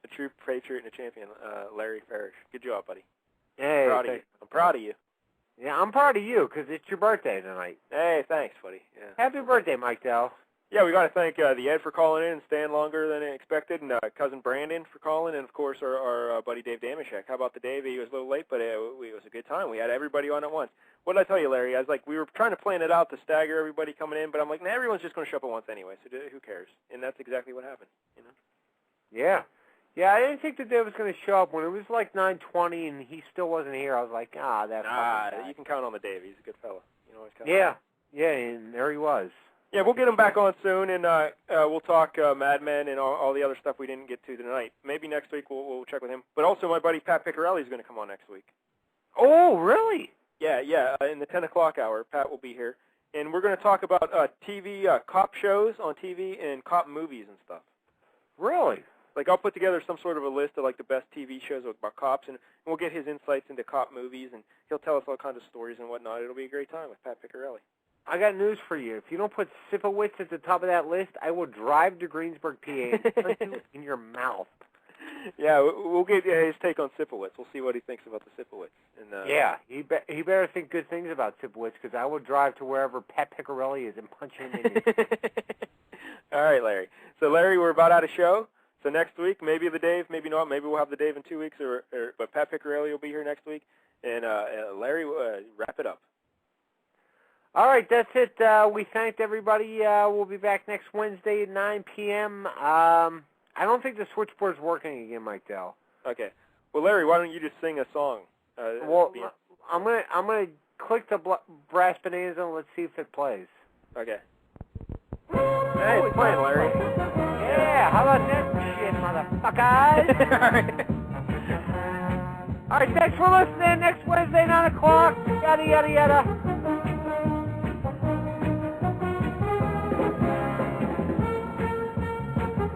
A true patriot and a champion, Larry Parrish. Good job, buddy. Hey, Proud of you. I'm proud of you. Yeah, I'm proud of you because it's your birthday tonight. Hey, thanks, buddy. Yeah. Happy birthday, Mike Dell. Yeah, we got to thank the Ed for calling in and staying longer than expected, and cousin Brandon for calling, and of course our buddy Dave Damashek. How about the Dave? He was a little late, but it was a good time. We had everybody on at once. What did I tell you, Larry? I was like, we were trying to plan it out to stagger everybody coming in, but I'm like, nah, everyone's just going to show up at once anyway, so who cares? And that's exactly what happened. You know? Yeah. Yeah, I didn't think that Dave was going to show up. When it was like 9:20 and he still wasn't here, I was like, that's fucking you can count on the Dave. He's a good fella. You know, always count Yeah. Yeah, and there he was. Yeah, we'll get him back on soon, and we'll talk Mad Men and all the other stuff we didn't get to tonight. Maybe next week we'll check with him. But also my buddy Pat Picarelli is going to come on next week. Oh, really? Yeah, in the 10 o'clock hour, Pat will be here. And we're going to talk about TV, cop shows on TV and cop movies and stuff. Really? Like, I'll put together some sort of a list of, like, the best TV shows about cops, and we'll get his insights into cop movies, and he'll tell us all kinds of stories and whatnot. It'll be a great time with Pat Picarelli. I got news for you. If you don't put Sipowicz at the top of that list, I will drive to Greensburg, PA, and punch you in your mouth. Yeah, we'll get his take on Sipowicz. We'll see what he thinks about the Sipowicz. And, yeah, he better think good things about Sipowicz, because I will drive to wherever Pat Picarelli is and punch him in his All right, Larry. So, Larry, we're about out of show. So next week, maybe the Dave, maybe not. Maybe we'll have the Dave in 2 weeks, but Pat Picarelli will be here next week. And Larry, wrap it up. All right, that's it. We thanked everybody. We'll be back next Wednesday at 9 p.m. I don't think the switchboard's working again, Mike Dell. Okay. Well, Larry, why don't you just sing a song? I'm gonna click the brass bananas and let's see if it plays. Okay. Hey, it's playing, Larry. Yeah, how about that shit, motherfuckers? All right, thanks for listening. Next Wednesday, 9 o'clock. Yada, yada, yada.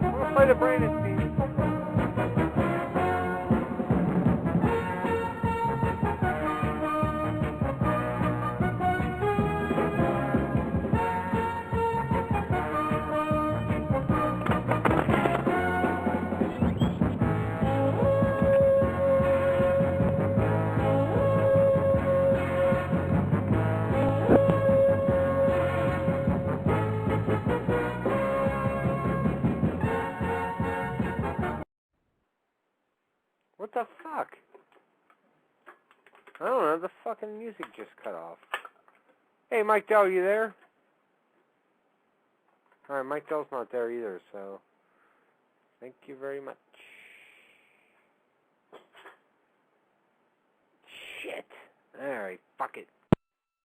I'm going to play the Brandon theme. What the fuck? I don't know, the fucking music just cut off. Hey, Mike Dell, you there? Alright, Mike Dell's not there either, so thank you very much. Shit. Alright, fuck it.